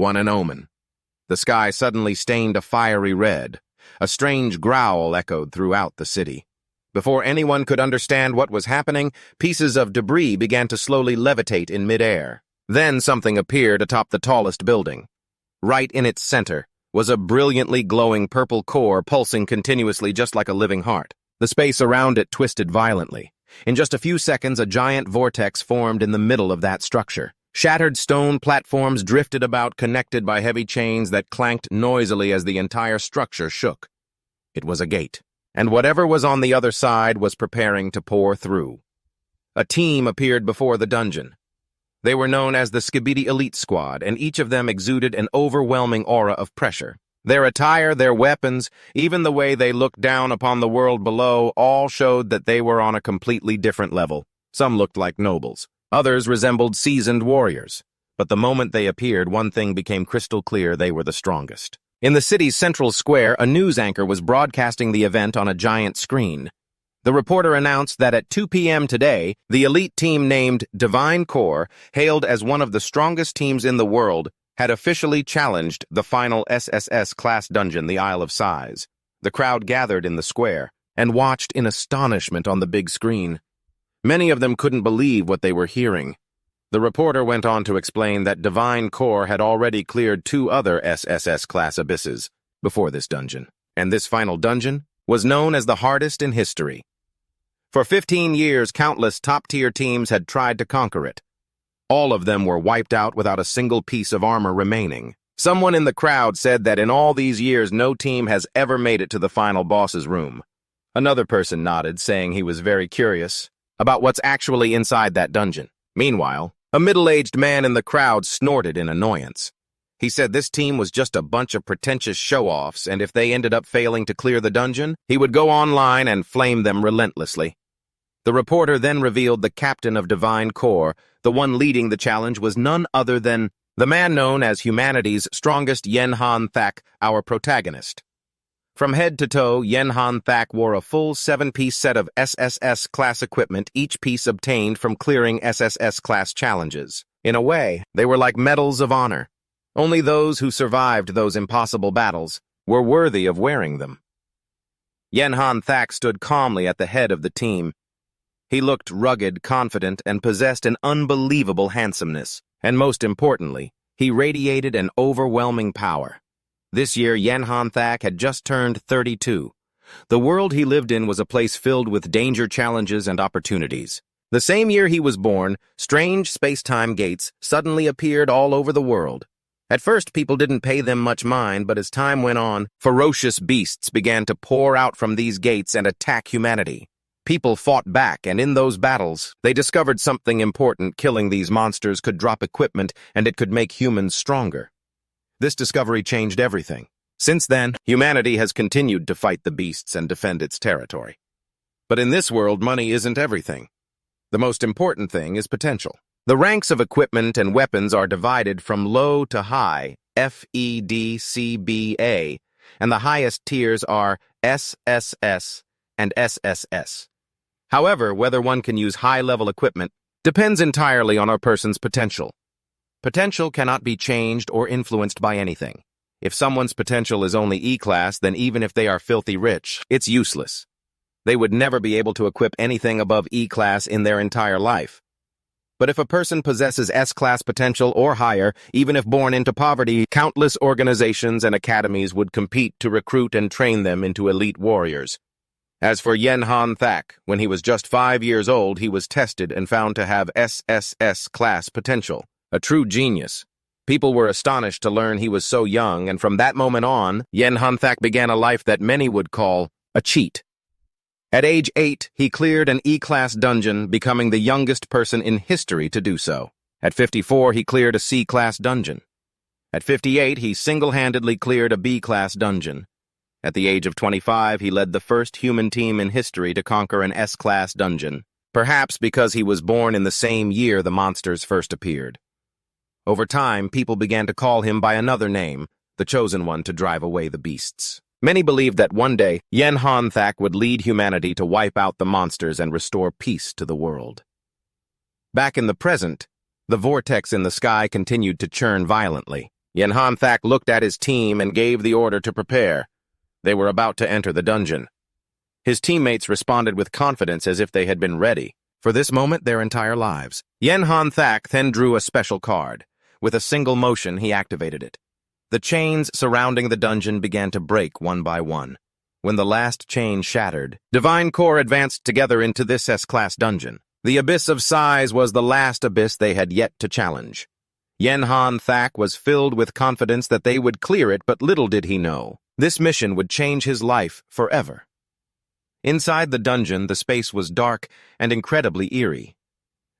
one an omen. The sky suddenly stained a fiery red. A strange growl echoed throughout the city. Before anyone could understand what was happening, pieces of debris began to slowly levitate in midair. Then something appeared atop the tallest building. Right in its center was a brilliantly glowing purple core pulsing continuously just like a living heart. The space around it twisted violently. In just a few seconds, a giant vortex formed in the middle of that structure. Shattered stone platforms drifted about, connected by heavy chains that clanked noisily as the entire structure shook. It was a gate, and whatever was on the other side was preparing to pour through. A team appeared before the dungeon. They were known as the Skibidi Elite Squad, and each of them exuded an overwhelming aura of pressure. Their attire, their weapons, even the way they looked down upon the world below, all showed that they were on a completely different level. Some looked like nobles. Others resembled seasoned warriors. But the moment they appeared, one thing became crystal clear: they were the strongest. In the city's central square, a news anchor was broadcasting the event on a giant screen. The reporter announced that at 2 p.m. today, the elite team named Divine Core, hailed as one of the strongest teams in the world, had officially challenged the final SSS-class dungeon, the Isle of Sighs. The crowd gathered in the square and watched in astonishment on the big screen. Many of them couldn't believe what they were hearing. The reporter went on to explain that Divine Core had already cleared 2 other SSS-class abysses before this dungeon, and this final dungeon was known as the hardest in history. For 15 years, countless top-tier teams had tried to conquer it. All of them were wiped out without a single piece of armor remaining. Someone in the crowd said that in all these years, no team has ever made it to the final boss's room. Another person nodded, saying he was very curious about what's actually inside that dungeon. Meanwhile, a middle-aged man in the crowd snorted in annoyance. He said this team was just a bunch of pretentious show-offs, and if they ended up failing to clear the dungeon, he would go online and flame them relentlessly. The reporter then revealed the captain of Divine Core. The one leading the challenge was none other than the man known as humanity's strongest Hanthak, our protagonist. From head to toe, Hanthak wore a full 7-piece set of SSS-class equipment, each piece obtained from clearing SSS-class challenges. In a way, they were like medals of honor. Only those who survived those impossible battles were worthy of wearing them. Hanthak stood calmly at the head of the team. He looked rugged, confident, and possessed an unbelievable handsomeness. And most importantly, he radiated an overwhelming power. This year, Hanthak had just turned 32. The world he lived in was a place filled with danger, challenges, and opportunities. The same year he was born, strange space-time gates suddenly appeared all over the world. At first, people didn't pay them much mind, but as time went on, ferocious beasts began to pour out from these gates and attack humanity. People fought back, and in those battles, they discovered something important. Killing these monsters could drop equipment, and it could make humans stronger. This discovery changed everything. Since then, humanity has continued to fight the beasts and defend its territory. But in this world, money isn't everything. The most important thing is potential. The ranks of equipment and weapons are divided from low to high, FEDCBA, and the highest tiers are SSS and SSS. However, whether one can use high-level equipment depends entirely on a person's potential. Potential cannot be changed or influenced by anything. If someone's potential is only E-class, then even if they are filthy rich, it's useless. They would never be able to equip anything above E-class in their entire life. But if a person possesses S-class potential or higher, even if born into poverty, countless organizations and academies would compete to recruit and train them into elite warriors. As for Hanthak, when he was just 5 years old, he was tested and found to have SSS-class potential. A true genius. People were astonished to learn he was so young, and from that moment on, Hanthak began a life that many would call a cheat. At age 8, he cleared an E-class dungeon, becoming the youngest person in history to do so. At 54, he cleared a C-class dungeon. At 58, he single-handedly cleared a B-class dungeon. At the age of 25, he led the first human team in history to conquer an S-class dungeon, perhaps because he was born in the same year the monsters first appeared. Over time, people began to call him by another name, the chosen one to drive away the beasts. Many believed that one day, Hanthak would lead humanity to wipe out the monsters and restore peace to the world. Back in the present, the vortex in the sky continued to churn violently. Hanthak looked at his team and gave the order to prepare. They were about to enter the dungeon. His teammates responded with confidence as if they had been ready for this moment their entire lives. Hanthak then drew a special card. With a single motion, he activated it. The chains surrounding the dungeon began to break one by one. When the last chain shattered, Divine Core advanced together into this S-class dungeon. The abyss of size was the last abyss they had yet to challenge. Hanthak was filled with confidence that they would clear it, but little did he know. This mission would change his life forever. Inside the dungeon, the space was dark and incredibly eerie.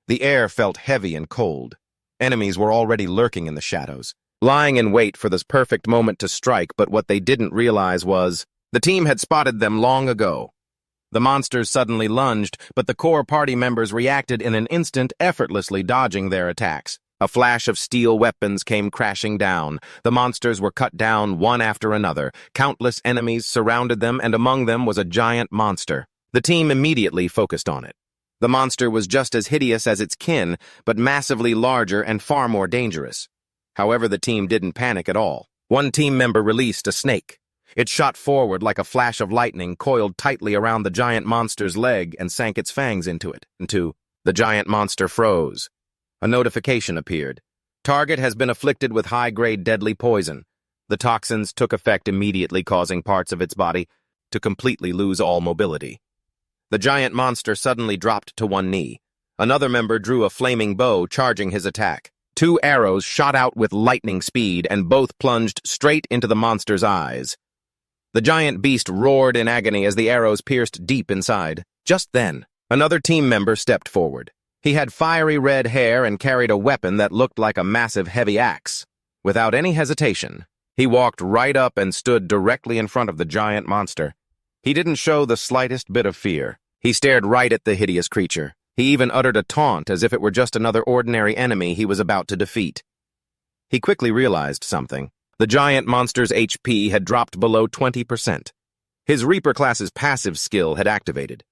The air felt heavy and cold. Enemies were already lurking in the shadows, lying in wait for this perfect moment to strike, but what they didn't realize was the team had spotted them long ago. The monsters suddenly lunged, but the core party members reacted in an instant, effortlessly dodging their attacks. A flash of steel weapons came crashing down. The monsters were cut down one after another. Countless enemies surrounded them, and among them was a giant monster. The team immediately focused on it. The monster was just as hideous as its kin, but massively larger and far more dangerous. However, the team didn't panic at all. One team member released a snake. It shot forward like a flash of lightning, coiled tightly around the giant monster's leg, and sank its fangs into it. The giant monster froze. A notification appeared. Target has been afflicted with high-grade deadly poison. The toxins took effect immediately, causing parts of its body to completely lose all mobility. The giant monster suddenly dropped to one knee. Another member drew a flaming bow, charging his attack. 2 arrows shot out with lightning speed, and both plunged straight into the monster's eyes. The giant beast roared in agony as the arrows pierced deep inside. Just then, another team member stepped forward. He had fiery red hair and carried a weapon that looked like a massive heavy axe. Without any hesitation, he walked right up and stood directly in front of the giant monster. He didn't show the slightest bit of fear. He stared right at the hideous creature. He even uttered a taunt as if it were just another ordinary enemy he was about to defeat. He quickly realized something. The giant monster's HP had dropped below 20%. His Reaper class's passive skill had activated.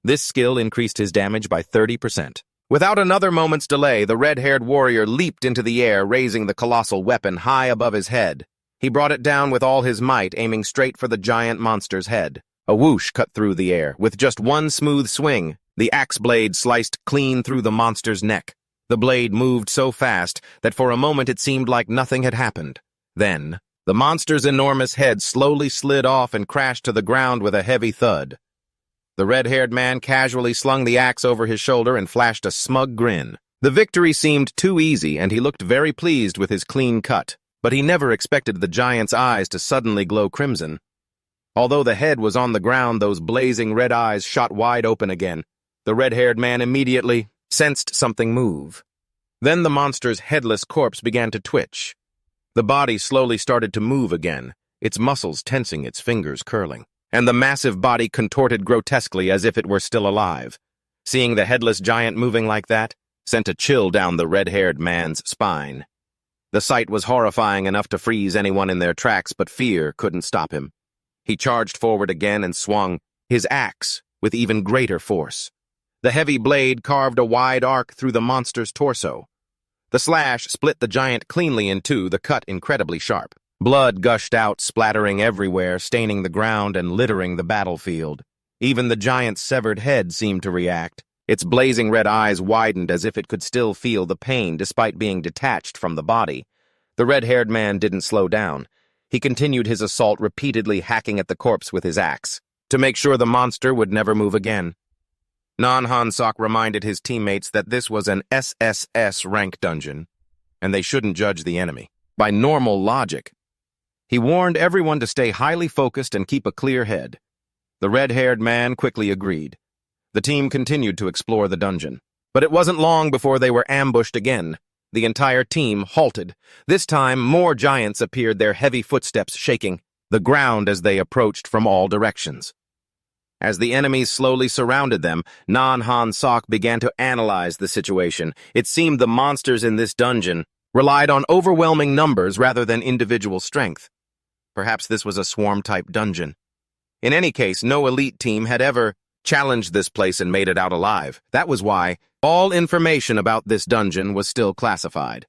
This skill increased his damage by 30%. Without another moment's delay, the red-haired warrior leaped into the air, raising the colossal weapon high above his head. He brought it down with all his might, aiming straight for the giant monster's head. A whoosh cut through the air. With just one smooth swing, the axe blade sliced clean through the monster's neck. The blade moved so fast that for a moment it seemed like nothing had happened. Then, the monster's enormous head slowly slid off and crashed to the ground with a heavy thud. The red-haired man casually slung the axe over his shoulder and flashed a smug grin. The victory seemed too easy, and he looked very pleased with his clean cut. But he never expected the giant's eyes to suddenly glow crimson. Although the head was on the ground, those blazing red eyes shot wide open again. The red-haired man immediately sensed something move. Then the monster's headless corpse began to twitch. The body slowly started to move again, its muscles tensing, its fingers curling. And the massive body contorted grotesquely as if it were still alive. Seeing the headless giant moving like that sent a chill down the red-haired man's spine. The sight was horrifying enough to freeze anyone in their tracks, but fear couldn't stop him. He charged forward again and swung his axe with even greater force. The heavy blade carved a wide arc through the monster's torso. The slash split the giant cleanly in two, the cut incredibly sharp. Blood gushed out, splattering everywhere, staining the ground and littering the battlefield. Even the giant's severed head seemed to react. Its blazing red eyes widened as if it could still feel the pain despite being detached from the body. The red-haired man didn't slow down. He continued his assault, repeatedly hacking at the corpse with his axe, to make sure the monster would never move again. Hanthak reminded his teammates that this was an SSS-Rank dungeon, and they shouldn't judge the enemy by normal logic. He warned everyone to stay highly focused and keep a clear head. The red-haired man quickly agreed. The team continued to explore the dungeon. But it wasn't long before they were ambushed again. The entire team halted. This time, more giants appeared, their heavy footsteps shaking the ground as they approached from all directions. As the enemies slowly surrounded them, Hanthak began to analyze the situation. It seemed the monsters in this dungeon relied on overwhelming numbers rather than individual strength. Perhaps this was a swarm-type dungeon. In any case, no elite team had ever challenged this place and made it out alive. That was why all information about this dungeon was still classified.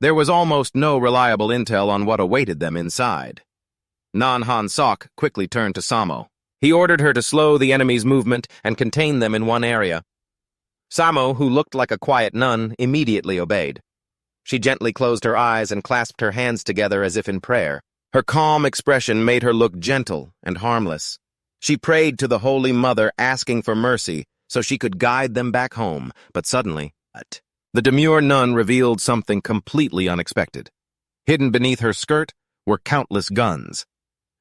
There was almost no reliable intel on what awaited them inside. Hanthak quickly turned to Samo. He ordered her to slow the enemy's movement and contain them in one area. Samo, who looked like a quiet nun, immediately obeyed. She gently closed her eyes and clasped her hands together as if in prayer. Her calm expression made her look gentle and harmless. She prayed to the Holy Mother, asking for mercy so she could guide them back home, but suddenly, the demure nun revealed something completely unexpected. Hidden beneath her skirt were countless guns.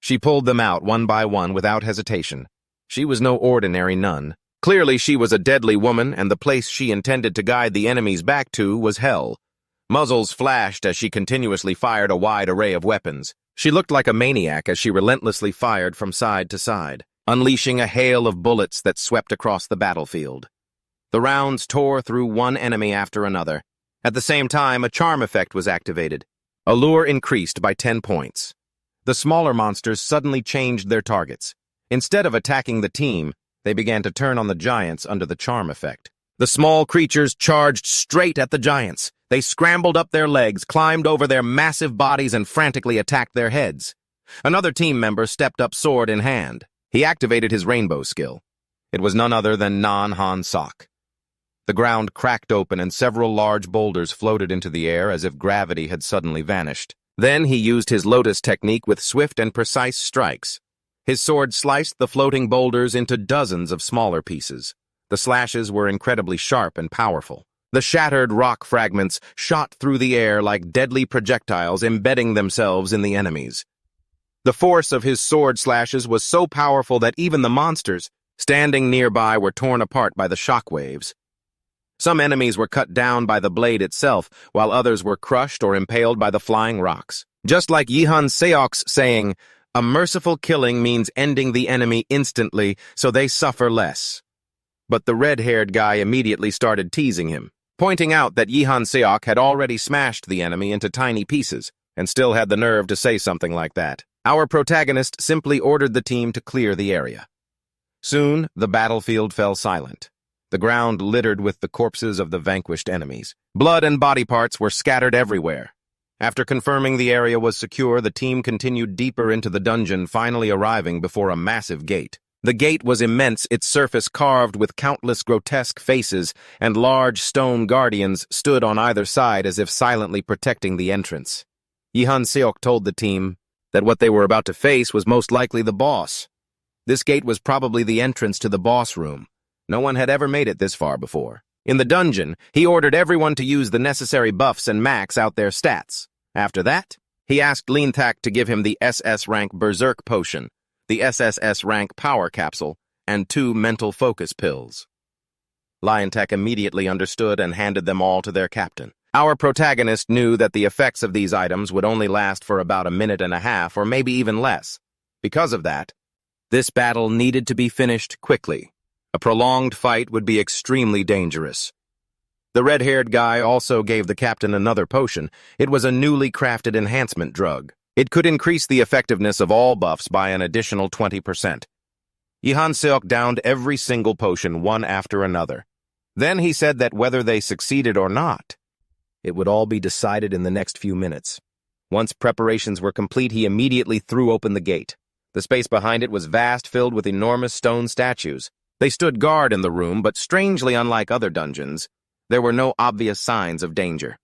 She pulled them out one by one without hesitation. She was no ordinary nun. Clearly, she was a deadly woman, and the place she intended to guide the enemies back to was hell. Muzzles flashed as she continuously fired a wide array of weapons. She looked like a maniac as she relentlessly fired from side to side, unleashing a hail of bullets that swept across the battlefield. The rounds tore through one enemy after another. At the same time, a charm effect was activated. Allure increased by 10 points. The smaller monsters suddenly changed their targets. Instead of attacking the team, they began to turn on the giants under the charm effect. The small creatures charged straight at the giants. They scrambled up their legs, climbed over their massive bodies, and frantically attacked their heads. Another team member stepped up, sword in hand. He activated his rainbow skill. It was none other than Hanthak. The ground cracked open and several large boulders floated into the air as if gravity had suddenly vanished. Then he used his lotus technique with swift and precise strikes. His sword sliced the floating boulders into dozens of smaller pieces. The slashes were incredibly sharp and powerful. The shattered rock fragments shot through the air like deadly projectiles, embedding themselves in the enemies. The force of his sword slashes was so powerful that even the monsters standing nearby were torn apart by the shock waves. Some enemies were cut down by the blade itself, while others were crushed or impaled by the flying rocks. Just like Hanthak's saying, "A merciful killing means ending the enemy instantly, so they suffer less." But the red-haired guy immediately started teasing him, pointing out that Hanthak had already smashed the enemy into tiny pieces, and still had the nerve to say something like that. Our protagonist simply ordered the team to clear the area. Soon, the battlefield fell silent. The ground littered with the corpses of the vanquished enemies. Blood and body parts were scattered everywhere. After confirming the area was secure, the team continued deeper into the dungeon, finally arriving before a massive gate. The gate was immense, its surface carved with countless grotesque faces, and large stone guardians stood on either side as if silently protecting the entrance. Hanthak told the team that what they were about to face was most likely the boss. This gate was probably the entrance to the boss room. No one had ever made it this far before. In the dungeon, he ordered everyone to use the necessary buffs and max out their stats. After that, he asked Hanthak to give him the SS-Rank Berserk Potion, the SSS-Rank Power Capsule, and 2 mental focus pills. Hanthak immediately understood and handed them all to their captain. Our protagonist knew that the effects of these items would only last for about a minute and a half, or maybe even less. Because of that, this battle needed to be finished quickly. A prolonged fight would be extremely dangerous. The red-haired guy also gave the captain another potion. It was a newly crafted enhancement drug. It could increase the effectiveness of all buffs by an additional 20%. Hanthak downed every single potion one after another. Then he said that whether they succeeded or not, it would all be decided in the next few minutes. Once preparations were complete, he immediately threw open the gate. The space behind it was vast, filled with enormous stone statues. They stood guard in the room, but strangely unlike other dungeons, there were no obvious signs of danger.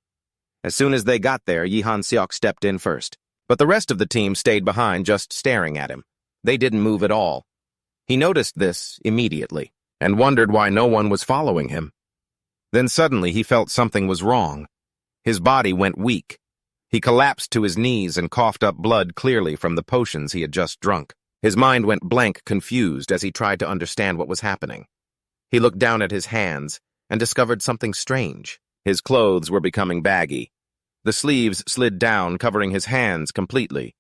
As soon as they got there, Hanthak stepped in first. But the rest of the team stayed behind, just staring at him. They didn't move at all. He noticed this immediately, and wondered why no one was following him. Then suddenly he felt something was wrong. His body went weak. He collapsed to his knees and coughed up blood clearly from the potions he had just drunk. His mind went blank, confused, as he tried to understand what was happening. He looked down at his hands and discovered something strange. His clothes were becoming baggy. The sleeves slid down, covering his hands completely.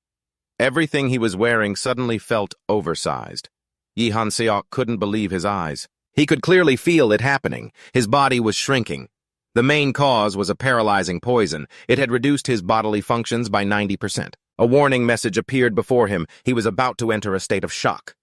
Everything he was wearing suddenly felt oversized. Hanthak couldn't believe his eyes. He could clearly feel it happening. His body was shrinking. The main cause was a paralyzing poison. It had reduced his bodily functions by 90%. A warning message appeared before him. He was about to enter a state of shock.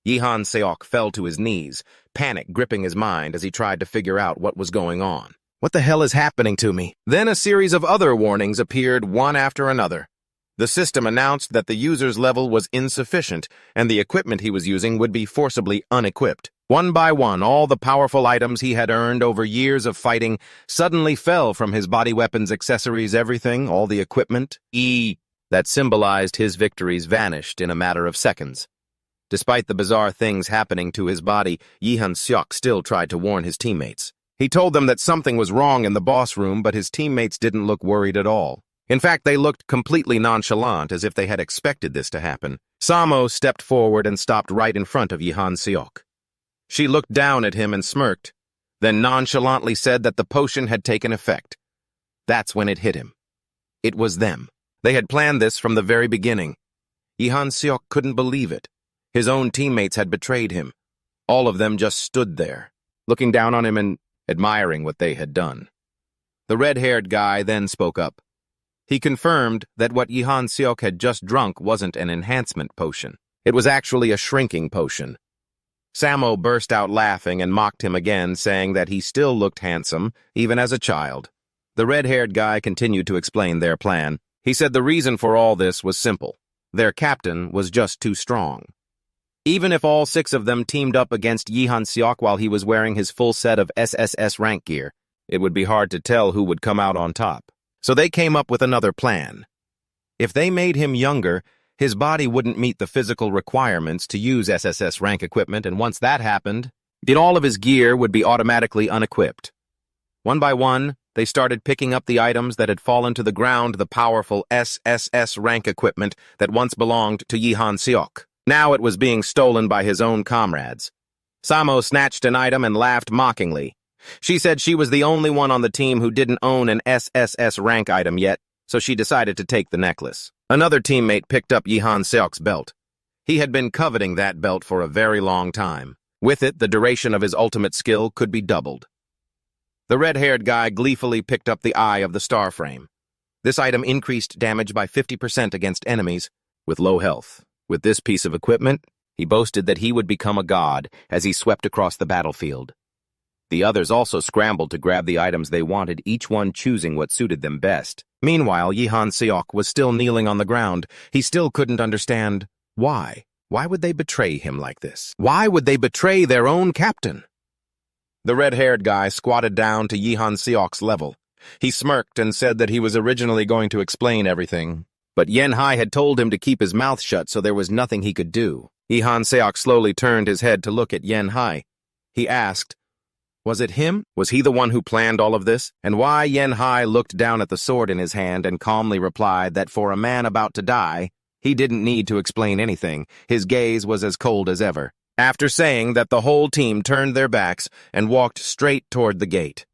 Hanthak fell to his knees, panic gripping his mind as he tried to figure out what was going on. What the hell is happening to me? Then a series of other warnings appeared one after another. The system announced that the user's level was insufficient, and the equipment he was using would be forcibly unequipped. One by one, all the powerful items he had earned over years of fighting suddenly fell from his body weapons, accessories, everything, all the equipment, that symbolized his victories vanished in a matter of seconds. Despite the bizarre things happening to his body, Yi Han-seok still tried to warn his teammates. He told them that something was wrong in the boss room, but his teammates didn't look worried at all. In fact, they looked completely nonchalant, as if they had expected this to happen. Samo stepped forward and stopped right in front of Yi Han-seok. She looked down at him and smirked, then nonchalantly said that the potion had taken effect. That's when it hit him. It was them. They had planned this from the very beginning. Yi Han-seok couldn't believe it. His own teammates had betrayed him. All of them just stood there, looking down on him and admiring what they had done. The red-haired guy then spoke up. He confirmed that what Yi Han-seok had just drunk wasn't an enhancement potion. It was actually a shrinking potion. Samo burst out laughing and mocked him again, saying that he still looked handsome, even as a child. The red-haired guy continued to explain their plan. He said the reason for all this was simple. Their captain was just too strong. Even if all 6 of them teamed up against Yi Han-seok while he was wearing his full set of SSS-Rank gear, it would be hard to tell who would come out on top. So they came up with another plan. If they made him younger, his body wouldn't meet the physical requirements to use SSS-Rank equipment, and once that happened, then all of his gear would be automatically unequipped. One by one, they started picking up the items that had fallen to the ground, the powerful SSS-Rank equipment that once belonged to Yi Han-seok. Now it was being stolen by his own comrades. Samo snatched an item and laughed mockingly. She said she was the only one on the team who didn't own an SSS-Rank item yet, so she decided to take the necklace. Another teammate picked up Yi Han-seok's belt. He had been coveting that belt for a very long time. With it, the duration of his ultimate skill could be doubled. The red-haired guy gleefully picked up the Eye of the Star Frame. This item increased damage by 50% against enemies with low health. With this piece of equipment, he boasted that he would become a god as he swept across the battlefield. The others also scrambled to grab the items they wanted, each one choosing what suited them best. Meanwhile, Yi Han-seok was still kneeling on the ground. He still couldn't understand why. Why would they betray him like this? Why would they betray their own captain? The red-haired guy squatted down to Yi Han-seok's level. He smirked and said that he was originally going to explain everything, but Yen-hai had told him to keep his mouth shut, so there was nothing he could do. Yi Han-seok slowly turned his head to look at Yen-hai. He asked, was it him? Was he the one who planned all of this? And why Yen-hai looked down at the sword in his hand and calmly replied that for a man about to die, he didn't need to explain anything. His gaze was as cold as ever. After saying that, the whole team turned their backs and walked straight toward the gate.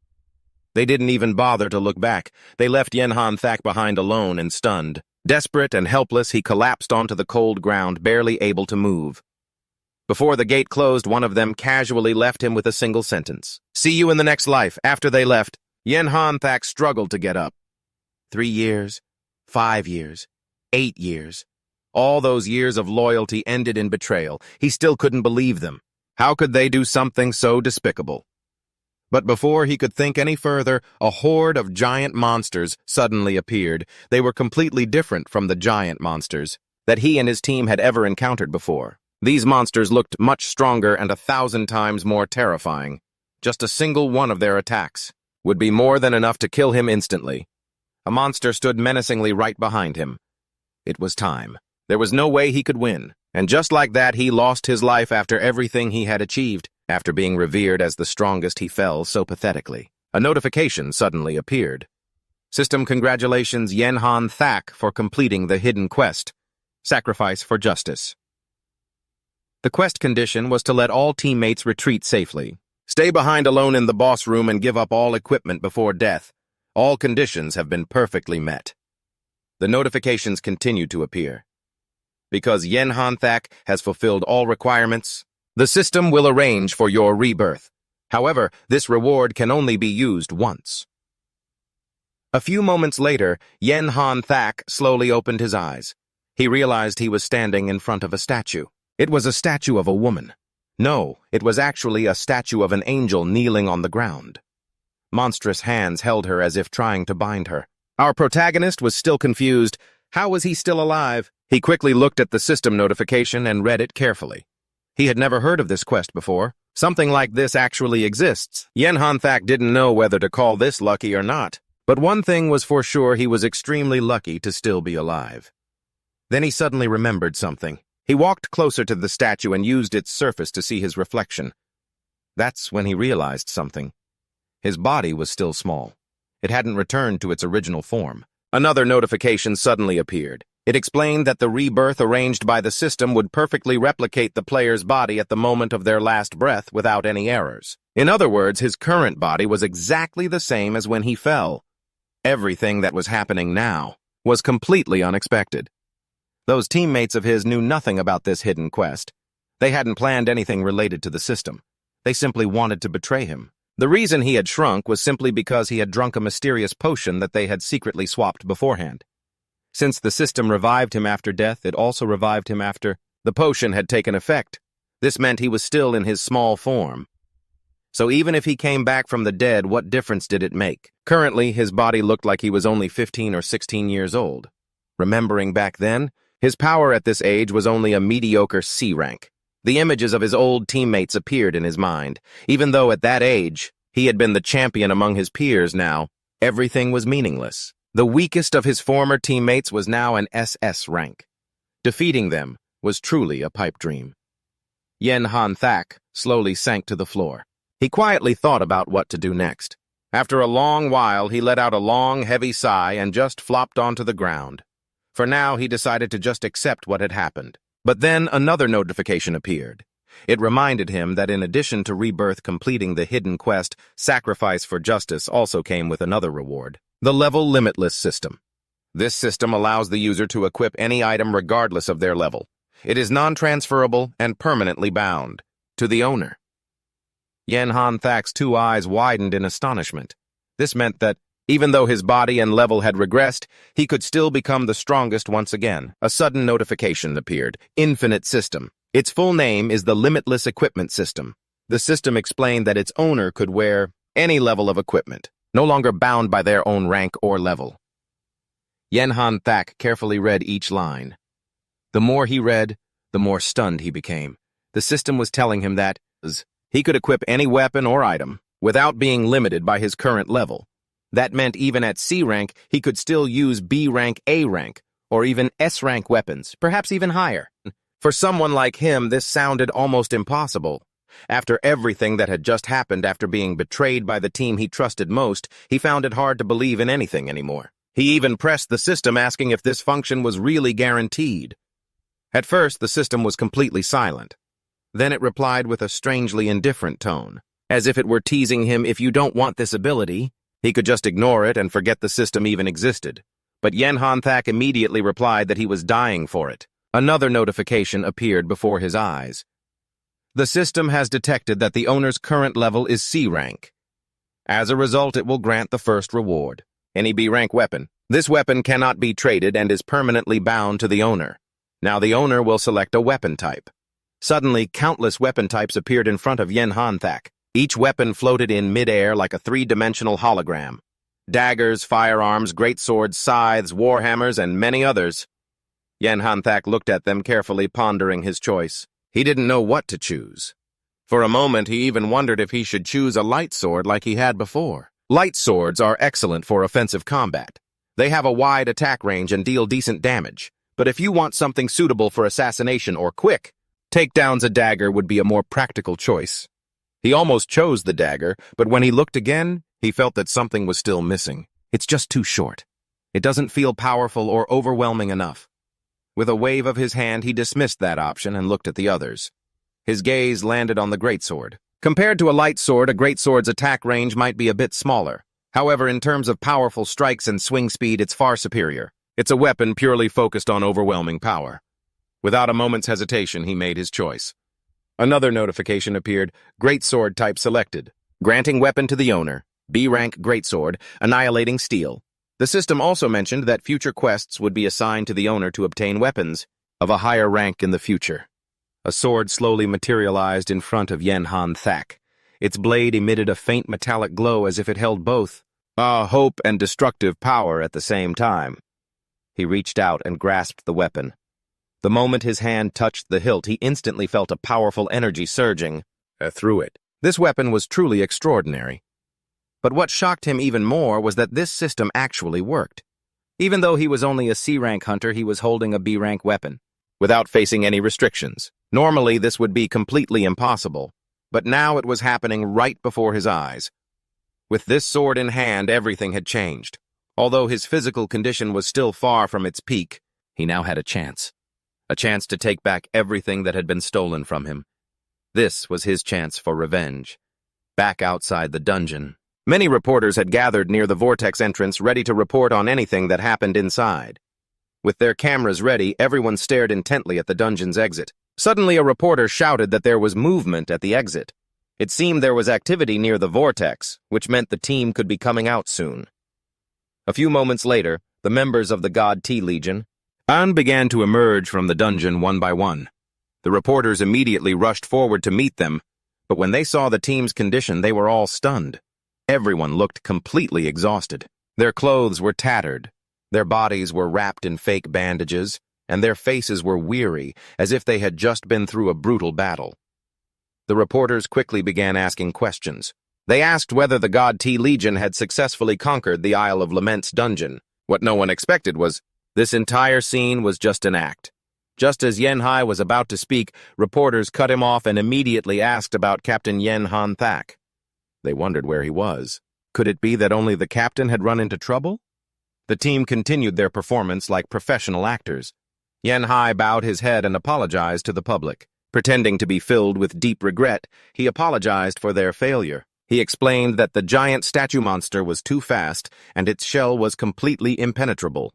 They didn't even bother to look back. They left Hanthak behind alone and stunned. Desperate and helpless, he collapsed onto the cold ground, barely able to move. Before the gate closed, one of them casually left him with a single sentence. See you in the next life. After they left, Hanthak struggled to get up. 3 years, 5 years, 8 years. All those years of loyalty ended in betrayal. He still couldn't believe them. How could they do something so despicable? But before he could think any further, a horde of giant monsters suddenly appeared. They were completely different from the giant monsters that he and his team had ever encountered before. These monsters looked much stronger and 1,000 times more terrifying. Just a single one of their attacks would be more than enough to kill him instantly. A monster stood menacingly right behind him. It was time. There was no way he could win. And just like that, he lost his life after everything he had achieved. After being revered as the strongest, he fell so pathetically. A notification suddenly appeared. System congratulations Hanthak for completing the hidden quest. Sacrifice for justice. The quest condition was to let all teammates retreat safely. Stay behind alone in the boss room and give up all equipment before death. All conditions have been perfectly met. The notifications continued to appear. Because Hanthak has fulfilled all requirements, the system will arrange for your rebirth. However, this reward can only be used once. A few moments later, Hanthak slowly opened his eyes. He realized he was standing in front of a statue. It was a statue of a woman. No, it was actually a statue of an angel kneeling on the ground. Monstrous hands held her as if trying to bind her. Our protagonist was still confused. How was he still alive? He quickly looked at the system notification and read it carefully. He had never heard of this quest before. Something like this actually exists. Hanthak didn't know whether to call this lucky or not. But one thing was for sure, he was extremely lucky to still be alive. Then he suddenly remembered something. He walked closer to the statue and used its surface to see his reflection. That's when he realized something. His body was still small. It hadn't returned to its original form. Another notification suddenly appeared. It explained that the rebirth arranged by the system would perfectly replicate the player's body at the moment of their last breath without any errors. In other words, his current body was exactly the same as when he fell. Everything that was happening now was completely unexpected. Those teammates of his knew nothing about this hidden quest. They hadn't planned anything related to the system. They simply wanted to betray him. The reason he had shrunk was simply because he had drunk a mysterious potion that they had secretly swapped beforehand. Since the system revived him after death, it also revived him after the potion had taken effect. This meant he was still in his small form. So even if he came back from the dead, what difference did it make? Currently, his body looked like he was only 15 or 16 years old. Remembering back then, his power at this age was only a mediocre C rank. The images of his old teammates appeared in his mind. Even though at that age, he had been the champion among his peers now, everything was meaningless. The weakest of his former teammates was now an SS rank. Defeating them was truly a pipe dream. Hanthak slowly sank to the floor. He quietly thought about what to do next. After a long while, he let out a long, heavy sigh and just flopped onto the ground. For now, he decided to just accept what had happened. But then another notification appeared. It reminded him that in addition to Rebirth completing the hidden quest, Sacrifice for Justice also came with another reward. The level limitless system. This system allows the user to equip any item regardless of their level. It is non-transferable and permanently bound to the owner. Hanthak's two eyes widened in astonishment. This meant that, even though his body and level had regressed, he could still become the strongest once again. A sudden notification appeared. Infinite System. Its full name is the Limitless Equipment System. The system explained that its owner could wear any level of equipment, no longer bound by their own rank or level. Hanthak carefully read each line. The more he read, the more stunned he became. The system was telling him that he could equip any weapon or item without being limited by his current level. That meant even at C rank, he could still use B rank, A rank, or even S rank weapons, perhaps even higher. For someone like him, this sounded almost impossible. After everything that had just happened after being betrayed by the team he trusted most, he found it hard to believe in anything anymore. He even pressed the system asking if this function was really guaranteed. At first, the system was completely silent. Then it replied with a strangely indifferent tone, as if it were teasing him, if you don't want this ability, he could just ignore it and forget the system even existed. But Hanthak immediately replied that he was dying for it. Another notification appeared before his eyes. The system has detected that the owner's current level is C rank. As a result, it will grant the first reward, any B rank weapon. This weapon cannot be traded and is permanently bound to the owner. Now the owner will select a weapon type. Suddenly, countless weapon types appeared in front of Hanthak. Each weapon floated in mid-air like a three-dimensional hologram. Daggers, firearms, greatswords, scythes, warhammers, and many others. Hanthak looked at them carefully, pondering his choice. He didn't know what to choose. For a moment, he even wondered if he should choose a light sword like he had before. Light swords are excellent for offensive combat. They have a wide attack range and deal decent damage. But if you want something suitable for assassination or quick, takedowns, a dagger would be a more practical choice. He almost chose the dagger, but when he looked again, he felt that something was still missing. It's just too short. It doesn't feel powerful or overwhelming enough. With a wave of his hand, he dismissed that option and looked at the others. His gaze landed on the greatsword. Compared to a light sword, a greatsword's attack range might be a bit smaller. However, in terms of powerful strikes and swing speed, it's far superior. It's a weapon purely focused on overwhelming power. Without a moment's hesitation, he made his choice. Another notification appeared, greatsword type selected. Granting weapon to the owner, B rank greatsword, annihilating steel. The system also mentioned that future quests would be assigned to the owner to obtain weapons of a higher rank in the future. A sword slowly materialized in front of Hanthak. Its blade emitted a faint metallic glow as if it held both hope and destructive power at the same time. He reached out and grasped the weapon. The moment his hand touched the hilt, he instantly felt a powerful energy surging through it. This weapon was truly extraordinary. But what shocked him even more was that this system actually worked. Even though he was only a C-rank hunter, he was holding a B-rank weapon, without facing any restrictions. Normally, this would be completely impossible, but now it was happening right before his eyes. With this sword in hand, everything had changed. Although his physical condition was still far from its peak, he now had a chance. A chance to take back everything that had been stolen from him. This was his chance for revenge. Back outside the dungeon, many reporters had gathered near the vortex entrance, ready to report on anything that happened inside. With their cameras ready, everyone stared intently at the dungeon's exit. Suddenly, a reporter shouted that there was movement at the exit. It seemed there was activity near the vortex, which meant the team could be coming out soon. A few moments later, the members of the God T Legion began to emerge from the dungeon one by one. The reporters immediately rushed forward to meet them, but when they saw the team's condition, they were all stunned. Everyone looked completely exhausted. Their clothes were tattered, their bodies were wrapped in fake bandages, and their faces were weary, as if they had just been through a brutal battle. The reporters quickly began asking questions. They asked whether the God T Legion had successfully conquered the Isle of Lament's dungeon. What no one expected was, this entire scene was just an act. Just as Hanthak was about to speak, reporters cut him off and immediately asked about Captain Hanthak. They wondered where he was. Could it be that only the captain had run into trouble? The team continued their performance like professional actors. Hanthak bowed his head and apologized to the public. Pretending to be filled with deep regret, he apologized for their failure. He explained that the giant statue monster was too fast and its shell was completely impenetrable.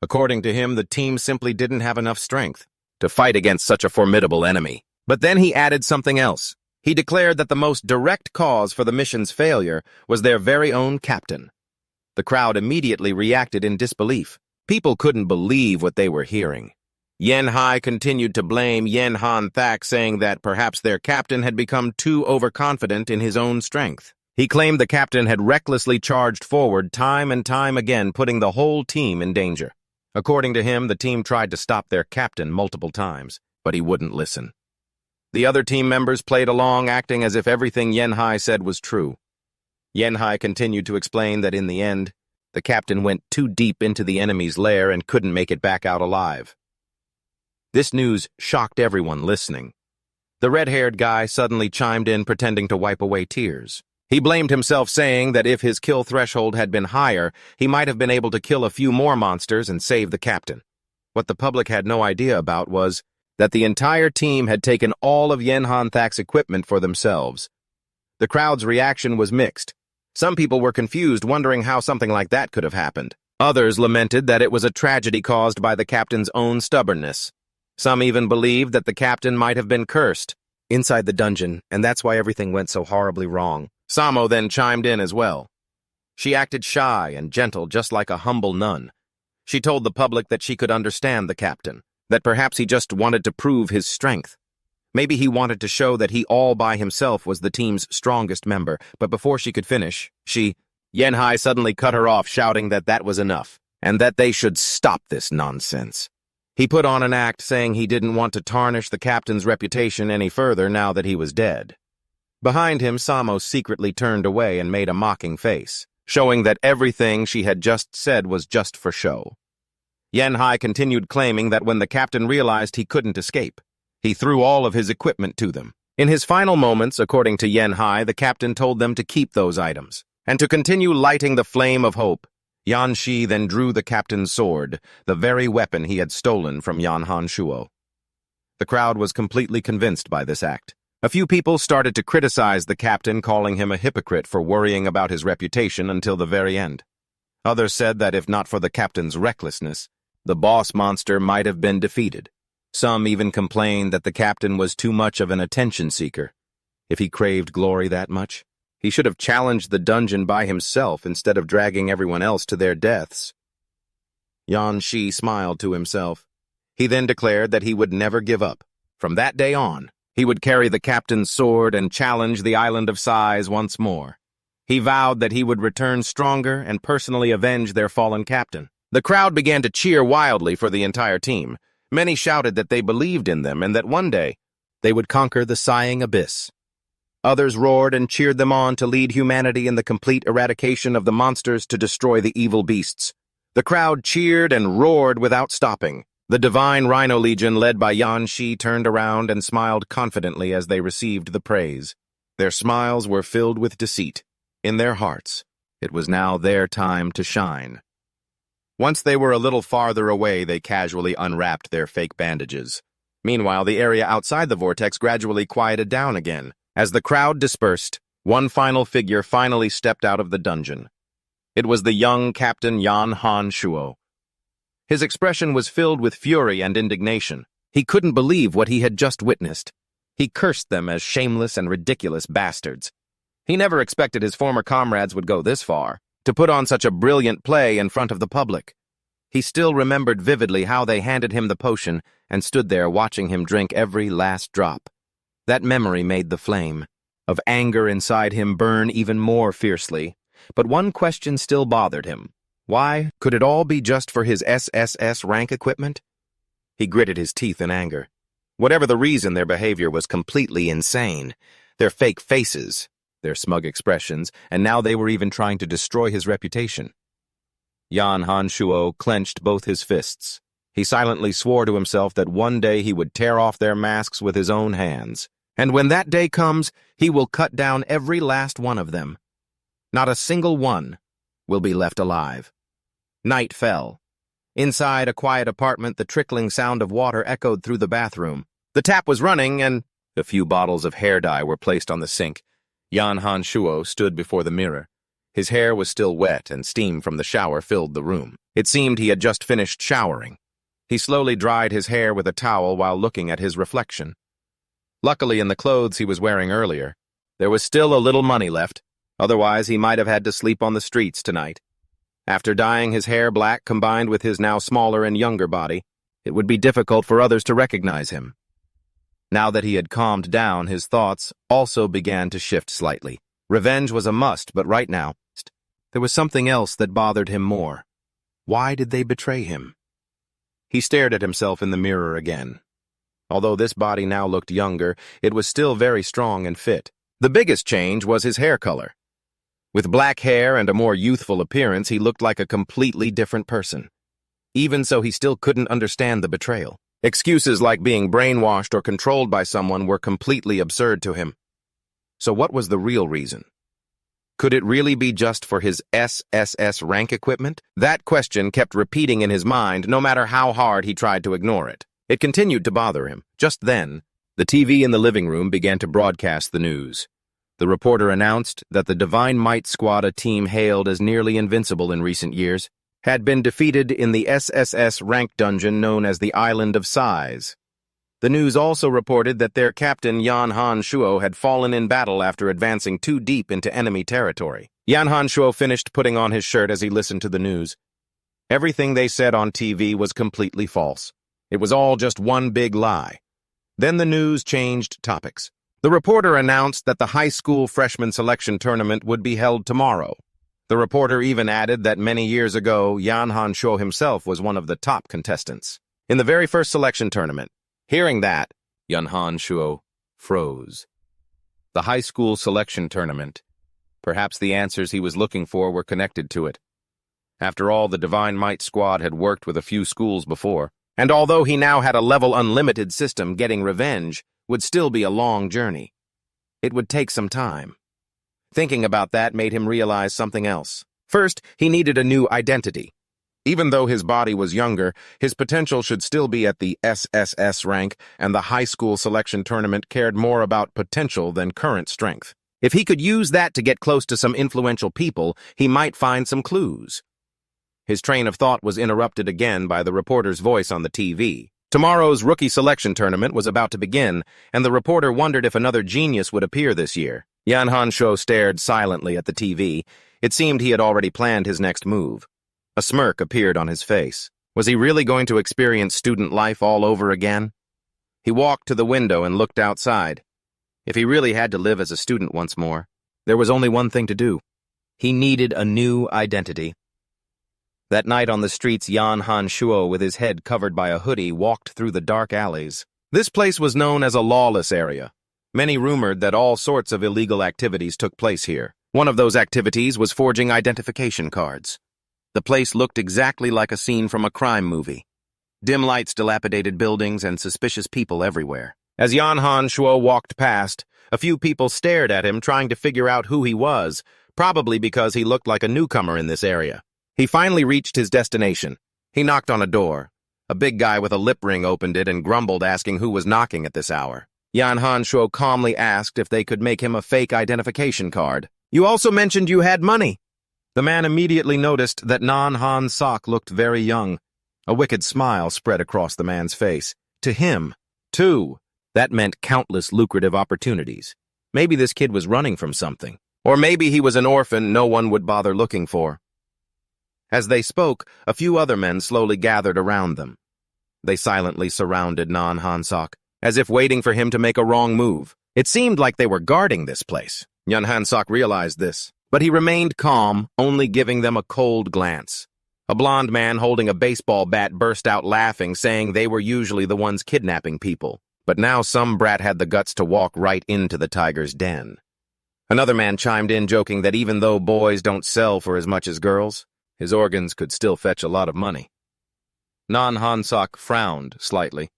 According to him, the team simply didn't have enough strength to fight against such a formidable enemy. But then he added something else. He declared that the most direct cause for the mission's failure was their very own captain. The crowd immediately reacted in disbelief. People couldn't believe what they were hearing. Hanthak continued to blame Hanthak, saying that perhaps their captain had become too overconfident in his own strength. He claimed the captain had recklessly charged forward time and time again, putting the whole team in danger. According to him, the team tried to stop their captain multiple times, but he wouldn't listen. The other team members played along, acting as if everything Hanthak said was true. Hanthak continued to explain that in the end, the captain went too deep into the enemy's lair and couldn't make it back out alive. This news shocked everyone listening. The red-haired guy suddenly chimed in, pretending to wipe away tears. He blamed himself, saying that if his kill threshold had been higher, he might have been able to kill a few more monsters and save the captain. What the public had no idea about was that the entire team had taken all of Hanthak's equipment for themselves. The crowd's reaction was mixed. Some people were confused, wondering how something like that could have happened. Others lamented that it was a tragedy caused by the captain's own stubbornness. Some even believed that the captain might have been cursed inside the dungeon, and that's why everything went so horribly wrong. Samo then chimed in as well. She acted shy and gentle, just like a humble nun. She told the public that she could understand the captain, that perhaps he just wanted to prove his strength. Maybe he wanted to show that he all by himself was the team's strongest member, but before she could finish, Hanthak suddenly cut her off, shouting that that was enough, and that they should stop this nonsense. He put on an act, saying he didn't want to tarnish the captain's reputation any further now that he was dead. Behind him, Samo secretly turned away and made a mocking face, showing that everything she had just said was just for show. Hanthak continued claiming that when the captain realized he couldn't escape, he threw all of his equipment to them. In his final moments, according to Hanthak, the captain told them to keep those items, and to continue lighting the flame of hope. Yanshi then drew the captain's sword, the very weapon he had stolen from Yanhan Shuo. The crowd was completely convinced by this act. A few people started to criticize the captain, calling him a hypocrite for worrying about his reputation until the very end. Others said that if not for the captain's recklessness, the boss monster might have been defeated. Some even complained that the captain was too much of an attention seeker. If he craved glory that much, he should have challenged the dungeon by himself instead of dragging everyone else to their deaths. Yanshi smiled to himself. He then declared that he would never give up. From that day on, He would carry the captain's sword and challenge the Island of Sighs once more. He vowed that he would return stronger and personally avenge their fallen captain. The crowd began to cheer wildly for the entire team. Many shouted that they believed in them and that one day they would conquer the sighing abyss. Others roared and cheered them on to lead humanity in the complete eradication of the monsters to destroy the evil beasts. The crowd cheered and roared without stopping. The divine Rhino Legion, led by Yan Shi, turned around and smiled confidently as they received the praise. Their smiles were filled with deceit. In their hearts, it was now their time to shine. Once they were a little farther away, they casually unwrapped their fake bandages. Meanwhile, the area outside the vortex gradually quieted down again. As the crowd dispersed, one final figure finally stepped out of the dungeon. It was the young Captain Yan Han Shuo. His expression was filled with fury and indignation. He couldn't believe what he had just witnessed. He cursed them as shameless and ridiculous bastards. He never expected his former comrades would go this far, to put on such a brilliant play in front of the public. He still remembered vividly how they handed him the potion and stood there watching him drink every last drop. That memory made the flame of anger inside him burn even more fiercely. But one question still bothered him. Why? Could it all be just for his SSS-Rank equipment? He gritted his teeth in anger. Whatever the reason, their behavior was completely insane. Their fake faces, their smug expressions, and now they were even trying to destroy his reputation. Yan Han Shuo clenched both his fists. He silently swore to himself that one day he would tear off their masks with his own hands. And when that day comes, he will cut down every last one of them. Not a single one will be left alive. Night fell. Inside a quiet apartment, the trickling sound of water echoed through the bathroom. The tap was running, and a few bottles of hair dye were placed on the sink. Yan Han Shuo stood before the mirror. His hair was still wet, and steam from the shower filled the room. It seemed he had just finished showering. He slowly dried his hair with a towel while looking at his reflection. Luckily, in the clothes he was wearing earlier, there was still a little money left. Otherwise, he might have had to sleep on the streets tonight. After dyeing his hair black combined with his now smaller and younger body, it would be difficult for others to recognize him. Now that he had calmed down, his thoughts also began to shift slightly. Revenge was a must, but right now, there was something else that bothered him more. Why did they betray him? He stared at himself in the mirror again. Although this body now looked younger, it was still very strong and fit. The biggest change was his hair color. With black hair and a more youthful appearance, he looked like a completely different person. Even so, he still couldn't understand the betrayal. Excuses like being brainwashed or controlled by someone were completely absurd to him. So what was the real reason? Could it really be just for his SSS-Rank equipment? That question kept repeating in his mind, no matter how hard he tried to ignore it. It continued to bother him. Just then, the TV in the living room began to broadcast the news. The reporter announced that the Divine Might Squad, a team hailed as nearly invincible in recent years, had been defeated in the SSS-Rank dungeon known as the Island of Sighs. The news also reported that their captain Yan Han Shuo had fallen in battle after advancing too deep into enemy territory. Yan Han Shuo finished putting on his shirt as he listened to the news. Everything they said on TV was completely false. It was all just one big lie. Then the news changed topics. The reporter announced that the high school freshman selection tournament would be held tomorrow. The reporter even added that many years ago, Yan Han Shuo himself was one of the top contestants in the very first selection tournament. Hearing that, Yan Han Shuo froze. The high school selection tournament. Perhaps the answers he was looking for were connected to it. After all, the Divine Might Squad had worked with a few schools before, and although he now had a level unlimited system, getting revenge would still be a long journey. It would take some time. Thinking about that made him realize something else. First, he needed a new identity. Even though his body was younger, his potential should still be at the SSS rank, and the high school selection tournament cared more about potential than current strength. If he could use that to get close to some influential people, he might find some clues. His train of thought was interrupted again by the reporter's voice on the TV. Tomorrow's rookie selection tournament was about to begin, and the reporter wondered if another genius would appear this year. Yan Han Shuo stared silently at the TV. It seemed he had already planned his next move. A smirk appeared on his face. Was he really going to experience student life all over again? He walked to the window and looked outside. If he really had to live as a student once more, there was only one thing to do. He needed a new identity. That night on the streets, Yan Han Shuo, with his head covered by a hoodie, walked through the dark alleys. This place was known as a lawless area. Many rumored that all sorts of illegal activities took place here. One of those activities was forging identification cards. The place looked exactly like a scene from a crime movie. Dim lights, dilapidated buildings, and suspicious people everywhere. As Yan Han Shuo walked past, a few people stared at him, trying to figure out who he was, probably because he looked like a newcomer in this area. He finally reached his destination. He knocked on a door. A big guy with a lip ring opened it and grumbled, asking who was knocking at this hour. Yan Han Shuo calmly asked if they could make him a fake identification card. "You also mentioned you had money." The man immediately noticed that Nan Han Sok looked very young. A wicked smile spread across the man's face. To him, too, that meant countless lucrative opportunities. Maybe this kid was running from something. Or maybe he was an orphan no one would bother looking for. As they spoke, a few other men slowly gathered around them. They silently surrounded Nan Han Sok, as if waiting for him to make a wrong move. It seemed like they were guarding this place. Yan Han Sok realized this, but he remained calm, only giving them a cold glance. A blond man holding a baseball bat burst out laughing, saying they were usually the ones kidnapping people. But now some brat had the guts to walk right into the tiger's den. Another man chimed in, joking that even though boys don't sell for as much as girls, his organs could still fetch a lot of money. Nan Han Sok frowned slightly.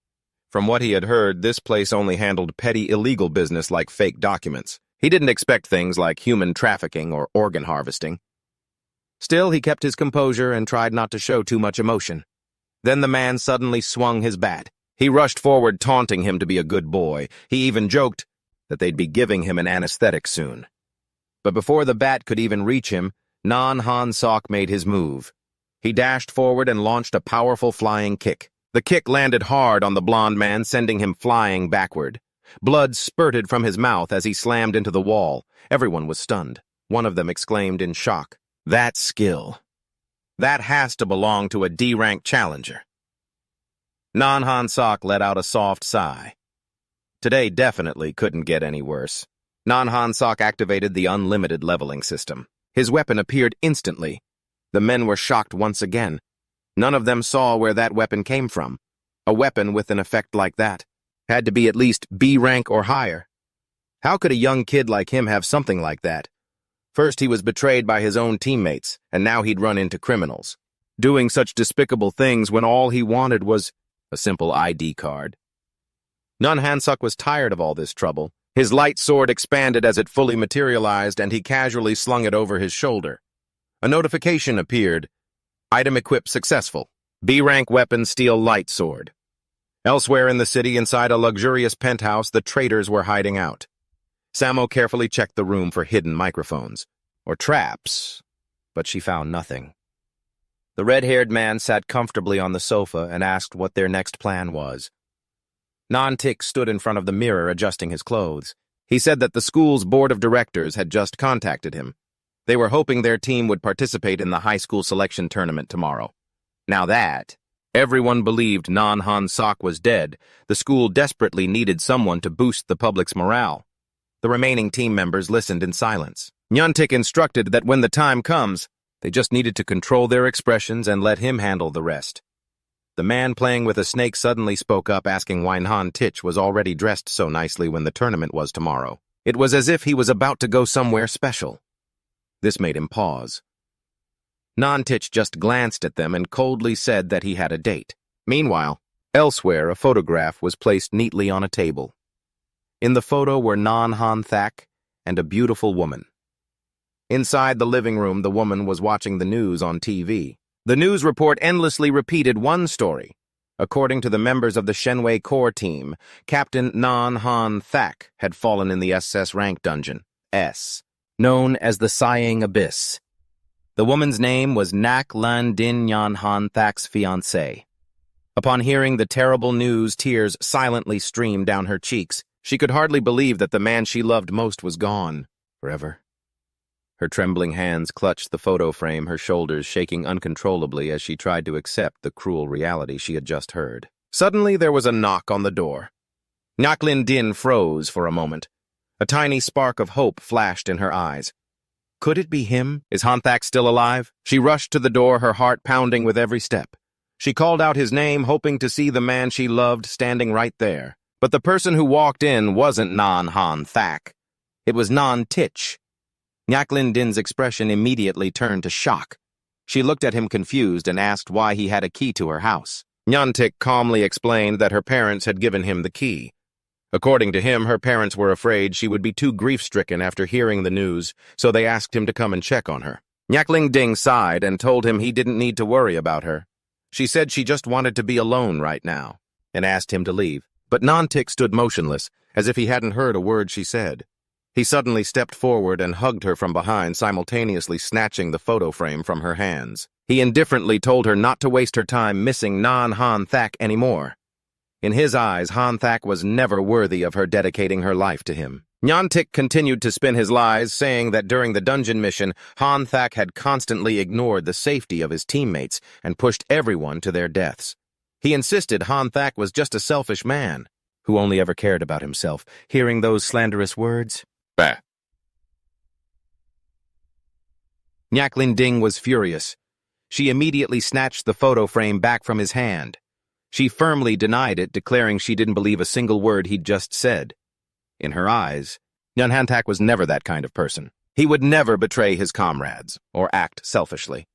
From what he had heard, this place only handled petty illegal business like fake documents. He didn't expect things like human trafficking or organ harvesting. Still, he kept his composure and tried not to show too much emotion. Then the man suddenly swung his bat. He rushed forward, taunting him to be a good boy. He even joked that they'd be giving him an anesthetic soon. But before the bat could even reach him, Nan Han Sok made his move. He dashed forward and launched a powerful flying kick. The kick landed hard on the blond man, sending him flying backward. Blood spurted from his mouth as he slammed into the wall. Everyone was stunned. One of them exclaimed in shock, "That skill. That has to belong to a D-rank challenger." Nan Han Sok let out a soft sigh. Today definitely couldn't get any worse. Nan Han Sok activated the unlimited leveling system. His weapon appeared instantly. The men were shocked once again. None of them saw where that weapon came from. A weapon with an effect like that had to be at least B rank or higher. How could a young kid like him have something like that? First he was betrayed by his own teammates, and now he'd run into criminals, doing such despicable things when all he wanted was a simple ID card. Nan Han Sok was tired of all this trouble. His light sword expanded as it fully materialized, and he casually slung it over his shoulder. A notification appeared. Item equipped successful. B-rank weapon, steel light sword. Elsewhere in the city, inside a luxurious penthouse, the traitors were hiding out. Sammo carefully checked the room for hidden microphones, or traps, but she found nothing. The red-haired man sat comfortably on the sofa and asked what their next plan was. Nantik stood in front of the mirror adjusting his clothes. He said that the school's board of directors had just contacted him. They were hoping their team would participate in the high school selection tournament tomorrow. Now that everyone believed Nan Han Sok was dead, the school desperately needed someone to boost the public's morale. The remaining team members listened in silence. Nyantik instructed that when the time comes, they just needed to control their expressions and let him handle the rest. The man playing with a snake suddenly spoke up, asking why Han Tich was already dressed so nicely when the tournament was tomorrow. It was as if he was about to go somewhere special. This made him pause. Nan Tich just glanced at them and coldly said that he had a date. Meanwhile, elsewhere, a photograph was placed neatly on a table. In the photo were Hanthak and a beautiful woman. Inside the living room, the woman was watching the news on TV. The news report endlessly repeated one story. According to the members of the Shenwei core team, Captain Nan Hanthak had fallen in the SSS-Rank dungeon, S, known as the Sighing Abyss. The woman's name was Nak Lan Din Yan Hanthak's fiancé. Upon hearing the terrible news, tears silently streamed down her cheeks. She could hardly believe that the man she loved most was gone forever. Her trembling hands clutched the photo frame, her shoulders shaking uncontrollably as she tried to accept the cruel reality she had just heard. Suddenly, there was a knock on the door. Nyaklin Din froze for a moment. A tiny spark of hope flashed in her eyes. Could it be him? Is Hanthak still alive? She rushed to the door, her heart pounding with every step. She called out his name, hoping to see the man she loved standing right there. But the person who walked in wasn't Hanthak. It was Tich. Nyaklin Din's expression immediately turned to shock. She looked at him confused and asked why he had a key to her house. Nyantik calmly explained that her parents had given him the key. According to him, her parents were afraid she would be too grief-stricken after hearing the news, so they asked him to come and check on her. Nyaklin Din sighed and told him he didn't need to worry about her. She said she just wanted to be alone right now, and asked him to leave. But Nyantik stood motionless, as if he hadn't heard a word she said. He suddenly stepped forward and hugged her from behind, simultaneously snatching the photo frame from her hands. He indifferently told her not to waste her time missing Hanthak anymore. In his eyes, Hanthak was never worthy of her dedicating her life to him. Nyantik continued to spin his lies, saying that during the dungeon mission, Hanthak had constantly ignored the safety of his teammates and pushed everyone to their deaths. He insisted Hanthak was just a selfish man, who only ever cared about himself. Hearing those slanderous words, bah. Nyaklin Din was furious. She immediately snatched the photo frame back from his hand. She firmly denied it, declaring she didn't believe a single word he'd just said. In her eyes, Hanthak was never that kind of person. He would never betray his comrades or act selfishly.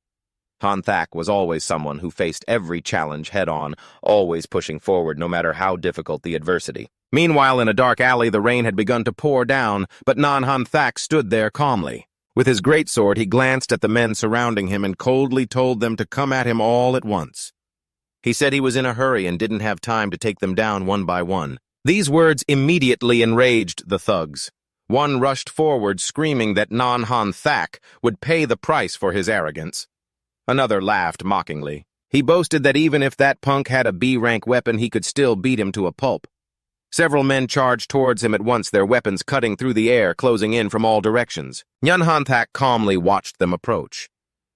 Hanthak was always someone who faced every challenge head-on, always pushing forward no matter how difficult the adversity. Meanwhile, in a dark alley, the rain had begun to pour down, but Hanthak stood there calmly. With his greatsword, he glanced at the men surrounding him and coldly told them to come at him all at once. He said he was in a hurry and didn't have time to take them down one by one. These words immediately enraged the thugs. One rushed forward, screaming that Hanthak would pay the price for his arrogance. Another laughed mockingly. He boasted that even if that punk had a B-rank weapon, he could still beat him to a pulp. Several men charged towards him at once, their weapons cutting through the air, closing in from all directions. Hanthak calmly watched them approach.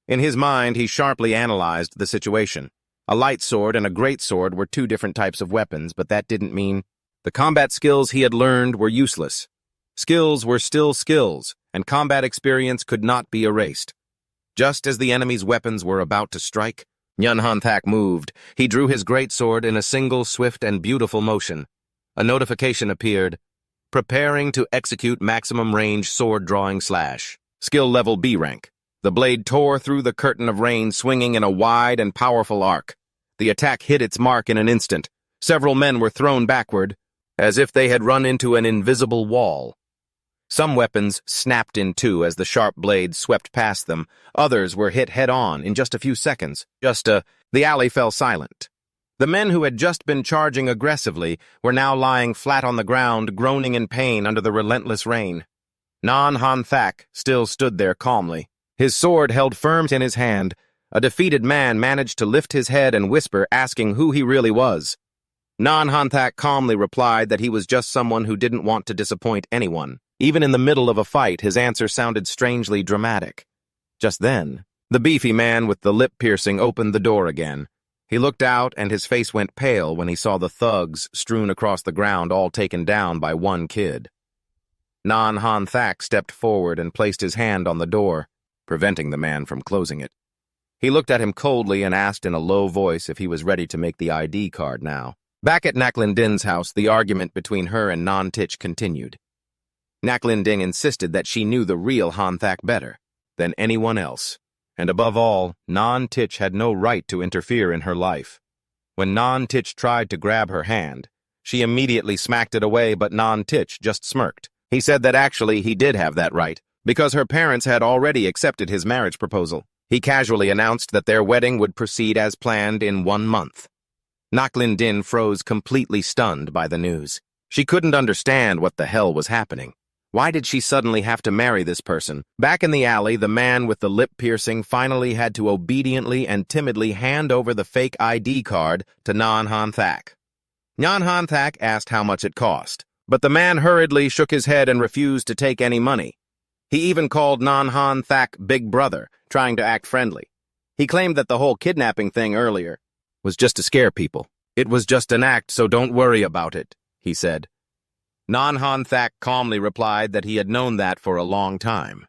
In his mind, he sharply analyzed the situation. A light sword and a great sword were two different types of weapons, but that didn't mean the combat skills he had learned were useless. Skills were still skills, and combat experience could not be erased. Just as the enemy's weapons were about to strike, Hanthak moved. He drew his greatsword in a single swift and beautiful motion. A notification appeared, preparing to execute maximum range sword drawing slash. Skill level B rank. The blade tore through the curtain of rain, swinging in a wide and powerful arc. The attack hit its mark in an instant. Several men were thrown backward, as if they had run into an invisible wall. Some weapons snapped in two as the sharp blade swept past them. Others were hit head-on in just a few seconds. The alley fell silent. The men who had just been charging aggressively were now lying flat on the ground, groaning in pain under the relentless rain. Hanthak still stood there calmly, his sword held firm in his hand. A defeated man managed to lift his head and whisper, asking who he really was. Hanthak calmly replied that he was just someone who didn't want to disappoint anyone. Even in the middle of a fight, his answer sounded strangely dramatic. Just then, the beefy man with the lip piercing opened the door again. He looked out, and his face went pale when he saw the thugs strewn across the ground, all taken down by one kid. Hanthak stepped forward and placed his hand on the door, preventing the man from closing it. He looked at him coldly and asked in a low voice if he was ready to make the ID card now. Back at Nyaklin Din's house, the argument between her and Tich continued. Nyaklin Din insisted that she knew the real Hanthak better than anyone else, and above all, Tich had no right to interfere in her life. When Tich tried to grab her hand, she immediately smacked it away, but Tich just smirked. He said that actually he did have that right, because her parents had already accepted his marriage proposal. He casually announced that their wedding would proceed as planned in 1 month. Nyaklin Din froze, completely stunned by the news. She couldn't understand what the hell was happening. Why did she suddenly have to marry this person? Back in the alley, the man with the lip piercing finally had to obediently and timidly hand over the fake ID card to Hanthak. Hanthak asked how much it cost, but the man hurriedly shook his head and refused to take any money. He even called Hanthak Big Brother, trying to act friendly. He claimed that the whole kidnapping thing earlier was just to scare people. It was just an act, so don't worry about it, he said. Hanthak calmly replied that he had known that for a long time.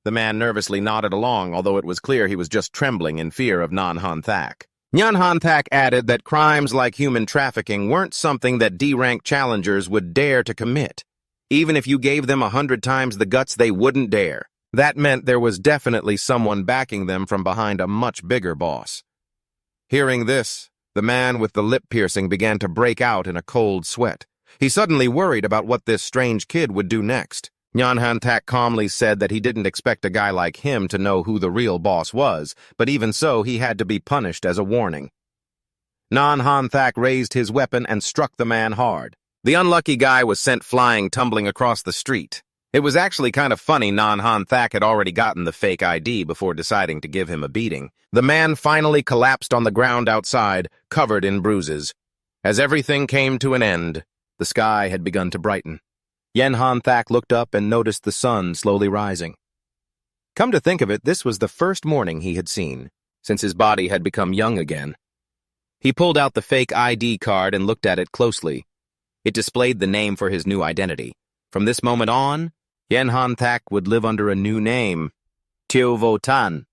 The man nervously nodded along, although it was clear he was just trembling in fear of Hanthak. Hanthak added that crimes like human trafficking weren't something that D-rank challengers would dare to commit. Even if you gave them 100 times the guts, they wouldn't dare. That meant there was definitely someone backing them from behind a much bigger boss. Hearing this, the man with the lip piercing began to break out in a cold sweat. He suddenly worried about what this strange kid would do next. Hanthak calmly said that he didn't expect a guy like him to know who the real boss was, but even so, he had to be punished as a warning. Hanthak raised his weapon and struck the man hard. The unlucky guy was sent flying, tumbling across the street. It was actually kind of funny Hanthak had already gotten the fake ID before deciding to give him a beating. The man finally collapsed on the ground outside, covered in bruises. As everything came to an end, the sky had begun to brighten. Hanthak looked up and noticed the sun slowly rising. Come to think of it, this was the first morning he had seen, since his body had become young again. He pulled out the fake ID card and looked at it closely. It displayed the name for his new identity. From this moment on, Hanthak would live under a new name, Tan.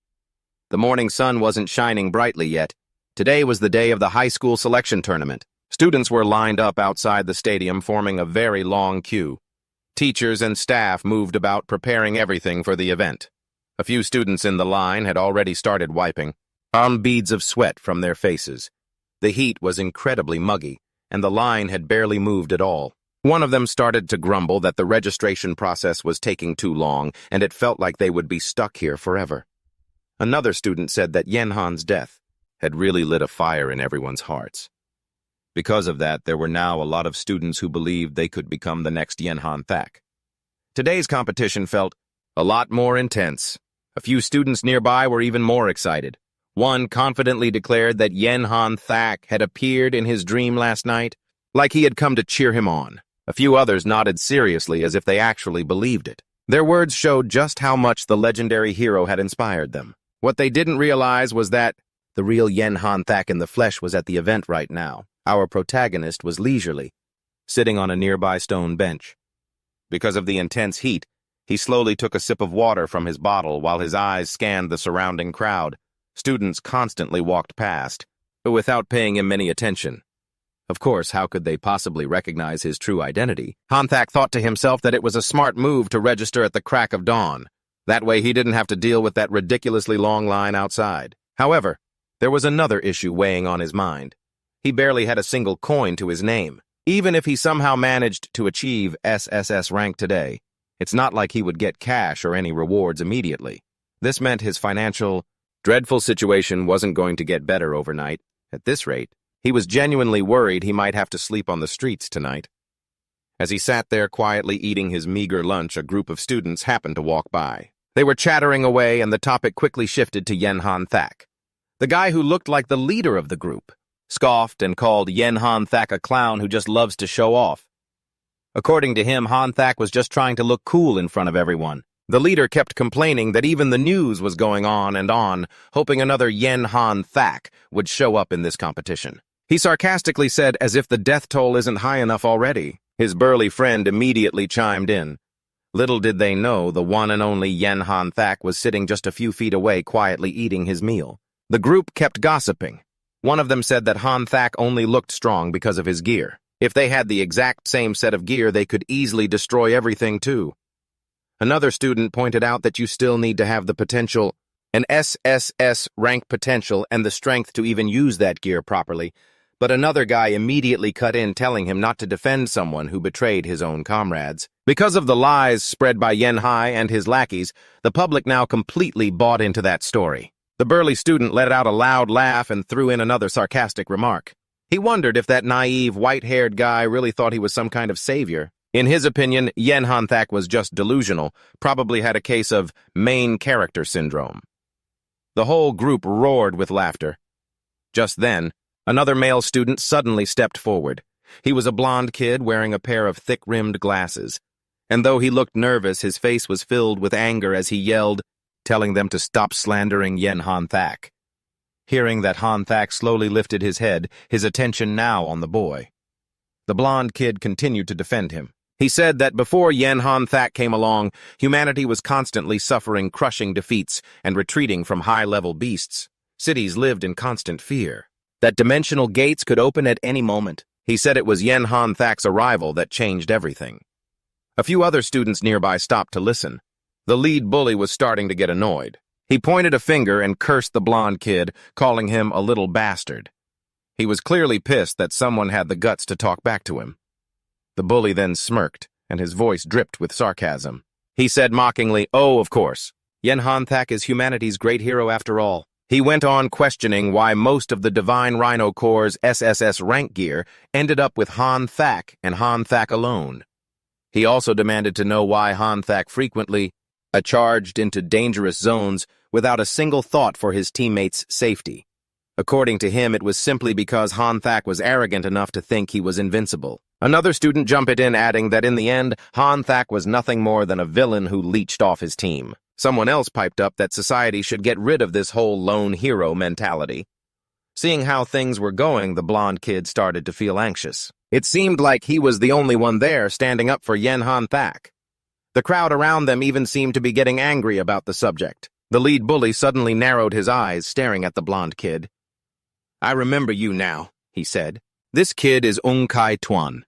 The morning sun wasn't shining brightly yet. Today was the day of the high school selection tournament. Students were lined up outside the stadium, forming a very long queue. Teachers and staff moved about, preparing everything for the event. A few students in the line had already started wiping beads of sweat from their faces. The heat was incredibly muggy, and the line had barely moved at all. One of them started to grumble that the registration process was taking too long, and it felt like they would be stuck here forever. Another student said that Yenhan's death had really lit a fire in everyone's hearts. Because of that, there were now a lot of students who believed they could become the next Hanthak. Today's competition felt a lot more intense. A few students nearby were even more excited. One confidently declared that Hanthak had appeared in his dream last night, like he had come to cheer him on. A few others nodded seriously as if they actually believed it. Their words showed just how much the legendary hero had inspired them. What they didn't realize was that the real Hanthak in the flesh was at the event right now. Our protagonist was leisurely, sitting on a nearby stone bench. Because of the intense heat, he slowly took a sip of water from his bottle while his eyes scanned the surrounding crowd. Students constantly walked past, but without paying him any attention. Of course, how could they possibly recognize his true identity? Hanthak thought to himself that it was a smart move to register at the crack of dawn. That way he didn't have to deal with that ridiculously long line outside. However, there was another issue weighing on his mind. He barely had a single coin to his name. Even if he somehow managed to achieve SSS-Rank today, it's not like he would get cash or any rewards immediately. This meant his financial, dreadful situation wasn't going to get better overnight. At this rate, he was genuinely worried he might have to sleep on the streets tonight. As he sat there quietly eating his meager lunch, a group of students happened to walk by. They were chattering away, and the topic quickly shifted to Hanthak. The guy who looked like the leader of the group scoffed and called Hanthak a clown who just loves to show off. According to him, Hanthak was just trying to look cool in front of everyone. The leader kept complaining that even the news was going on, hoping another Hanthak would show up in this competition. He sarcastically said, as if the death toll isn't high enough already. His burly friend immediately chimed in. Little did they know the one and only Hanthak was sitting just a few feet away, quietly eating his meal. The group kept gossiping. One of them said that Hanthak only looked strong because of his gear. If they had the exact same set of gear, they could easily destroy everything too. Another student pointed out that you still need to have the potential, an SSS-Rank potential, and the strength to even use that gear properly. But another guy immediately cut in, telling him not to defend someone who betrayed his own comrades. Because of the lies spread by Yenhai and his lackeys, the public now completely bought into that story. The burly student let out a loud laugh and threw in another sarcastic remark. He wondered if that naive, white-haired guy really thought he was some kind of savior. In his opinion, Hanthak was just delusional, probably had a case of main character syndrome. The whole group roared with laughter. Just then, another male student suddenly stepped forward. He was a blond kid wearing a pair of thick-rimmed glasses. And though he looked nervous, his face was filled with anger as he yelled, telling them to stop slandering Hanthak. Hearing that, Hanthak slowly lifted his head, his attention now on the boy. The blonde kid continued to defend him. He said that before Hanthak came along, humanity was constantly suffering crushing defeats and retreating from high-level beasts. Cities lived in constant fear. That dimensional gates could open at any moment. He said it was Hanthak's arrival that changed everything. A few other students nearby stopped to listen. The lead bully was starting to get annoyed. He pointed a finger and cursed the blonde kid, calling him a little bastard. He was clearly pissed that someone had the guts to talk back to him. The bully then smirked, and his voice dripped with sarcasm. He said mockingly, "Oh, of course. Hanthak is humanity's great hero after all." He went on questioning why most of the Divine Rhino Corps' SSS-Rank gear ended up with Hanthak and Hanthak alone. He also demanded to know why Hanthak frequently charged into dangerous zones without a single thought for his teammates' safety. According to him, it was simply because Hanthak was arrogant enough to think he was invincible. Another student jumped in, adding that in the end, Hanthak was nothing more than a villain who leeched off his team. Someone else piped up that society should get rid of this whole lone hero mentality. Seeing how things were going, the blonde kid started to feel anxious. It seemed like he was the only one there standing up for Hanthak. The crowd around them even seemed to be getting angry about the subject. The lead bully suddenly narrowed his eyes, staring at the blonde kid. "I remember you now," he said. "This kid is Ung Kai Tuan,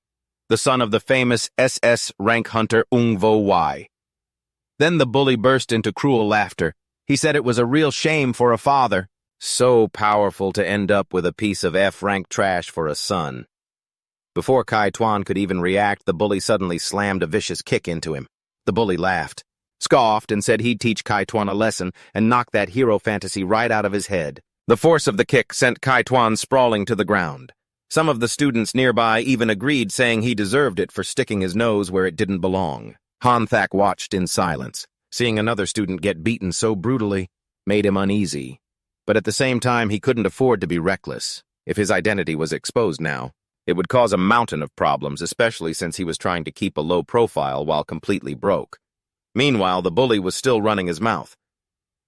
the son of the famous SS-Rank hunter Ung Vo Y." Then the bully burst into cruel laughter. He said it was a real shame for a father. So powerful to end up with a piece of F-rank trash for a son. Before Kai Tuan could even react, the bully suddenly slammed a vicious kick into him. The bully laughed, scoffed, and said he'd teach Kai Tuan a lesson and knock that hero fantasy right out of his head. The force of the kick sent Kai Tuan sprawling to the ground. Some of the students nearby even agreed, saying he deserved it for sticking his nose where it didn't belong. Hanthak watched in silence. Seeing another student get beaten so brutally made him uneasy. But at the same time, he couldn't afford to be reckless. If his identity was exposed now, it would cause a mountain of problems, especially since he was trying to keep a low profile while completely broke. Meanwhile, the bully was still running his mouth.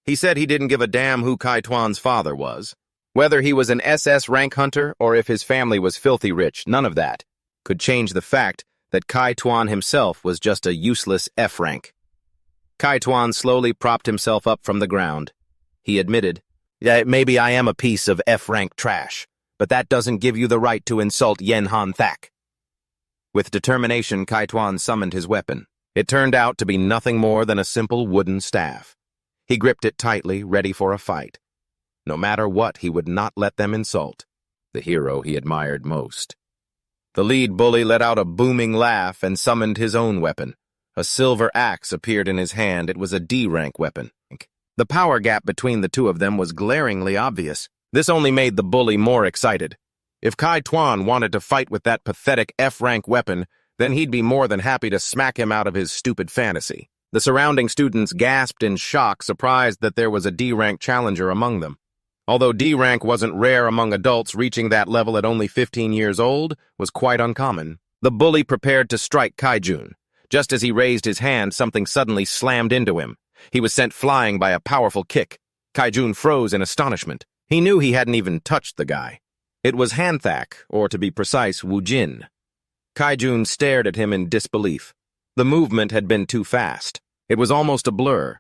He said he didn't give a damn who Kai Tuan's father was. Whether he was an SS rank hunter or if his family was filthy rich, none of that could change the fact that Kai Tuan himself was just a useless F rank. Kai Tuan slowly propped himself up from the ground. He admitted, "Yeah, maybe I am a piece of F rank trash, but that doesn't give you the right to insult Hanthak." With determination, Kai Tuan summoned his weapon. It turned out to be nothing more than a simple wooden staff. He gripped it tightly, ready for a fight. No matter what, he would not let them insult the hero he admired most. The lead bully let out a booming laugh and summoned his own weapon. A silver axe appeared in his hand. It was a D-rank weapon. The power gap between the two of them was glaringly obvious. This only made the bully more excited. If Kai Tuan wanted to fight with that pathetic F-rank weapon, then he'd be more than happy to smack him out of his stupid fantasy. The surrounding students gasped in shock, surprised that there was a D-rank challenger among them. Although D-rank wasn't rare among adults, reaching that level at only 15 years old was quite uncommon. The bully prepared to strike Kaijun. Just as he raised his hand, something suddenly slammed into him. He was sent flying by a powerful kick. Kaijun froze in astonishment. He knew he hadn't even touched the guy. It was Hanthak, or to be precise, Woojin. Kaijun stared at him in disbelief. The movement had been too fast. It was almost a blur.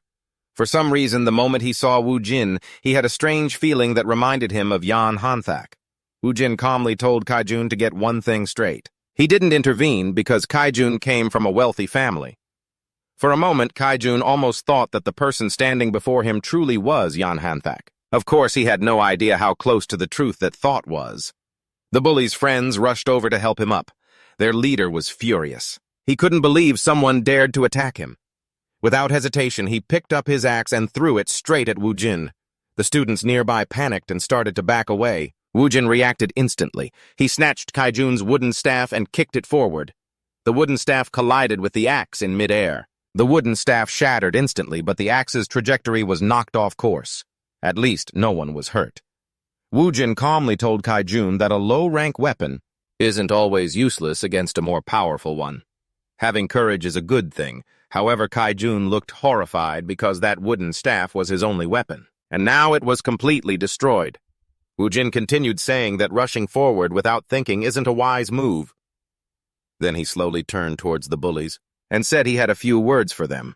For some reason, the moment he saw Woojin, he had a strange feeling that reminded him of Hanthak. Woojin calmly told Kaijun to get one thing straight. He didn't intervene because Kaijun came from a wealthy family. For a moment, Kaijun almost thought that the person standing before him truly was Hanthak. Of course, he had no idea how close to the truth that thought was. The bully's friends rushed over to help him up. Their leader was furious. He couldn't believe someone dared to attack him. Without hesitation, he picked up his axe and threw it straight at Woojin. The students nearby panicked and started to back away. Woojin reacted instantly. He snatched Kaijun's wooden staff and kicked it forward. The wooden staff collided with the axe in midair. The wooden staff shattered instantly, but the axe's trajectory was knocked off course. At least, no one was hurt. Woojin calmly told Kaijun that a low-rank weapon isn't always useless against a more powerful one. Having courage is a good thing. However, Kaijun looked horrified because that wooden staff was his only weapon, and now it was completely destroyed. Woojin continued saying that rushing forward without thinking isn't a wise move. Then he slowly turned towards the bullies and said he had a few words for them.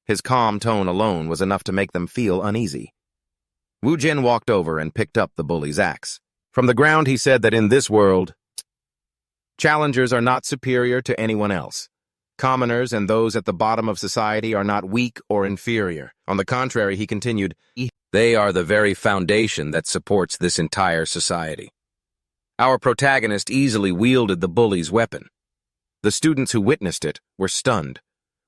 His calm tone alone was enough to make them feel uneasy. Wu Jin walked over and picked up the bully's axe. From the ground, he said that in this world, challengers are not superior to anyone else. Commoners and those at the bottom of society are not weak or inferior. On the contrary, he continued, they are the very foundation that supports this entire society. Our protagonist easily wielded the bully's weapon. The students who witnessed it were stunned.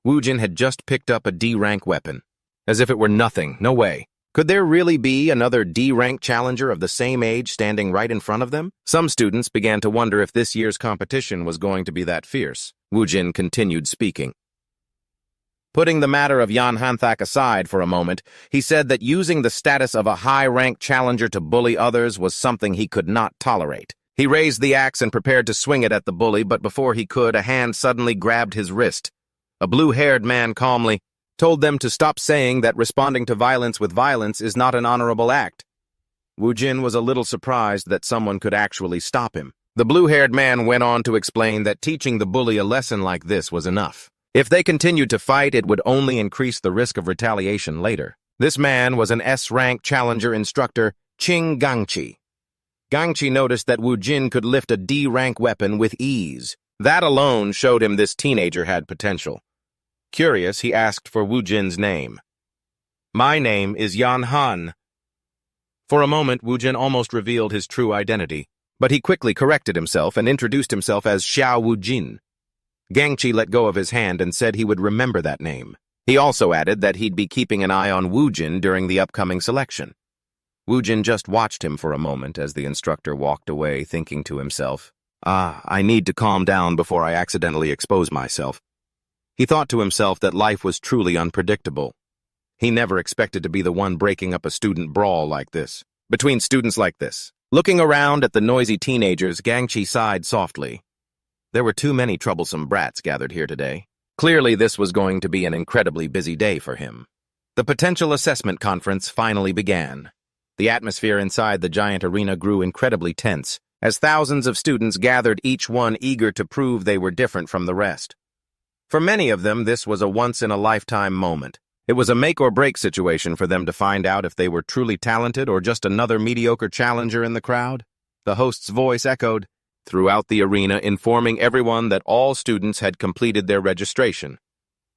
Wu Jin had just picked up a D-rank weapon. As if it were nothing, no way. Could there really be another D-rank challenger of the same age standing right in front of them? Some students began to wonder if this year's competition was going to be that fierce. Wu Jin continued speaking. Putting the matter of Yan Hanthak aside for a moment, he said that using the status of a high-ranked challenger to bully others was something he could not tolerate. He raised the axe and prepared to swing it at the bully, but before he could, a hand suddenly grabbed his wrist. A blue-haired man calmly told them to stop saying that responding to violence with violence is not an honorable act. Wu Jin was a little surprised that someone could actually stop him. The blue-haired man went on to explain that teaching the bully a lesson like this was enough. If they continued to fight, it would only increase the risk of retaliation later. This man was an S-rank challenger instructor, Qing Gangqi. Gangqi noticed that Wu Jin could lift a D-rank weapon with ease. That alone showed him this teenager had potential. Curious, he asked for Wu Jin's name. My name is Yan Han. For a moment, Wu Jin almost revealed his true identity, but he quickly corrected himself and introduced himself as Xiao Wu Jin. Gangqi let go of his hand and said he would remember that name. He also added that he'd be keeping an eye on Wu Jin during the upcoming selection. Wu Jin just watched him for a moment as the instructor walked away, thinking to himself, I need to calm down before I accidentally expose myself. He thought to himself that life was truly unpredictable. He never expected to be the one breaking up a student brawl like this, between students like this. Looking around at the noisy teenagers, Gangqi sighed softly. There were too many troublesome brats gathered here today. Clearly, this was going to be an incredibly busy day for him. The potential assessment conference finally began. The atmosphere inside the giant arena grew incredibly tense, as thousands of students gathered, each one eager to prove they were different from the rest. For many of them, this was a once-in-a-lifetime moment. It was a make-or-break situation for them to find out if they were truly talented or just another mediocre challenger in the crowd. The host's voice echoed throughout the arena, informing everyone that all students had completed their registration.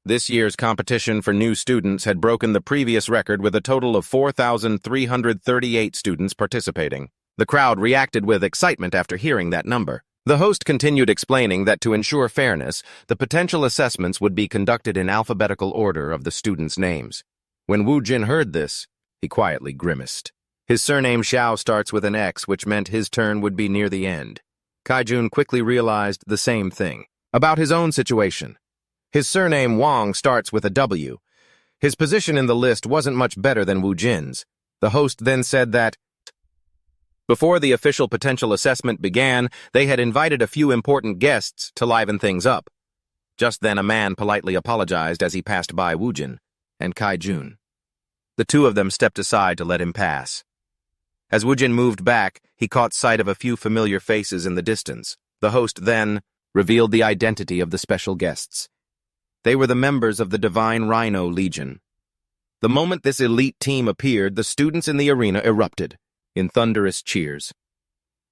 This year's competition for new students had broken the previous record with a total of 4,338 students participating. The crowd reacted with excitement after hearing that number. The host continued explaining that to ensure fairness, the potential assessments would be conducted in alphabetical order of the students' names. When Wu Jin heard this, he quietly grimaced. His surname Xiao starts with an X, which meant his turn would be near the end. Kaijun quickly realized the same thing. About his own situation. His surname Wang starts with a W. His position in the list wasn't much better than Wu Jin's. The host then said that before the official potential assessment began, they had invited a few important guests to liven things up. Just then a man politely apologized as he passed by Wu Jin and Kaijun. The two of them stepped aside to let him pass. As Wu Jin moved back, he caught sight of a few familiar faces in the distance. The host then revealed the identity of the special guests. They were the members of the Divine Rhino Legion. The moment this elite team appeared, the students in the arena erupted in thunderous cheers.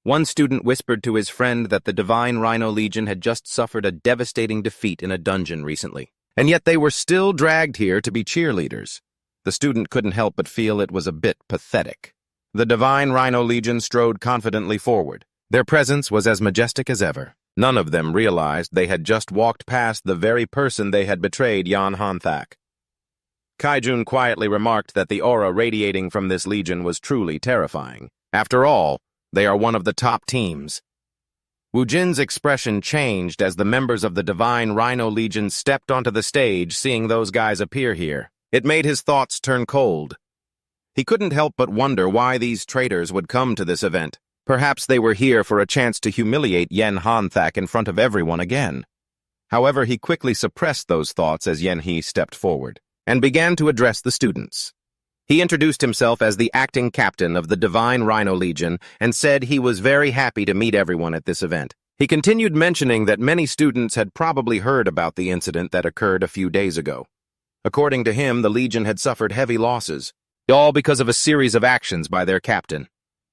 One student whispered to his friend that the Divine Rhino Legion had just suffered a devastating defeat in a dungeon recently, and yet they were still dragged here to be cheerleaders. The student couldn't help but feel it was a bit pathetic. The Divine Rhino Legion strode confidently forward. Their presence was as majestic as ever. None of them realized they had just walked past the very person they had betrayed, Yan Hanthak. Kaijun quietly remarked that the aura radiating from this legion was truly terrifying. After all, they are one of the top teams. Wu Jin's expression changed as the members of the Divine Rhino Legion stepped onto the stage, seeing those guys appear here. It made his thoughts turn cold. He couldn't help but wonder why these traitors would come to this event. Perhaps they were here for a chance to humiliate Yan Hanthak in front of everyone again. However, he quickly suppressed those thoughts as Yan He stepped forward and began to address the students. He introduced himself as the acting captain of the Divine Rhino Legion and said he was very happy to meet everyone at this event. He continued mentioning that many students had probably heard about the incident that occurred a few days ago. According to him, the Legion had suffered heavy losses, all because of a series of actions by their captain.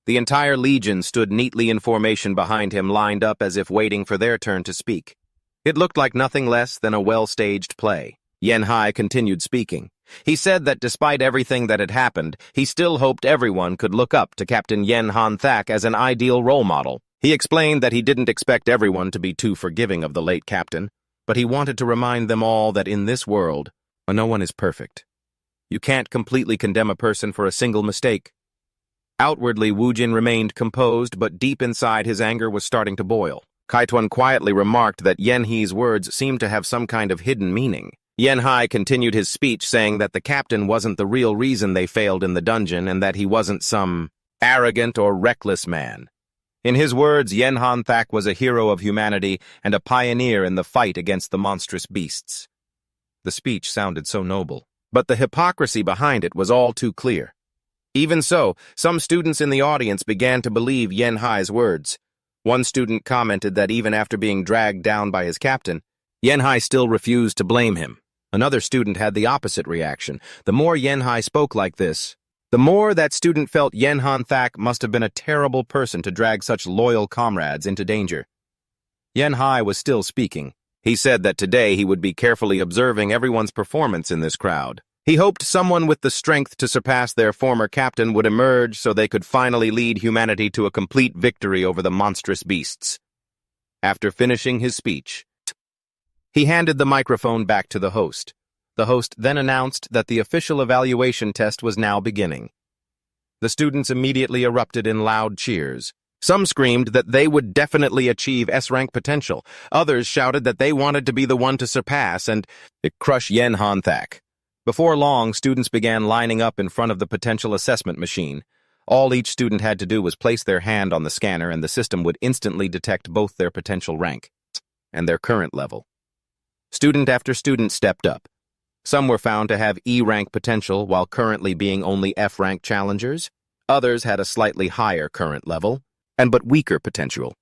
The entire Legion stood neatly in formation behind him, lined up as if waiting for their turn to speak. It looked like nothing less than a well-staged play. Yanhai continued speaking. He said that despite everything that had happened, he still hoped everyone could look up to Captain Hanthak as an ideal role model. He explained that he didn't expect everyone to be too forgiving of the late captain, but he wanted to remind them all that in this world, no one is perfect. You can't completely condemn a person for a single mistake. Outwardly, Woojin remained composed, but deep inside his anger was starting to boil. Kaituan quietly remarked that Yanhee's words seemed to have some kind of hidden meaning. Yanhai continued his speech, saying that the captain wasn't the real reason they failed in the dungeon and that he wasn't some arrogant or reckless man. In his words, Hanthak was a hero of humanity and a pioneer in the fight against the monstrous beasts. The speech sounded so noble, but the hypocrisy behind it was all too clear. Even so, some students in the audience began to believe Yanhai's words. One student commented that even after being dragged down by his captain, Yanhai still refused to blame him. Another student had the opposite reaction. The more Yanhai spoke like this, the more that student felt Hanthak must have been a terrible person to drag such loyal comrades into danger. Yanhai was still speaking. He said that today he would be carefully observing everyone's performance in this crowd. He hoped someone with the strength to surpass their former captain would emerge so they could finally lead humanity to a complete victory over the monstrous beasts. After finishing his speech, he handed the microphone back to the host. The host then announced that the official evaluation test was now beginning. The students immediately erupted in loud cheers. Some screamed that they would definitely achieve S-rank potential. Others shouted that they wanted to be the one to surpass and crush Hanthak. Before long, students began lining up in front of the potential assessment machine. All each student had to do was place their hand on the scanner and the system would instantly detect both their potential rank and their current level. Student after student stepped up. Some were found to have E-rank potential while currently being only F-rank challengers. Others had a slightly higher current level, but weaker potential.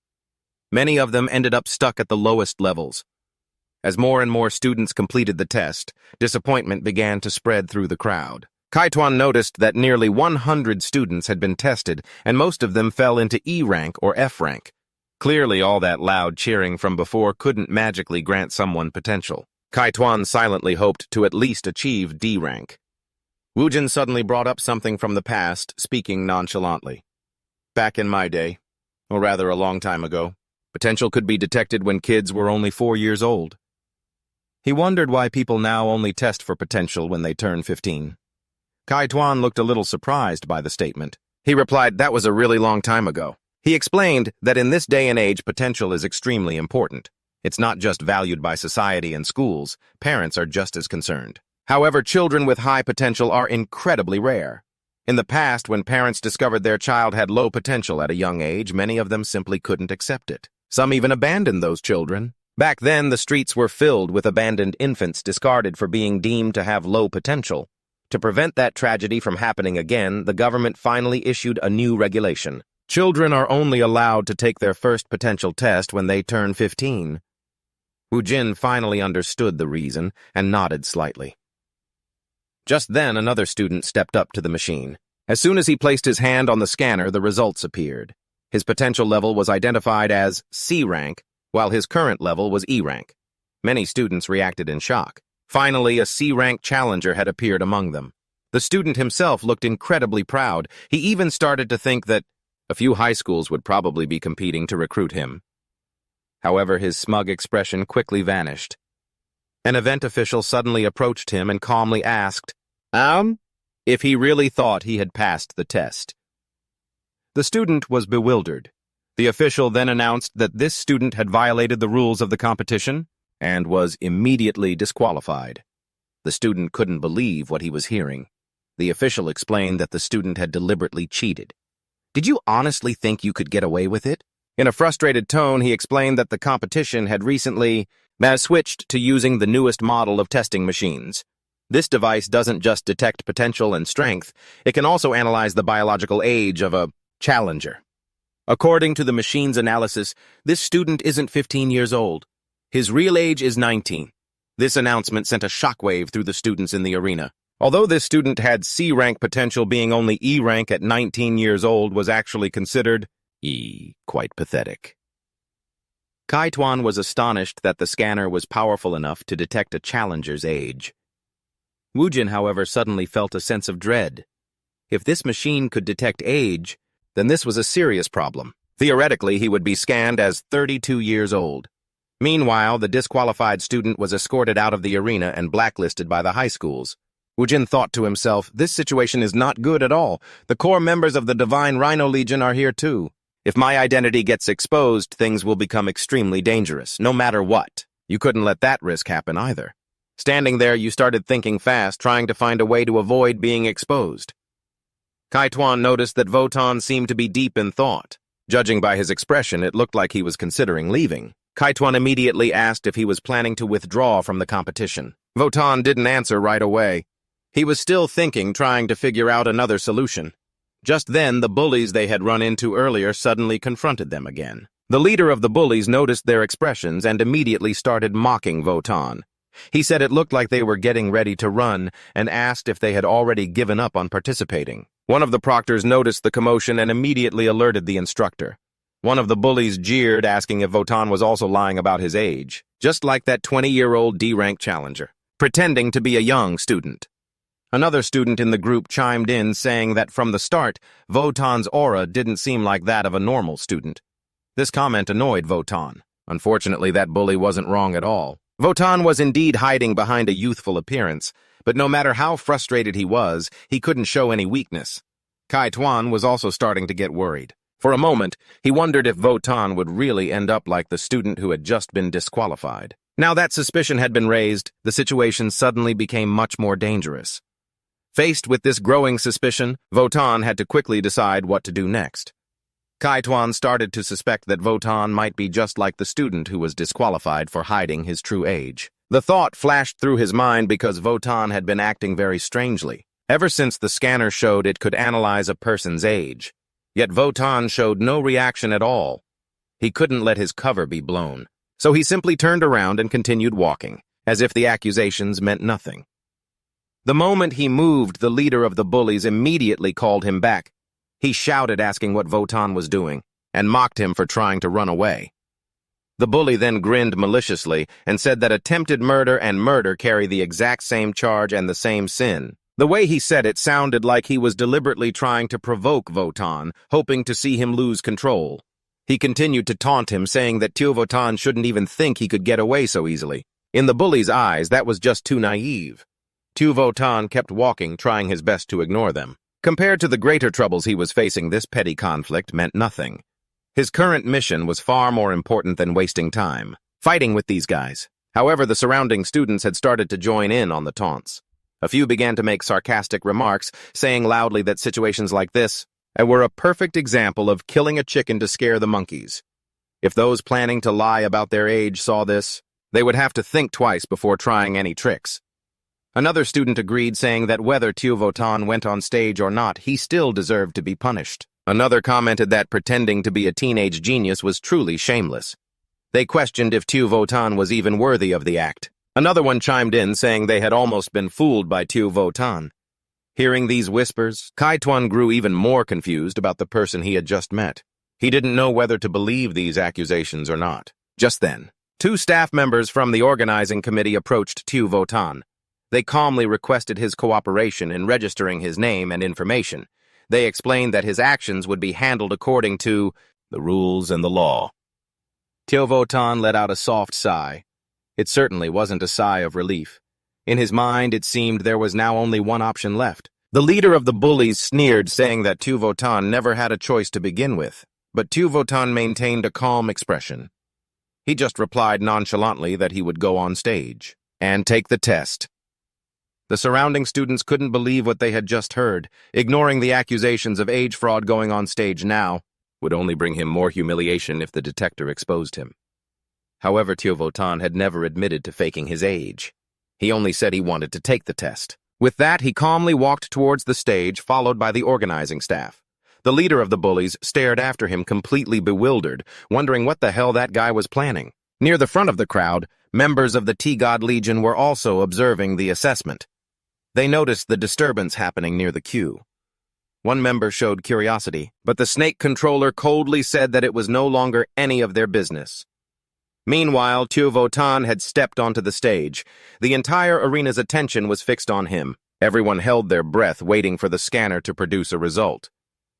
Many of them ended up stuck at the lowest levels. As more and more students completed the test, disappointment began to spread through the crowd. Kaituan noticed that nearly 100 students had been tested, and most of them fell into E-rank or F-rank. Clearly, all that loud cheering from before couldn't magically grant someone potential. Kaituan silently hoped to at least achieve D-rank. Woojin suddenly brought up something from the past, speaking nonchalantly. Back in my day, or rather a long time ago, potential could be detected when kids were only 4 years old. He wondered why people now only test for potential when they turn 15. Kaituan looked a little surprised by the statement. He replied that was a really long time ago. He explained that in this day and age, potential is extremely important. It's not just valued by society and schools, parents are just as concerned. However, children with high potential are incredibly rare. In the past, when parents discovered their child had low potential at a young age, many of them simply couldn't accept it. Some even abandoned those children. Back then, the streets were filled with abandoned infants discarded for being deemed to have low potential. To prevent that tragedy from happening again, the government finally issued a new regulation. Children are only allowed to take their first potential test when they turn 15. Woojin finally understood the reason and nodded slightly. Just then, another student stepped up to the machine. As soon as he placed his hand on the scanner, the results appeared. His potential level was identified as C-rank, while his current level was E-rank. Many students reacted in shock. Finally, a C-rank challenger had appeared among them. The student himself looked incredibly proud. He even started to think that a few high schools would probably be competing to recruit him. However, his smug expression quickly vanished. An event official suddenly approached him and calmly asked, if he really thought he had passed the test. The student was bewildered. The official then announced that this student had violated the rules of the competition and was immediately disqualified. The student couldn't believe what he was hearing. The official explained that the student had deliberately cheated. Did you honestly think you could get away with it? In a frustrated tone, he explained that the competition had recently switched to using the newest model of testing machines. This device doesn't just detect potential and strength, it can also analyze the biological age of a challenger. According to the machine's analysis, this student isn't 15 years old. His real age is 19. This announcement sent a shockwave through the students in the arena. Although this student had C-rank potential, being only E-rank at 19 years old was actually considered quite pathetic. Kaituan was astonished that the scanner was powerful enough to detect a challenger's age. Woojin, however, suddenly felt a sense of dread. If this machine could detect age, then this was a serious problem. Theoretically, he would be scanned as 32 years old. Meanwhile, the disqualified student was escorted out of the arena and blacklisted by the high schools. Woojin thought to himself, this situation is not good at all. The core members of the Divine Rhino Legion are here too. If my identity gets exposed, things will become extremely dangerous, no matter what. You couldn't let that risk happen either. Standing there, you started thinking fast, trying to find a way to avoid being exposed. Kaituan noticed that Votan seemed to be deep in thought. Judging by his expression, it looked like he was considering leaving. Kaituan immediately asked if he was planning to withdraw from the competition. Votan didn't answer right away. He was still thinking, trying to figure out another solution. Just then, the bullies they had run into earlier suddenly confronted them again. The leader of the bullies noticed their expressions and immediately started mocking Votan. He said it looked like they were getting ready to run and asked if they had already given up on participating. One of the proctors noticed the commotion and immediately alerted the instructor. One of the bullies jeered, asking if Votan was also lying about his age, just like that 20-year-old D-rank challenger, pretending to be a young student. Another student in the group chimed in, saying that from the start, Votan's aura didn't seem like that of a normal student. This comment annoyed Votan. Unfortunately, that bully wasn't wrong at all. Votan was indeed hiding behind a youthful appearance, but no matter how frustrated he was, he couldn't show any weakness. Kaituan was also starting to get worried. For a moment, he wondered if Votan would really end up like the student who had just been disqualified. Now that suspicion had been raised, the situation suddenly became much more dangerous. Faced with this growing suspicion, Votan had to quickly decide what to do next. Kaituan started to suspect that Votan might be just like the student who was disqualified for hiding his true age. The thought flashed through his mind because Votan had been acting very strangely, ever since the scanner showed it could analyze a person's age. Yet Votan showed no reaction at all. He couldn't let his cover be blown, so he simply turned around and continued walking, as if the accusations meant nothing. The moment he moved, the leader of the bullies immediately called him back. He shouted, asking what Votan was doing, and mocked him for trying to run away. The bully then grinned maliciously and said that attempted murder and murder carry the exact same charge and the same sin. The way he said it sounded like he was deliberately trying to provoke Votan, hoping to see him lose control. He continued to taunt him, saying that Votan shouldn't even think he could get away so easily. In the bully's eyes, that was just too naive. Votan kept walking, trying his best to ignore them. Compared to the greater troubles he was facing, this petty conflict meant nothing. His current mission was far more important than wasting time fighting with these guys. However, the surrounding students had started to join in on the taunts. A few began to make sarcastic remarks, saying loudly that situations like this were a perfect example of killing a chicken to scare the monkeys. If those planning to lie about their age saw this, they would have to think twice before trying any tricks. Another student agreed, saying that whether Votan went on stage or not, he still deserved to be punished. Another commented that pretending to be a teenage genius was truly shameless. They questioned if Votan was even worthy of the act. Another one chimed in, saying they had almost been fooled by Votan. Hearing these whispers, Kaituan grew even more confused about the person he had just met. He didn't know whether to believe these accusations or not. Just then, two staff members from the organizing committee approached Votan. They calmly requested his cooperation in registering his name and information. They explained that his actions would be handled according to the rules and the law. Votan let out a soft sigh. It certainly wasn't a sigh of relief. In his mind, it seemed there was now only one option left. The leader of the bullies sneered, saying that Votan never had a choice to begin with, but Votan maintained a calm expression. He just replied nonchalantly that he would go on stage and take the test. The surrounding students couldn't believe what they had just heard. Ignoring the accusations of age fraud, going on stage now would only bring him more humiliation if the detector exposed him. However, Votan had never admitted to faking his age. He only said he wanted to take the test. With that, he calmly walked towards the stage, followed by the organizing staff. The leader of the bullies stared after him completely bewildered, wondering what the hell that guy was planning. Near the front of the crowd, members of the T-God Legion were also observing the assessment. They noticed the disturbance happening near the queue. One member showed curiosity, but the snake controller coldly said that it was no longer any of their business. Meanwhile, Votan had stepped onto the stage. The entire arena's attention was fixed on him. Everyone held their breath, waiting for the scanner to produce a result.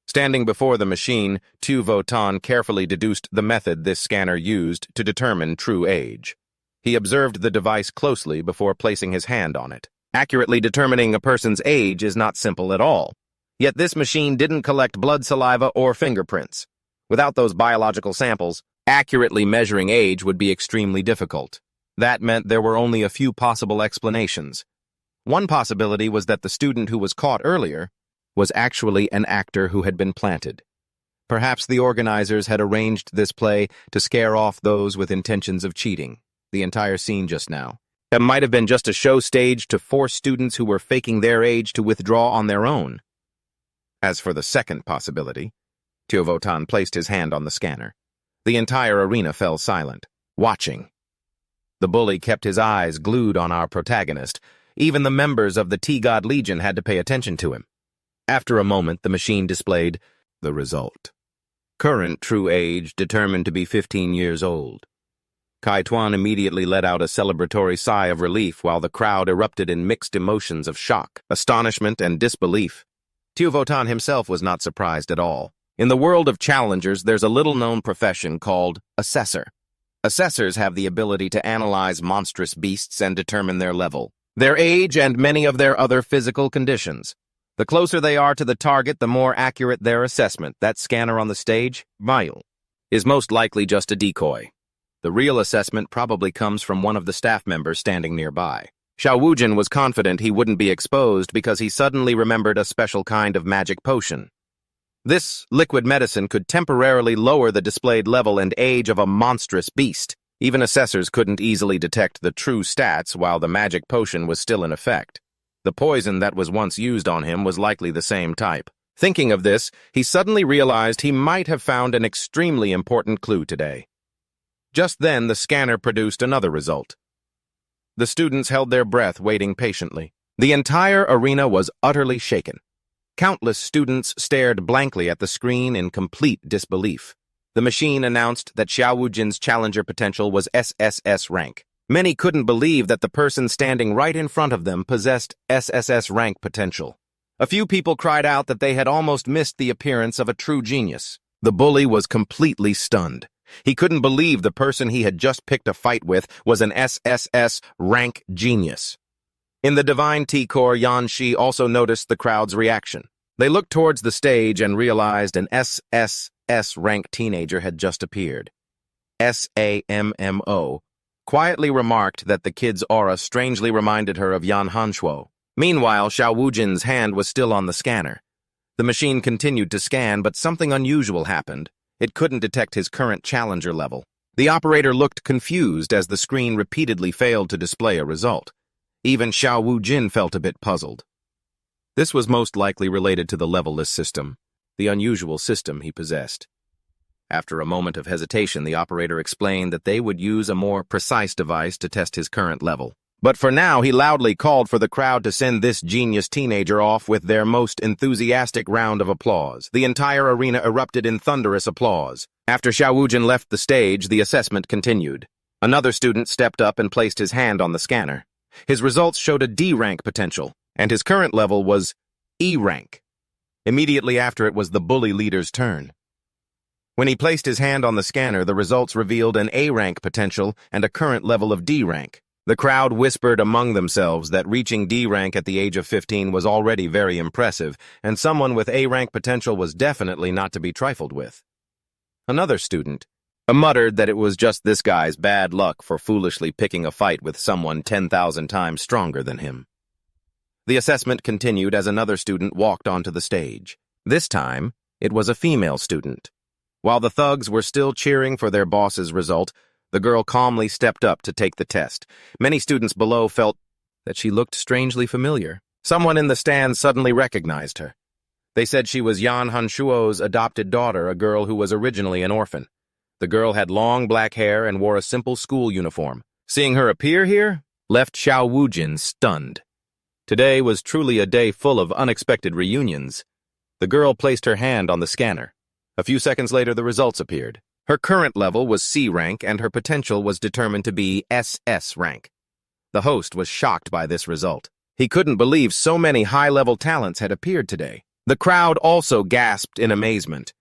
Standing before the machine, Votan carefully deduced the method this scanner used to determine true age. He observed the device closely before placing his hand on it. Accurately determining a person's age is not simple at all. Yet this machine didn't collect blood, saliva, or fingerprints. Without those biological samples, accurately measuring age would be extremely difficult. That meant there were only a few possible explanations. One possibility was that the student who was caught earlier was actually an actor who had been planted. Perhaps the organizers had arranged this play to scare off those with intentions of cheating. The entire scene just now. It might have been just a show staged to force students who were faking their age to withdraw on their own. As for the second possibility, Votan placed his hand on the scanner. The entire arena fell silent, watching. The bully kept his eyes glued on our protagonist. Even the members of the T-God Legion had to pay attention to him. After a moment, the machine displayed the result. Current true age determined to be 15 years old. Kai Tuan immediately let out a celebratory sigh of relief while the crowd erupted in mixed emotions of shock, astonishment, and disbelief. Votan himself was not surprised at all. In the world of challengers, there's a little-known profession called assessor. Assessors have the ability to analyze monstrous beasts and determine their level, their age, and many of their other physical conditions. The closer they are to the target, the more accurate their assessment. That scanner on the stage, Vile, is most likely just a decoy. The real assessment probably comes from one of the staff members standing nearby. Xiao Wujin was confident he wouldn't be exposed because he suddenly remembered a special kind of magic potion. This liquid medicine could temporarily lower the displayed level and age of a monstrous beast. Even assessors couldn't easily detect the true stats while the magic potion was still in effect. The poison that was once used on him was likely the same type. Thinking of this, he suddenly realized he might have found an extremely important clue today. Just then, the scanner produced another result. The students held their breath, waiting patiently. The entire arena was utterly shaken. Countless students stared blankly at the screen in complete disbelief. The machine announced that Xiao Wujin's challenger potential was SSS-Rank. Many couldn't believe that the person standing right in front of them possessed SSS-Rank potential. A few people cried out that they had almost missed the appearance of a true genius. The bully was completely stunned. He couldn't believe the person he had just picked a fight with was an SSS-Rank genius. In the Divine T-Core, Yan Shi also noticed the crowd's reaction. They looked towards the stage and realized an SSS-Rank teenager had just appeared. Sammo quietly remarked that the kid's aura strangely reminded her of Yan Hanshuo. Meanwhile, Xiao Wujin's hand was still on the scanner. The machine continued to scan, but something unusual happened. It couldn't detect his current challenger level. The operator looked confused as the screen repeatedly failed to display a result. Even Xiao Wujin felt a bit puzzled. This was most likely related to the levelless system, the unusual system he possessed. After a moment of hesitation, the operator explained that they would use a more precise device to test his current level. But for now, he loudly called for the crowd to send this genius teenager off with their most enthusiastic round of applause. The entire arena erupted in thunderous applause. After Xiao Wujin left the stage, the assessment continued. Another student stepped up and placed his hand on the scanner. His results showed a D-rank potential, and his current level was E-rank. Immediately after, it was the bully leader's turn. When he placed his hand on the scanner, the results revealed an A-rank potential and a current level of D-rank. The crowd whispered among themselves that reaching D-rank at the age of 15 was already very impressive, and someone with A-rank potential was definitely not to be trifled with. Another student muttered that it was just this guy's bad luck for foolishly picking a fight with someone 10,000 times stronger than him. The assessment continued as another student walked onto the stage. This time, it was a female student. While the thugs were still cheering for their boss's result, the girl calmly stepped up to take the test. Many students below felt that she looked strangely familiar. Someone in the stands suddenly recognized her. They said she was Yan Hanshuo's adopted daughter, a girl who was originally an orphan. The girl had long black hair and wore a simple school uniform. Seeing her appear here left Xiao Wujin stunned. Today was truly a day full of unexpected reunions. The girl placed her hand on the scanner. A few seconds later, the results appeared. Her current level was C rank, and her potential was determined to be SS rank. The host was shocked by this result. He couldn't believe so many high-level talents had appeared today. The crowd also gasped in amazement.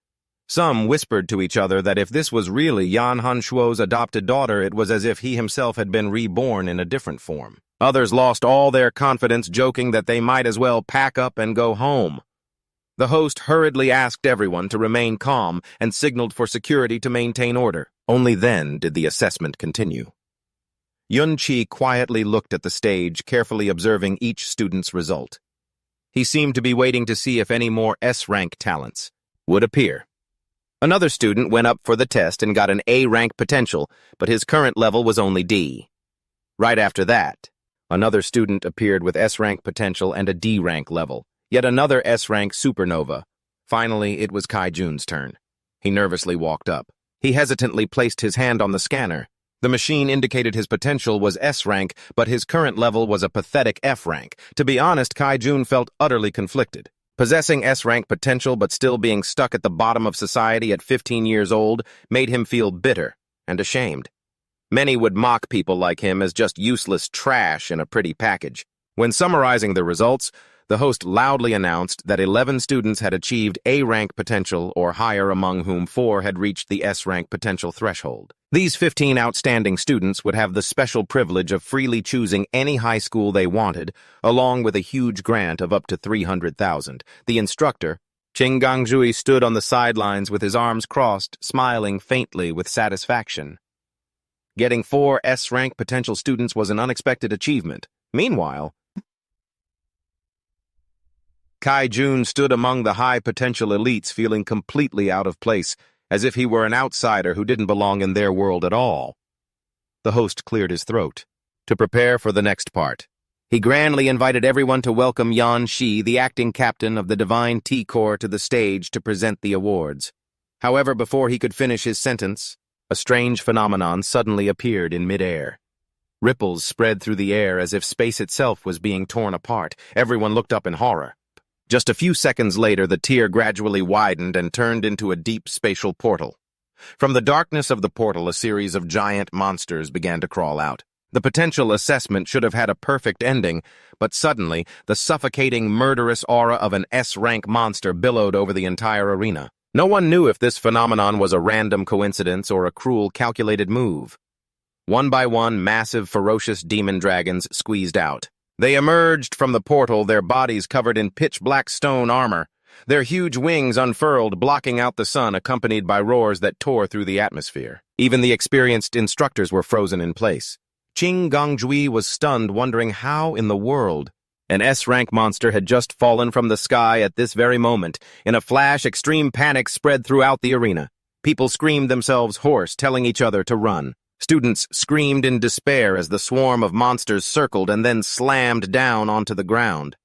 Some whispered to each other that if this was really Yan Hanshuo's adopted daughter, it was as if he himself had been reborn in a different form. Others lost all their confidence, joking that they might as well pack up and go home. The host hurriedly asked everyone to remain calm and signaled for security to maintain order. Only then did the assessment continue. Yun-Chi quietly looked at the stage, carefully observing each student's result. He seemed to be waiting to see if any more S-rank talents would appear. Another student went up for the test and got an A-rank potential, but his current level was only D. Right after that, another student appeared with S-rank potential and a D-rank level. Yet another S-rank supernova. Finally, it was Kai Jun's turn. He nervously walked up. He hesitantly placed his hand on the scanner. The machine indicated his potential was S-rank, but his current level was a pathetic F-rank. To be honest, Kai Jun felt utterly conflicted. Possessing S-rank potential but still being stuck at the bottom of society at 15 years old made him feel bitter and ashamed. Many would mock people like him as just useless trash in a pretty package. When summarizing the results, the host loudly announced that 11 students had achieved A-rank potential or higher, among whom 4 had reached the S-rank potential threshold. These 15 outstanding students would have the special privilege of freely choosing any high school they wanted, along with a huge grant of up to 300,000. The instructor, Qing Gangzhui, stood on the sidelines with his arms crossed, smiling faintly with satisfaction. Getting 4 S-rank potential students was an unexpected achievement. Meanwhile, Kai Jun stood among the high-potential elites, feeling completely out of place, as if he were an outsider who didn't belong in their world at all. The host cleared his throat to prepare for the next part. He grandly invited everyone to welcome Yan Shi, the acting captain of the Divine T-Corps, to the stage to present the awards. However, before he could finish his sentence, a strange phenomenon suddenly appeared in midair. Ripples spread through the air as if space itself was being torn apart. Everyone looked up in horror. Just a few seconds later, the tier gradually widened and turned into a deep spatial portal. From the darkness of the portal, a series of giant monsters began to crawl out. The potential assessment should have had a perfect ending, but suddenly, the suffocating, murderous aura of an S-rank monster billowed over the entire arena. No one knew if this phenomenon was a random coincidence or a cruel, calculated move. One by one, massive, ferocious demon dragons squeezed out. They emerged from the portal, their bodies covered in pitch-black stone armor, their huge wings unfurled, blocking out the sun, accompanied by roars that tore through the atmosphere. Even the experienced instructors were frozen in place. Qing Gangzhui was stunned, wondering how in the world an S-rank monster had just fallen from the sky at this very moment. In a flash, extreme panic spread throughout the arena. People screamed themselves hoarse, telling each other to run. Students screamed in despair as the swarm of monsters circled and then slammed down onto the ground.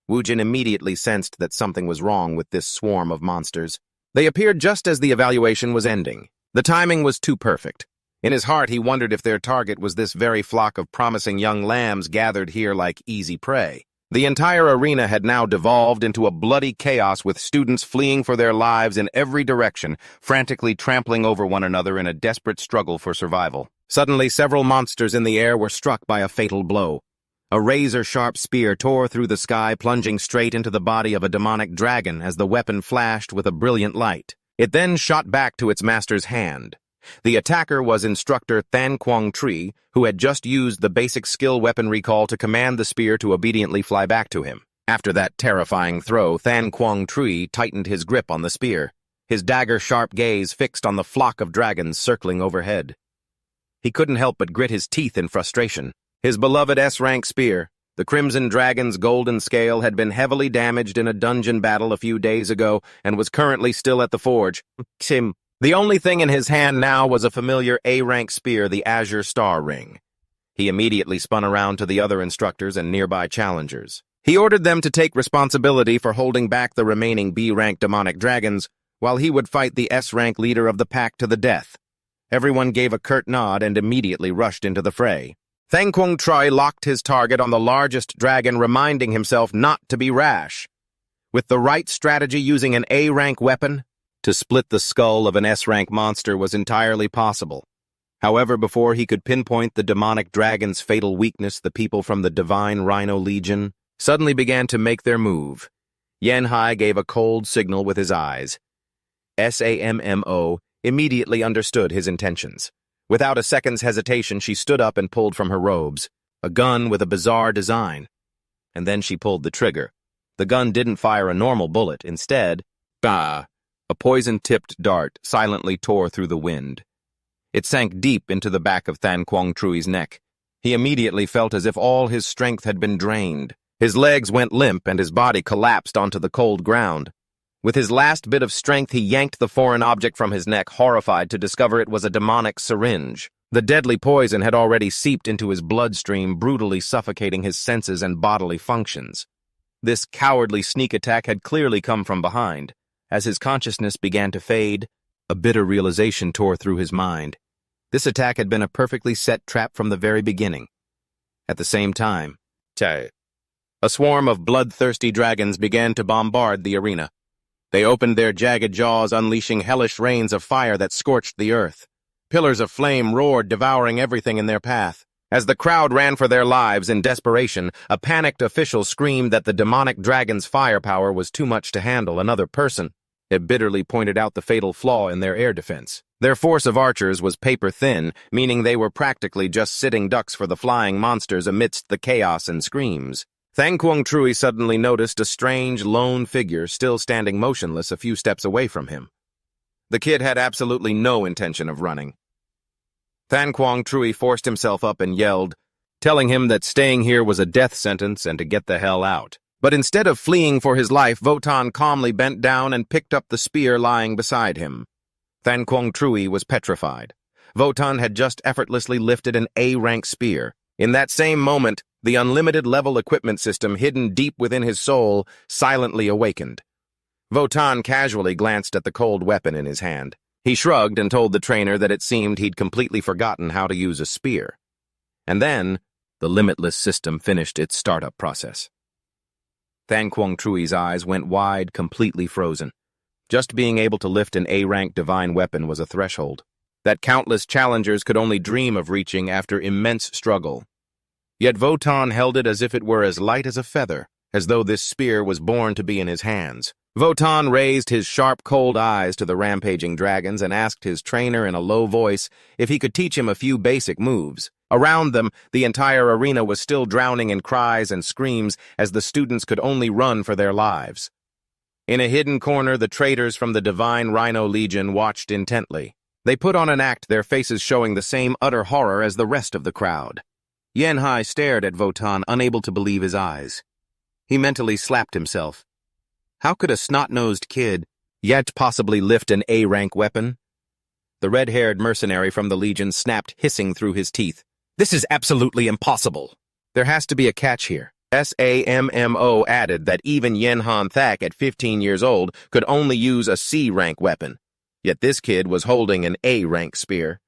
Wujin immediately sensed that something was wrong with this swarm of monsters. They appeared just as the evaluation was ending. The timing was too perfect. In his heart, he wondered if their target was this very flock of promising young lambs gathered here like easy prey. The entire arena had now devolved into a bloody chaos, with students fleeing for their lives in every direction, frantically trampling over one another in a desperate struggle for survival. Suddenly, several monsters in the air were struck by a fatal blow. A razor-sharp spear tore through the sky, plunging straight into the body of a demonic dragon as the weapon flashed with a brilliant light. It then shot back to its master's hand. The attacker was instructor Than Quang Tri, who had just used the basic skill weapon recall to command the spear to obediently fly back to him. After that terrifying throw, Than Quang Tri tightened his grip on the spear, his dagger-sharp gaze fixed on the flock of dragons circling overhead. He couldn't help but grit his teeth in frustration. His beloved S-rank spear, the Crimson Dragon's golden scale, had been heavily damaged in a dungeon battle a few days ago and was currently still at the forge. The only thing in his hand now was a familiar A-rank spear, the Azure Star Ring. He immediately spun around to the other instructors and nearby challengers. He ordered them to take responsibility for holding back the remaining B-rank demonic dragons, while he would fight the S-rank leader of the pack to the death. Everyone gave a curt nod and immediately rushed into the fray. Thang Quang Trui locked his target on the largest dragon, reminding himself not to be rash. With the right strategy using an A-rank weapon, to split the skull of an S-rank monster was entirely possible. However, before he could pinpoint the demonic dragon's fatal weakness, the people from the Divine Rhino Legion suddenly began to make their move. Yanhai gave a cold signal with his eyes. Sammo immediately understood his intentions. Without a second's hesitation, she stood up and pulled from her robes a gun with a bizarre design. And then she pulled the trigger. The gun didn't fire a normal bullet. Instead, a poison-tipped dart silently tore through the wind. It sank deep into the back of Thang Quang Trui's neck. He immediately felt as if all his strength had been drained. His legs went limp and his body collapsed onto the cold ground. With his last bit of strength, he yanked the foreign object from his neck, horrified to discover it was a demonic syringe. The deadly poison had already seeped into his bloodstream, brutally suffocating his senses and bodily functions. This cowardly sneak attack had clearly come from behind. As his consciousness began to fade, a bitter realization tore through his mind. This attack had been a perfectly set trap from the very beginning. At the same time, a swarm of bloodthirsty dragons began to bombard the arena. They opened their jagged jaws, unleashing hellish rains of fire that scorched the earth. Pillars of flame roared, devouring everything in their path. As the crowd ran for their lives in desperation, a panicked official screamed that the demonic dragon's firepower was too much to handle another person. It bitterly pointed out the fatal flaw in their air defense. Their force of archers was paper-thin, meaning they were practically just sitting ducks for the flying monsters amidst the chaos and screams. Thang Quang Trui suddenly noticed a strange, lone figure still standing motionless a few steps away from him. The kid had absolutely no intention of running. Thang Quang Trui forced himself up and yelled, telling him that staying here was a death sentence and to get the hell out. But instead of fleeing for his life, Wotan calmly bent down and picked up the spear lying beside him. Thang Quang Trui was petrified. Wotan had just effortlessly lifted an A-rank spear. In that same moment, the unlimited level equipment system hidden deep within his soul silently awakened. Wotan casually glanced at the cold weapon in his hand. He shrugged and told the trainer that it seemed he'd completely forgotten how to use a spear. And then, the limitless system finished its startup process. Thang Quang Trui's eyes went wide, completely frozen. Just being able to lift an A-rank divine weapon was a threshold that countless challengers could only dream of reaching after immense struggle. Yet Wotan held it as if it were as light as a feather, as though this spear was born to be in his hands. Wotan raised his sharp, cold eyes to the rampaging dragons and asked his trainer in a low voice if he could teach him a few basic moves. Around them, the entire arena was still drowning in cries and screams as the students could only run for their lives. In a hidden corner, the traitors from the Divine Rhino Legion watched intently. They put on an act, their faces showing the same utter horror as the rest of the crowd. Yanhai stared at Wotan, unable to believe his eyes. He mentally slapped himself. How could a snot-nosed kid yet possibly lift an A-rank weapon? The red-haired mercenary from the Legion snapped, hissing through his teeth. This is absolutely impossible. There has to be a catch here. Sammo added that even Hanthak at 15 years old could only use a C-rank weapon. Yet this kid was holding an A-rank spear.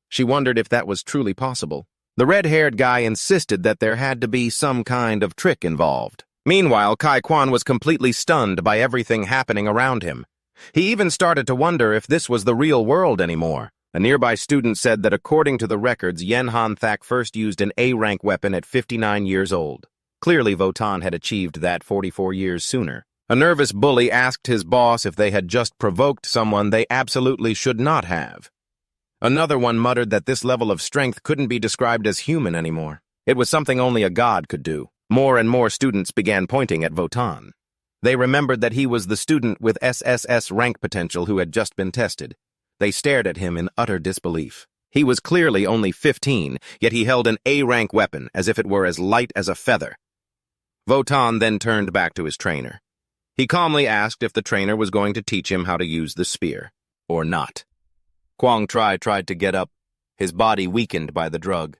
She wondered if that was truly possible. The red-haired guy insisted that there had to be some kind of trick involved. Meanwhile, Kai Quan was completely stunned by everything happening around him. He even started to wonder if this was the real world anymore. A nearby student said that according to the records, Hanthak first used an A-rank weapon at 59 years old. Clearly, Wotan had achieved that 44 years sooner. A nervous bully asked his boss if they had just provoked someone they absolutely should not have. Another one muttered that this level of strength couldn't be described as human anymore. It was something only a god could do. More and more students began pointing at Wotan. They remembered that he was the student with SSS-Rank potential who had just been tested. They stared at him in utter disbelief. He was clearly only 15, yet he held an A-rank weapon as if it were as light as a feather. Wotan then turned back to his trainer. He calmly asked if the trainer was going to teach him how to use the spear, or not. Quang tried to get up, his body weakened by the drug.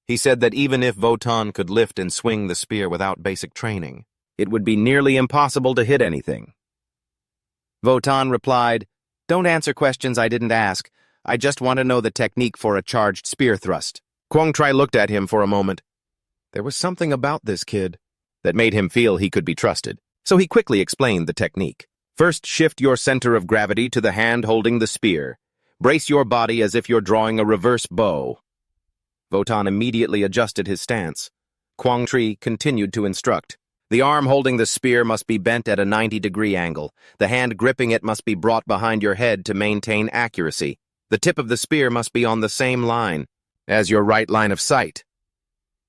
He said that even if Wotan could lift and swing the spear without basic training, it would be nearly impossible to hit anything. Wotan replied, "Don't answer questions I didn't ask. I just want to know the technique for a charged spear thrust." Kwang Tri looked at him for a moment. There was something about this kid that made him feel he could be trusted, so he quickly explained the technique. First, shift your center of gravity to the hand holding the spear. Brace your body as if you're drawing a reverse bow. Wotan immediately adjusted his stance. Kwang Tri continued to instruct. The arm holding the spear must be bent at a 90-degree angle. The hand gripping it must be brought behind your head to maintain accuracy. The tip of the spear must be on the same line as your right line of sight.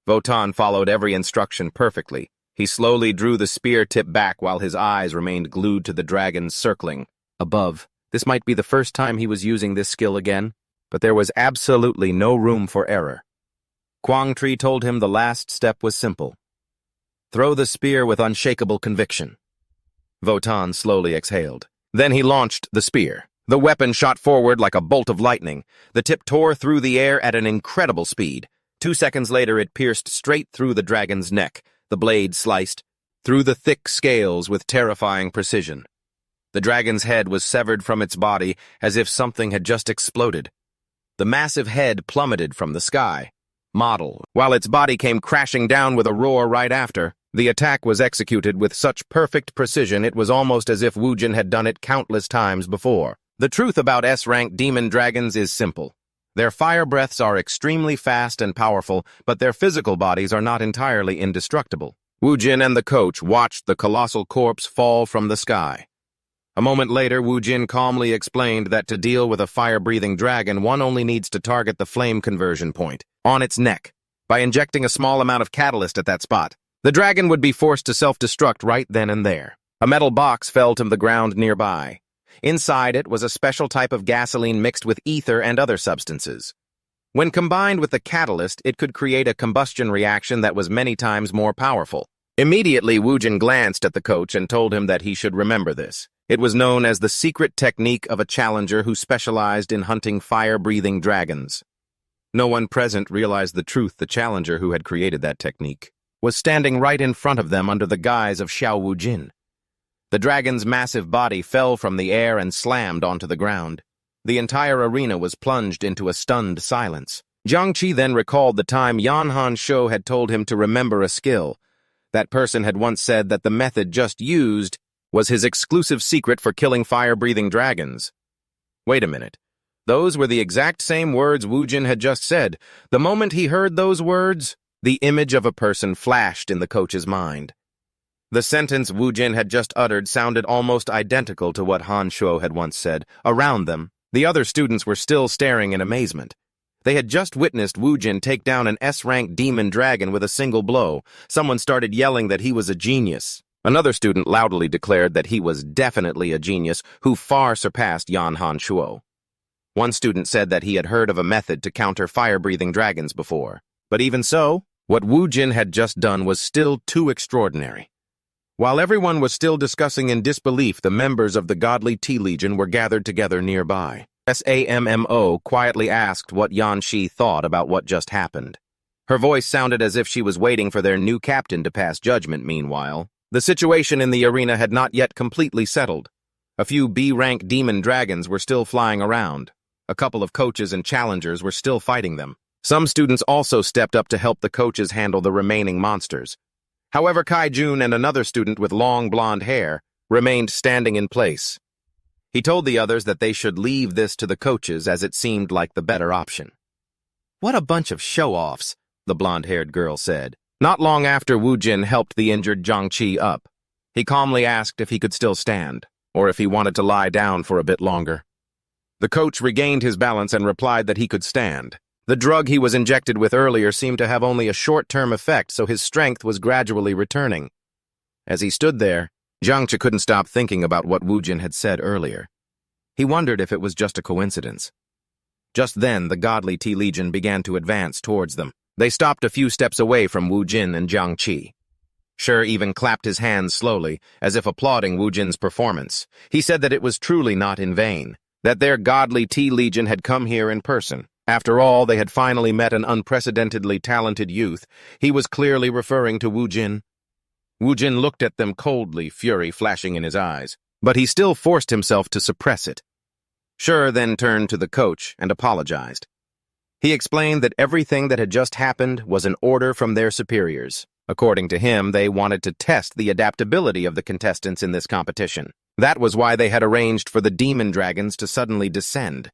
Wotan followed every instruction perfectly. He slowly drew the spear tip back while his eyes remained glued to the dragons circling above. This might be the first time he was using this skill again, but there was absolutely no room for error. Kwang Tri told him the last step was simple. Throw the spear with unshakable conviction. Wotan slowly exhaled. Then he launched the spear. The weapon shot forward like a bolt of lightning. The tip tore through the air at an incredible speed. 2 seconds later, it pierced straight through the dragon's neck. The blade sliced through the thick scales with terrifying precision. The dragon's head was severed from its body as if something had just exploded. The massive head plummeted from the sky, while its body came crashing down with a roar right after. The attack was executed with such perfect precision it was almost as if Wujin had done it countless times before. The truth about S-rank demon dragons is simple. Their fire breaths are extremely fast and powerful, but their physical bodies are not entirely indestructible. Wujin and the coach watched the colossal corpse fall from the sky. A moment later, Wujin calmly explained that to deal with a fire-breathing dragon, one only needs to target the flame conversion point on its neck. By injecting a small amount of catalyst at that spot, the dragon would be forced to self-destruct right then and there. A metal box fell to the ground nearby. Inside it was a special type of gasoline mixed with ether and other substances. When combined with the catalyst, it could create a combustion reaction that was many times more powerful. Immediately, Wujin glanced at the coach and told him that he should remember this. It was known as the secret technique of a challenger who specialized in hunting fire-breathing dragons. No one present realized the truth. The challenger who had created that technique was standing right in front of them under the guise of Xiao Wujin. The dragon's massive body fell from the air and slammed onto the ground. The entire arena was plunged into a stunned silence. Jiang Qi then recalled the time Yan Han Shou had told him to remember a skill. That person had once said that the method just used was his exclusive secret for killing fire-breathing dragons. Wait a minute. Those were the exact same words Wujin had just said. The moment he heard those words, the image of a person flashed in the coach's mind. The sentence Wujin had just uttered sounded almost identical to what Han Shou had once said. Around them, the other students were still staring in amazement. They had just witnessed Wujin take down an S-rank demon dragon with a single blow. Someone started yelling that he was a genius. Another student loudly declared that he was definitely a genius who far surpassed Yan Han Shou. One student said that he had heard of a method to counter fire-breathing dragons before. But even so, what Wujin had just done was still too extraordinary. While everyone was still discussing in disbelief, the members of the Godly Tea Legion were gathered together nearby. Sammo quietly asked what Yan Shi thought about what just happened. Her voice sounded as if she was waiting for their new captain to pass judgment. Meanwhile, the situation in the arena had not yet completely settled. A few B-rank demon dragons were still flying around. A couple of coaches and challengers were still fighting them. Some students also stepped up to help the coaches handle the remaining monsters. However, Kai Jun and another student with long blonde hair remained standing in place. He told the others that they should leave this to the coaches as it seemed like the better option. "What a bunch of show-offs," the blonde-haired girl said. Not long after Wujin helped the injured Jiang Qi up, he calmly asked if he could still stand, or if he wanted to lie down for a bit longer. The coach regained his balance and replied that he could stand. The drug he was injected with earlier seemed to have only a short-term effect, so his strength was gradually returning. As he stood there, Jiang Qi couldn't stop thinking about what Wujin had said earlier. He wondered if it was just a coincidence. Just then, the Godly Tea Legion began to advance towards them. They stopped a few steps away from Wujin and Jiang Qi. Shi even clapped his hands slowly, as if applauding Wujin's performance. He said that it was truly not in vain, that their Godly Tea Legion had come here in person. After all, they had finally met an unprecedentedly talented youth. He was clearly referring to Wu Jin. Wu Jin looked at them coldly, fury flashing in his eyes, but he still forced himself to suppress it. Sure then turned to the coach and apologized. He explained that everything that had just happened was an order from their superiors. According to him, they wanted to test the adaptability of the contestants in this competition. That was why they had arranged for the demon dragons to suddenly descend.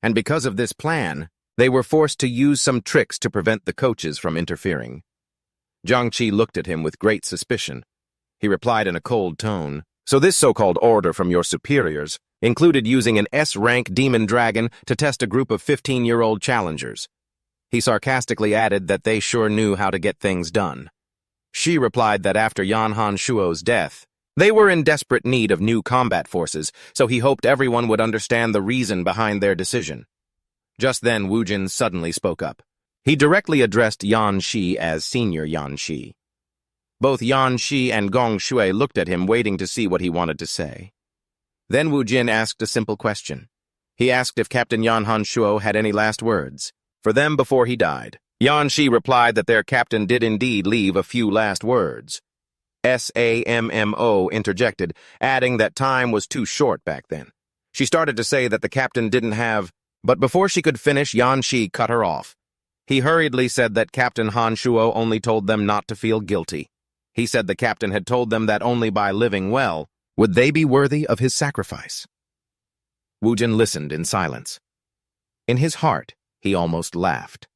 And because of this plan, they were forced to use some tricks to prevent the coaches from interfering. Jiang Qi looked at him with great suspicion. He replied in a cold tone, "So this so-called order from your superiors included using an S-rank demon dragon to test a group of 15-year-old challengers." He sarcastically added that they sure knew how to get things done. She replied that after Yan Han Shuo's death, they were in desperate need of new combat forces, so he hoped everyone would understand the reason behind their decision. Just then, Wu Jin suddenly spoke up. He directly addressed Yan Shi as Senior Yan Shi. Both Yan Shi and Gong Shui looked at him, waiting to see what he wanted to say. Then Wu Jin asked a simple question. He asked if Captain Yan Han Shuo had any last words for them before he died. Yan Shi replied that their captain did indeed leave a few last words. SAMMO interjected, adding that time was too short back then. She started to say that the captain didn't have, but before she could finish, Yan Shi cut her off. He hurriedly said that Captain Han Shuo only told them not to feel guilty. He said the captain had told them that only by living well would they be worthy of his sacrifice. Wu Jin listened in silence. In his heart, he almost laughed.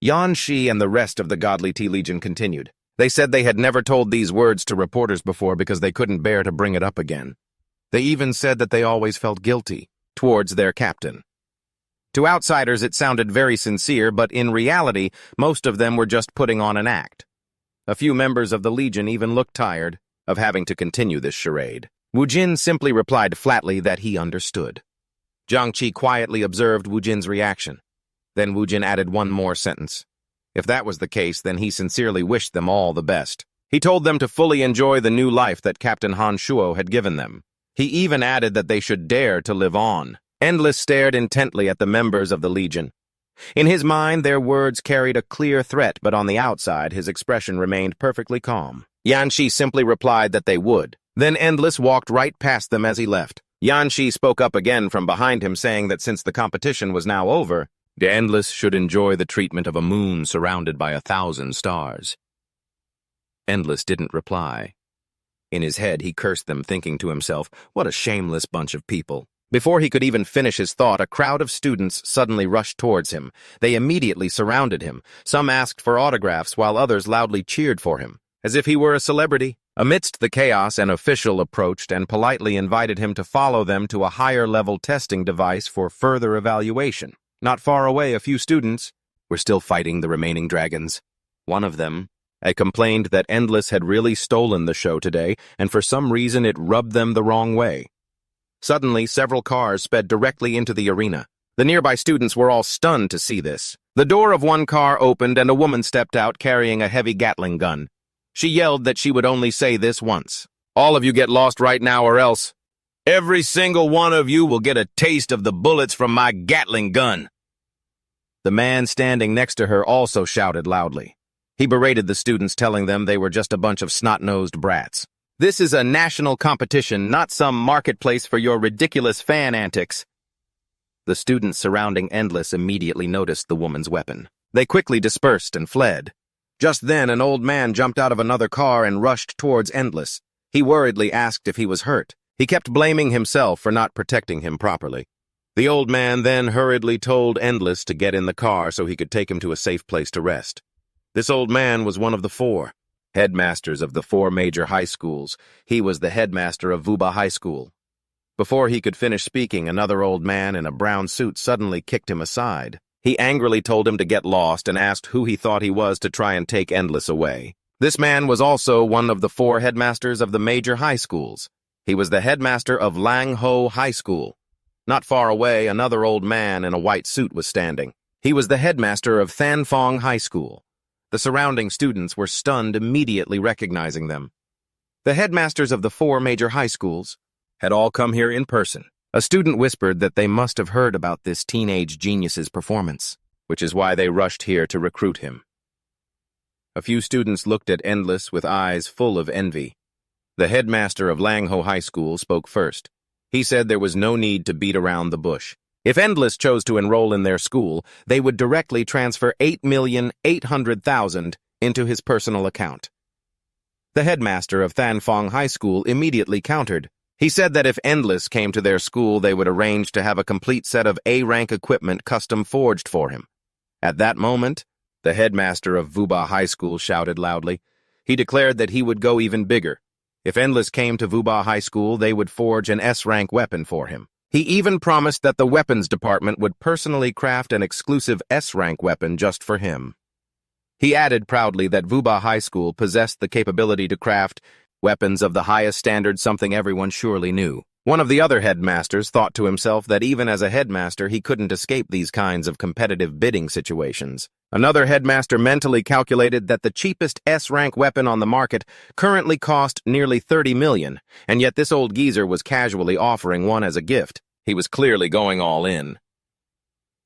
Yan Shi and the rest of the Godly Tea Legion continued. They said they had never told these words to reporters before because they couldn't bear to bring it up again. They even said that they always felt guilty towards their captain. To outsiders, it sounded very sincere, but in reality, most of them were just putting on an act. A few members of the Legion even looked tired of having to continue this charade. Wu Jin simply replied flatly that he understood. Jiang Qi quietly observed Wu Jin's reaction. Then Wu Jin added one more sentence. If that was the case, then he sincerely wished them all the best. He told them to fully enjoy the new life that Captain Han Shuo had given them. He even added that they should dare to live on. Endless stared intently at the members of the Legion. In his mind, their words carried a clear threat, but on the outside, his expression remained perfectly calm. Yan Shi simply replied that they would. Then Endless walked right past them as he left. Yan Shi spoke up again from behind him, saying that since the competition was now over, the Endless should enjoy the treatment of a moon surrounded by 1,000 stars. Endless didn't reply. In his head, he cursed them, thinking to himself, what a shameless bunch of people. Before he could even finish his thought, a crowd of students suddenly rushed towards him. They immediately surrounded him. Some asked for autographs, while others loudly cheered for him, as if he were a celebrity. Amidst the chaos, an official approached and politely invited him to follow them to a higher-level testing device for further evaluation. Not far away, a few students were still fighting the remaining dragons. One of them had complained that Endless had really stolen the show today, and for some reason it rubbed them the wrong way. Suddenly, several cars sped directly into the arena. The nearby students were all stunned to see this. The door of one car opened and a woman stepped out carrying a heavy Gatling gun. She yelled that she would only say this once. All of you get lost right now or else every single one of you will get a taste of the bullets from my Gatling gun. The man standing next to her also shouted loudly. He berated the students, telling them they were just a bunch of snot-nosed brats. This is a national competition, not some marketplace for your ridiculous fan antics. The students surrounding Endless immediately noticed the woman's weapon. They quickly dispersed and fled. Just then, an old man jumped out of another car and rushed towards Endless. He worriedly asked if he was hurt. He kept blaming himself for not protecting him properly. The old man then hurriedly told Endless to get in the car so he could take him to a safe place to rest. This old man was one of the 4 headmasters of the 4 major high schools. He was the headmaster of Vuba High School. Before he could finish speaking, another old man in a brown suit suddenly kicked him aside. He angrily told him to get lost and asked who he thought he was to try and take Endless away. This man was also one of the 4 headmasters of the major high schools. He was the headmaster of Lang Ho High School. Not far away, another old man in a white suit was standing. He was the headmaster of Than Phong High School. The surrounding students were stunned, immediately recognizing them. The headmasters of the 4 major high schools had all come here in person. A student whispered that they must have heard about this teenage genius's performance, which is why they rushed here to recruit him. A few students looked at Endless with eyes full of envy. The headmaster of Langho High School spoke first. He said there was no need to beat around the bush. If Endless chose to enroll in their school, they would directly transfer $8,800,000 into his personal account. The headmaster of Thanfong High School immediately countered. He said that if Endless came to their school, they would arrange to have a complete set of A-rank equipment custom forged for him. At that moment, the headmaster of Vuba High School shouted loudly. He declared that he would go even bigger. If Endless came to Vuba High School, they would forge an S-rank weapon for him. He even promised that the weapons department would personally craft an exclusive S-rank weapon just for him. He added proudly that Vuba High School possessed the capability to craft weapons of the highest standard, something everyone surely knew. One of the other headmasters thought to himself that even as a headmaster he couldn't escape these kinds of competitive bidding situations. Another headmaster mentally calculated that the cheapest S-rank weapon on the market currently cost nearly $30 million, and yet this old geezer was casually offering one as a gift. He was clearly going all in.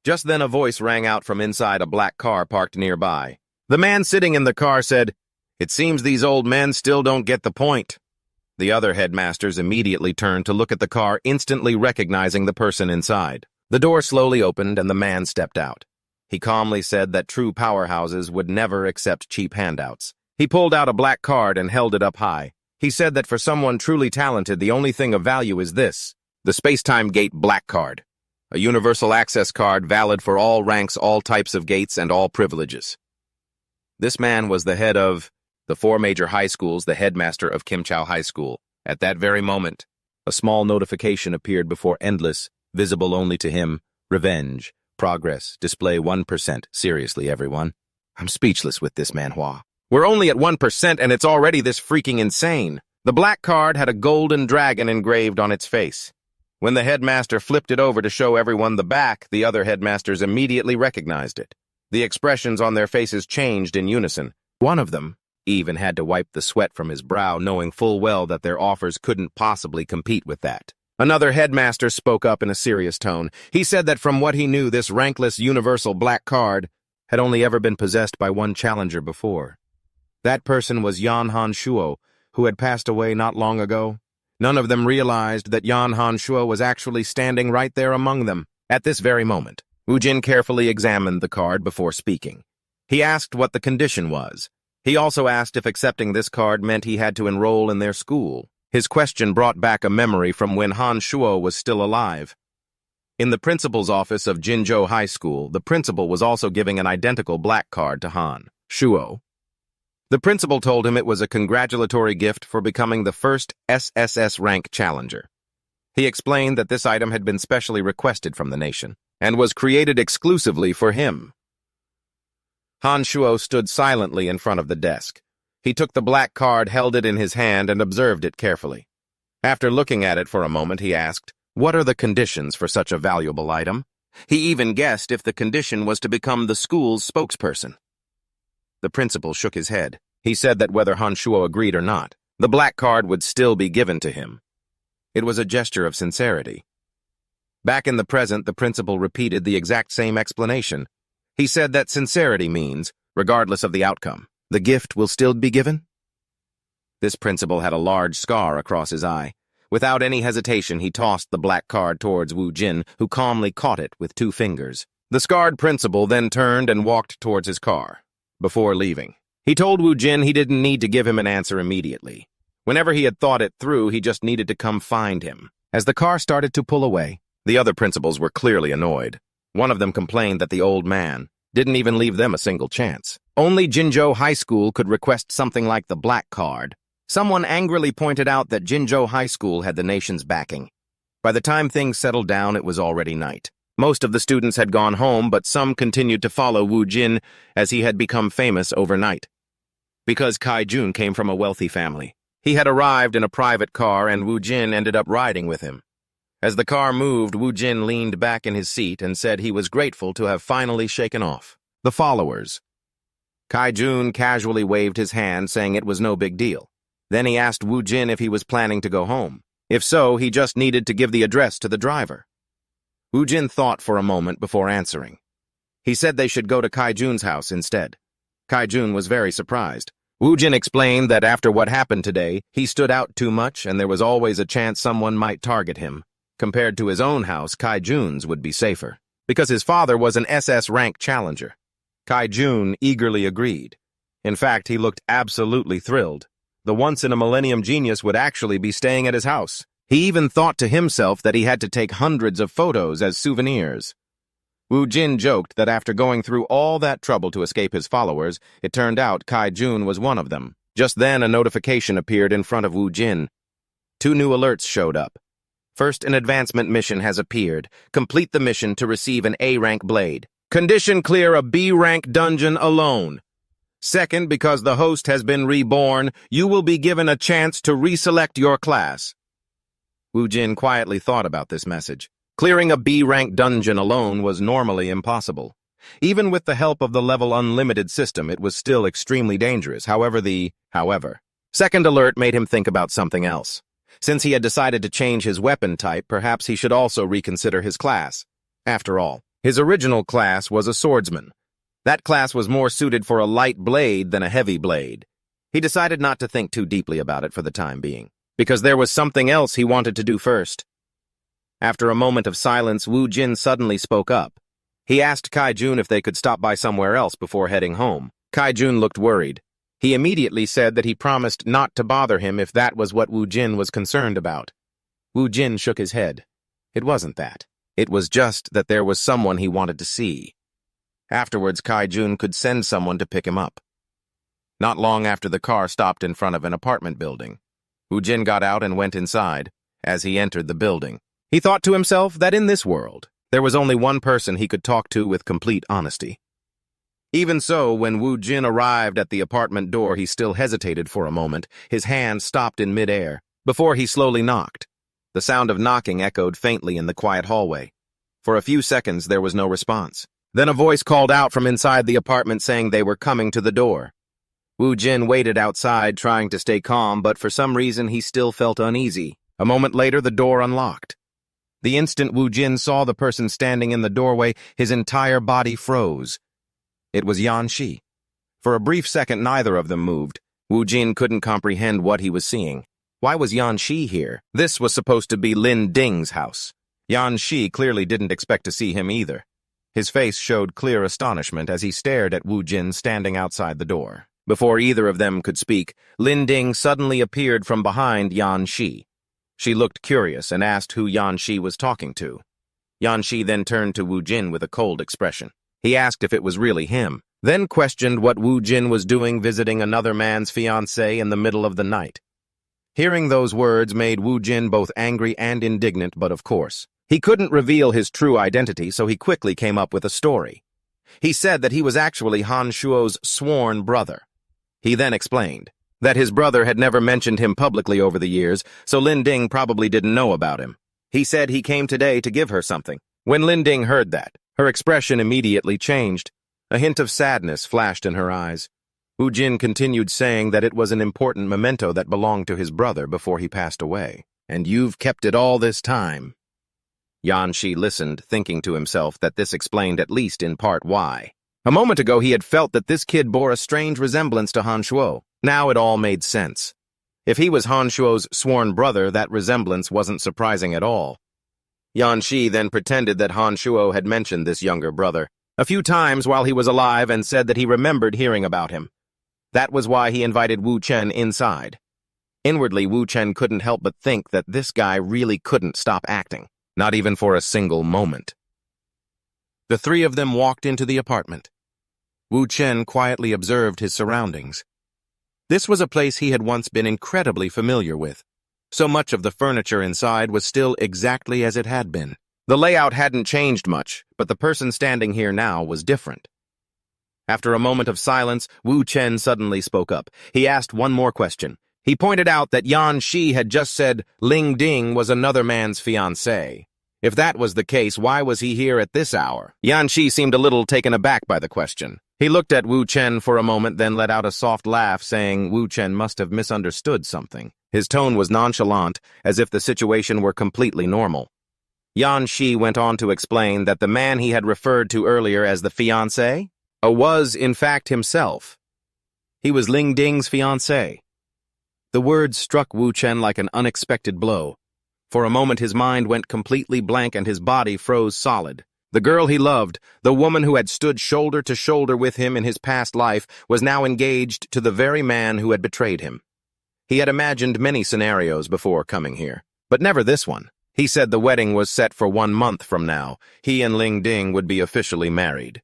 Just then a voice rang out from inside a black car parked nearby. The man sitting in the car said, "It seems these old men still don't get the point." The other headmasters immediately turned to look at the car, instantly recognizing the person inside. The door slowly opened and the man stepped out. He calmly said that true powerhouses would never accept cheap handouts. He pulled out a black card and held it up high. He said that for someone truly talented, the only thing of value is this: the Spacetime Gate Black Card. A universal access card valid for all ranks, all types of gates, and all privileges. This man was the head of the 4 major high schools, the headmaster of Kimchao High School. At that very moment, a small notification appeared before Endless, visible only to him. Revenge. Progress. Display 1%. Seriously, everyone. I'm speechless with this Manhwa. We're only at 1% and it's already this freaking insane. The black card had a golden dragon engraved on its face. When the headmaster flipped it over to show everyone the back, the other headmasters immediately recognized it. The expressions on their faces changed in unison. One of them even had to wipe the sweat from his brow, knowing full well that their offers couldn't possibly compete with that. Another headmaster spoke up in a serious tone. He said that from what he knew, this rankless universal black card had only ever been possessed by one challenger before. That person was Yan Han Shuo, who had passed away not long ago. None of them realized that Yan Han Shuo was actually standing right there among them at this very moment. Wu Jin carefully examined the card before speaking. He asked what the condition was. He also asked if accepting this card meant he had to enroll in their school. His question brought back a memory from when Han Shuo was still alive. In the principal's office of Jinzhou High School, the principal was also giving an identical black card to Han Shuo. The principal told him it was a congratulatory gift for becoming the first SSS-Rank challenger. He explained that this item had been specially requested from the nation and was created exclusively for him. Han Shuo stood silently in front of the desk. He took the black card, held it in his hand, and observed it carefully. After looking at it for a moment, he asked, "What are the conditions for such a valuable item?" He even guessed if the condition was to become the school's spokesperson. The principal shook his head. He said that whether Han Shuo agreed or not, the black card would still be given to him. It was a gesture of sincerity. Back in the present, the principal repeated the exact same explanation. He said that sincerity means, regardless of the outcome, the gift will still be given. This principal had a large scar across his eye. Without any hesitation, he tossed the black card towards Wu Jin, who calmly caught it with 2 fingers. The scarred principal then turned and walked towards his car. Before leaving, he told Wu Jin he didn't need to give him an answer immediately. Whenever he had thought it through, he just needed to come find him. As the car started to pull away, the other principals were clearly annoyed. One of them complained that the old man didn't even leave them a single chance. Only Jinzhou High School could request something like the black card. Someone angrily pointed out that Jinzhou High School had the nation's backing. By the time things settled down, it was already night. Most of the students had gone home, but some continued to follow Wu Jin as he had become famous overnight. Because Kai Jun came from a wealthy family, he had arrived in a private car and Wu Jin ended up riding with him. As the car moved, Wu Jin leaned back in his seat and said he was grateful to have finally shaken off the followers. Kai Jun casually waved his hand, saying it was no big deal. Then he asked Wu Jin if he was planning to go home. If so, he just needed to give the address to the driver. Wu Jin thought for a moment before answering. He said they should go to Kai Jun's house instead. Kai Jun was very surprised. Wu Jin explained that after what happened today, he stood out too much and there was always a chance someone might target him. Compared to his own house, Kai Jun's would be safer, because his father was an SS-Rank challenger. Kai Jun eagerly agreed. In fact, he looked absolutely thrilled. The once-in-a-millennium genius would actually be staying at his house. He even thought to himself that he had to take hundreds of photos as souvenirs. Wu Jin joked that after going through all that trouble to escape his followers, it turned out Kai Jun was one of them. Just then, a notification appeared in front of Wu Jin. 2 new alerts showed up. First, an advancement mission has appeared. Complete the mission to receive an A-rank blade. Condition clear a B-rank dungeon alone. Second, because the host has been reborn, you will be given a chance to reselect your class. Wu Jin quietly thought about this message. Clearing a B-rank dungeon alone was normally impossible. Even with the help of the level unlimited system, it was still extremely dangerous. However, second alert made him think about something else. Since he had decided to change his weapon type, perhaps he should also reconsider his class. After all, his original class was a swordsman. That class was more suited for a light blade than a heavy blade. He decided not to think too deeply about it for the time being, because there was something else he wanted to do first. After a moment of silence, Wu Jin suddenly spoke up. He asked Kai Jun if they could stop by somewhere else before heading home. Kai Jun looked worried. He immediately said that he promised not to bother him if that was what Wu Jin was concerned about. Wu Jin shook his head. It wasn't that. It was just that there was someone he wanted to see. Afterwards, Kai Jun could send someone to pick him up. Not long after the car stopped in front of an apartment building, Wu Jin got out and went inside. As he entered the building, he thought to himself that in this world, there was only one person he could talk to with complete honesty. Even so, when Wu Jin arrived at the apartment door, he still hesitated for a moment. His hand stopped in midair, before he slowly knocked. The sound of knocking echoed faintly in the quiet hallway. For a few seconds, there was no response. Then a voice called out from inside the apartment saying they were coming to the door. Wu Jin waited outside, trying to stay calm, but for some reason he still felt uneasy. A moment later, the door unlocked. The instant Wu Jin saw the person standing in the doorway, his entire body froze. It was Yan Shi. For a brief second, neither of them moved. Wu Jin couldn't comprehend what he was seeing. Why was Yan Shi here? This was supposed to be Lin Ding's house. Yan Shi clearly didn't expect to see him either. His face showed clear astonishment as he stared at Wu Jin standing outside the door. Before either of them could speak, Lin Ding suddenly appeared from behind Yan Shi. She looked curious and asked who Yan Shi was talking to. Yan Shi then turned to Wu Jin with a cold expression. He asked if it was really him, then questioned what Wu Jin was doing visiting another man's fiancée in the middle of the night. Hearing those words made Wu Jin both angry and indignant, but of course, he couldn't reveal his true identity, so he quickly came up with a story. He said that he was actually Han Shuo's sworn brother. He then explained that his brother had never mentioned him publicly over the years, so Lin Ding probably didn't know about him. He said he came today to give her something. When Lin Ding heard that, her expression immediately changed. A hint of sadness flashed in her eyes. Wu Jin continued saying that it was an important memento that belonged to his brother before he passed away. And you've kept it all this time. Yan Shi listened, thinking to himself that this explained at least in part why. A moment ago he had felt that this kid bore a strange resemblance to Han Shuo. Now it all made sense. If he was Han Shuo's sworn brother, that resemblance wasn't surprising at all. Yan Shi then pretended that Han Shuo had mentioned this younger brother a few times while he was alive and said that he remembered hearing about him. That was why he invited Wu Chen inside. Inwardly, Wu Chen couldn't help but think that this guy really couldn't stop acting, not even for a single moment. The three of them walked into the apartment. Wu Chen quietly observed his surroundings. This was a place he had once been incredibly familiar with. So much of the furniture inside was still exactly as it had been. The layout hadn't changed much, but the person standing here now was different. After a moment of silence, Wu Chen suddenly spoke up. He asked one more question. He pointed out that Yan Shi had just said Ling Ding was another man's fiancée. If that was the case, why was he here at this hour? Yan Shi seemed a little taken aback by the question. He looked at Wu Chen for a moment, then let out a soft laugh, saying Wu Chen must have misunderstood something. His tone was nonchalant, as if the situation were completely normal. Yan Shi went on to explain that the man he had referred to earlier as the fiancé was, in fact, himself. He was Ling Ding's fiancé. The words struck Wu Chen like an unexpected blow. For a moment his mind went completely blank and his body froze solid. The girl he loved, the woman who had stood shoulder to shoulder with him in his past life, was now engaged to the very man who had betrayed him. He had imagined many scenarios before coming here, but never this one. He said the wedding was set for 1 month from now. He and Ling Ding would be officially married.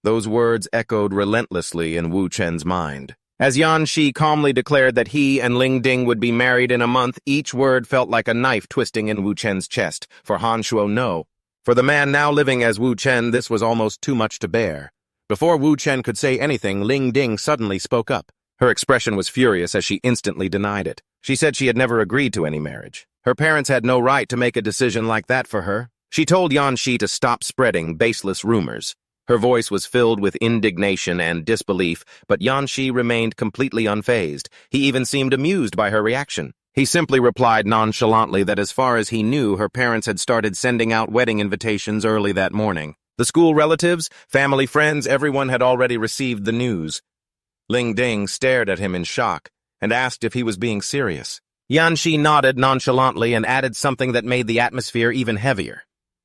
Those words echoed relentlessly in Wu Chen's mind. As Yan Shi calmly declared that he and Ling Ding would be married in a month, each word felt like a knife twisting in Wu Chen's chest. For Han Shuo, no. For the man now living as Wu Chen, this was almost too much to bear. Before Wu Chen could say anything, Ling Ding suddenly spoke up. Her expression was furious as she instantly denied it. She said she had never agreed to any marriage. Her parents had no right to make a decision like that for her. She told Yan Shi to stop spreading baseless rumors. Her voice was filled with indignation and disbelief, but Yan Shi remained completely unfazed. He even seemed amused by her reaction. He simply replied nonchalantly that as far as he knew, her parents had started sending out wedding invitations early that morning. The school relatives, family friends, everyone had already received the news. Ling Ding stared at him in shock and asked if he was being serious. Yan Shi nodded nonchalantly and added something that made the atmosphere even heavier.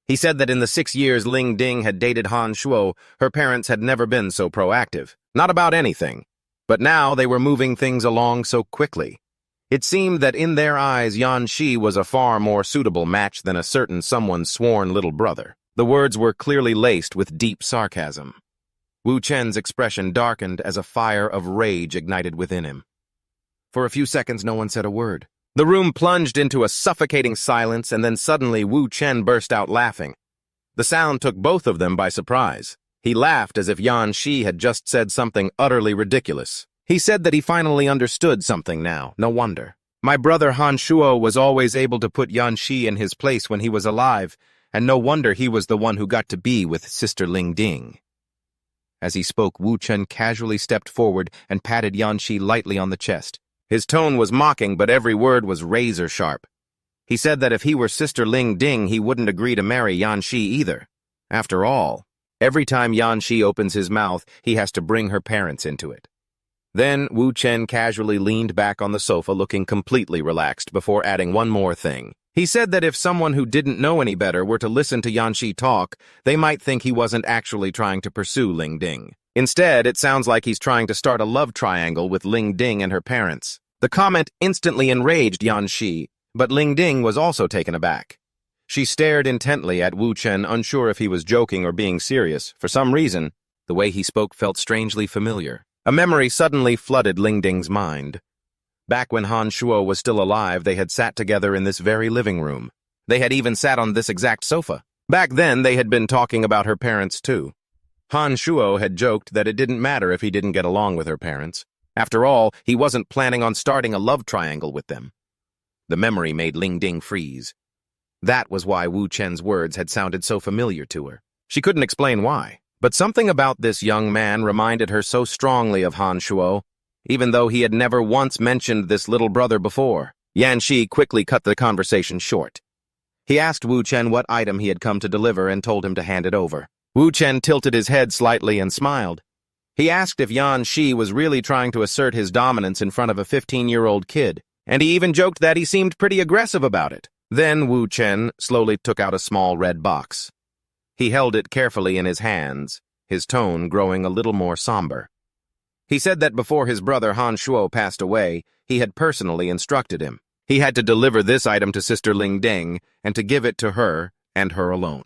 He said that in the 6 years Ling Ding had dated Han Shuo, her parents had never been so proactive. Not about anything. But now they were moving things along so quickly. It seemed that in their eyes Yan Shi was a far more suitable match than a certain someone's sworn little brother. The words were clearly laced with deep sarcasm. Wu Chen's expression darkened as a fire of rage ignited within him. For a few seconds no one said a word. The room plunged into a suffocating silence, and then suddenly Wu Chen burst out laughing. The sound took both of them by surprise. He laughed as if Yan Shi had just said something utterly ridiculous. He said that he finally understood something now. No wonder. My brother Han Shuo was always able to put Yan Shi in his place when he was alive, and no wonder he was the one who got to be with Sister Ling Ding. As he spoke, Wu Chen casually stepped forward and patted Yan Shi lightly on the chest. His tone was mocking, but every word was razor-sharp. He said that if he were Sister Ling Ding, he wouldn't agree to marry Yan Shi either. After all, every time Yan Shi opens his mouth, he has to bring her parents into it. Then Wu Chen casually leaned back on the sofa, looking completely relaxed, before adding one more thing. He said that if someone who didn't know any better were to listen to Yan Shi talk, they might think he wasn't actually trying to pursue Ling Ding. Instead, it sounds like he's trying to start a love triangle with Ling Ding and her parents. The comment instantly enraged Yan Shi, but Ling Ding was also taken aback. She stared intently at Wu Chen, unsure if he was joking or being serious. For some reason, the way he spoke felt strangely familiar. A memory suddenly flooded Ling Ding's mind. Back when Han Shuo was still alive, they had sat together in this very living room. They had even sat on this exact sofa. Back then, they had been talking about her parents, too. Han Shuo had joked that it didn't matter if he didn't get along with her parents. After all, he wasn't planning on starting a love triangle with them. The memory made Ling Ding freeze. That was why Wu Chen's words had sounded so familiar to her. She couldn't explain why. But something about this young man reminded her so strongly of Han Shuo, even though he had never once mentioned this little brother before. Yan Shi quickly cut the conversation short. He asked Wu Chen what item he had come to deliver and told him to hand it over. Wu Chen tilted his head slightly and smiled. He asked if Yan Shi was really trying to assert his dominance in front of a 15-year-old kid, and he even joked that he seemed pretty aggressive about it. Then Wu Chen slowly took out a small red box. He held it carefully in his hands, his tone growing a little more somber. He said that before his brother Han Shuo passed away, he had personally instructed him. He had to deliver this item to Sister Ling Ding and to give it to her and her alone.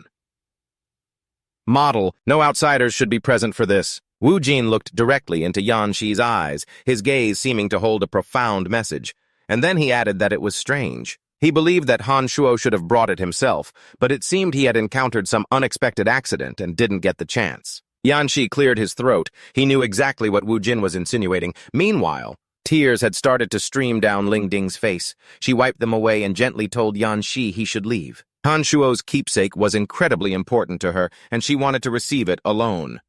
Model, no outsiders should be present for this. Wu Jin looked directly into Yan Shi's eyes, his gaze seeming to hold a profound message, and then he added that it was strange. He believed that Han Shuo should have brought it himself, but it seemed he had encountered some unexpected accident and didn't get the chance. Yan Shi cleared his throat. He knew exactly what Wu Jin was insinuating. Meanwhile, tears had started to stream down Ling Ding's face. She wiped them away and gently told Yan Shi he should leave. Han Shuo's keepsake was incredibly important to her, and she wanted to receive it alone.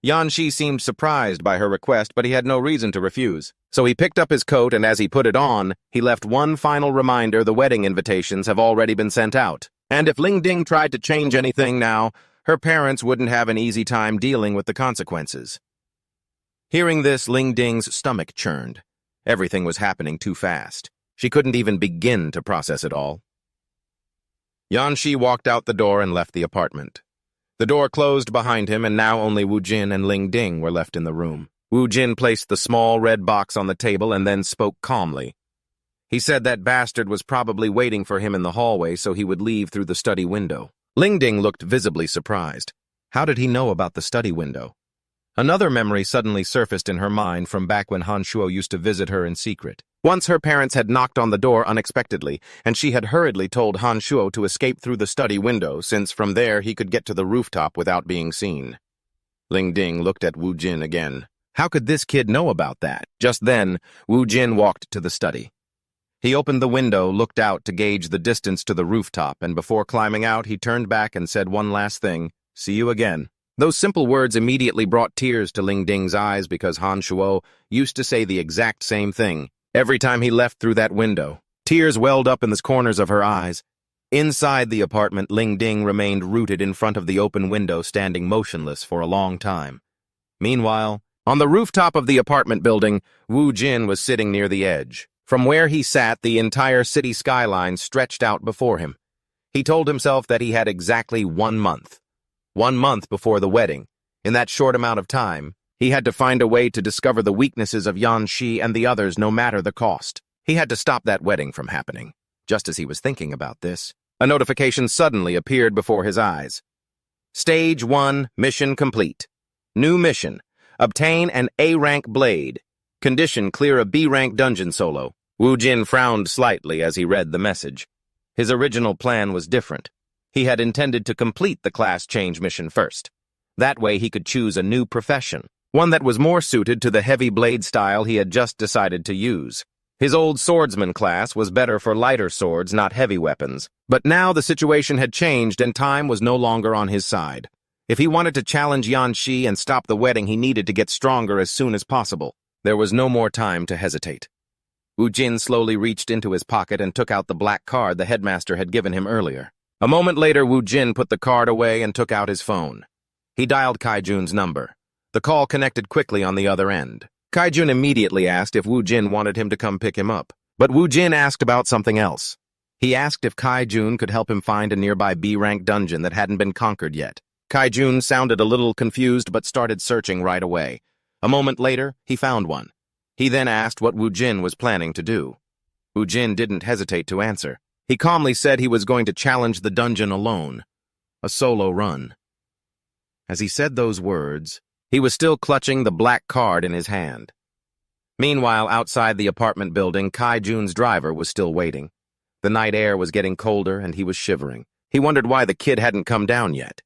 Yanxi seemed surprised by her request, but he had no reason to refuse. So he picked up his coat, and as he put it on, he left one final reminder: the wedding invitations have already been sent out. And if Ling Ding tried to change anything now, her parents wouldn't have an easy time dealing with the consequences. Hearing this, Ling Ding's stomach churned. Everything was happening too fast. She couldn't even begin to process it all. Yanxi walked out the door and left the apartment. The door closed behind him, and now only Wu Jin and Ling Ding were left in the room. Wu Jin placed the small red box on the table and then spoke calmly. He said that bastard was probably waiting for him in the hallway so he would leave through the study window. Ling Ding looked visibly surprised. How did he know about the study window? Another memory suddenly surfaced in her mind from back when Han Shuo used to visit her in secret. Once her parents had knocked on the door unexpectedly, and she had hurriedly told Han Shuo to escape through the study window, since from there he could get to the rooftop without being seen. Ling Ding looked at Wu Jin again. How could this kid know about that? Just then, Wu Jin walked to the study. He opened the window, looked out to gauge the distance to the rooftop, and before climbing out, he turned back and said one last thing: "See you again." Those simple words immediately brought tears to Ling Ding's eyes because Han Shuo used to say the exact same thing every time he left through that window. Tears welled up in the corners of her eyes. Inside the apartment, Ling Ding remained rooted in front of the open window, standing motionless for a long time. Meanwhile, on the rooftop of the apartment building, Wu Jin was sitting near the edge. From where he sat, the entire city skyline stretched out before him. He told himself that he had exactly 1 month. 1 month before the wedding. In that short amount of time, he had to find a way to discover the weaknesses of Yanxi and the others, no matter the cost. He had to stop that wedding from happening. Just as he was thinking about this, a notification suddenly appeared before his eyes. Stage 1, mission complete. New mission: obtain an A-rank blade. Condition: clear a B-rank dungeon solo. Wu Jin frowned slightly as he read the message. His original plan was different. He had intended to complete the class change mission first. That way he could choose a new profession, one that was more suited to the heavy blade style he had just decided to use. His old swordsman class was better for lighter swords, not heavy weapons. But now the situation had changed and time was no longer on his side. If he wanted to challenge Yanxi and stop the wedding, he needed to get stronger as soon as possible. There was no more time to hesitate. Wu Jin slowly reached into his pocket and took out the black card the headmaster had given him earlier. A moment later, Wu Jin put the card away and took out his phone. He dialed Kaijun's number. The call connected quickly on the other end. Kaijun immediately asked if Wu Jin wanted him to come pick him up. But Wu Jin asked about something else. He asked if Kaijun could help him find a nearby B-rank dungeon that hadn't been conquered yet. Kaijun sounded a little confused but started searching right away. A moment later, he found one. He then asked what Wu Jin was planning to do. Wu Jin didn't hesitate to answer. He calmly said he was going to challenge the dungeon alone. A solo run. As he said those words, he was still clutching the black card in his hand. Meanwhile, outside the apartment building, Kaijun's driver was still waiting. The night air was getting colder and he was shivering. He wondered why the kid hadn't come down yet.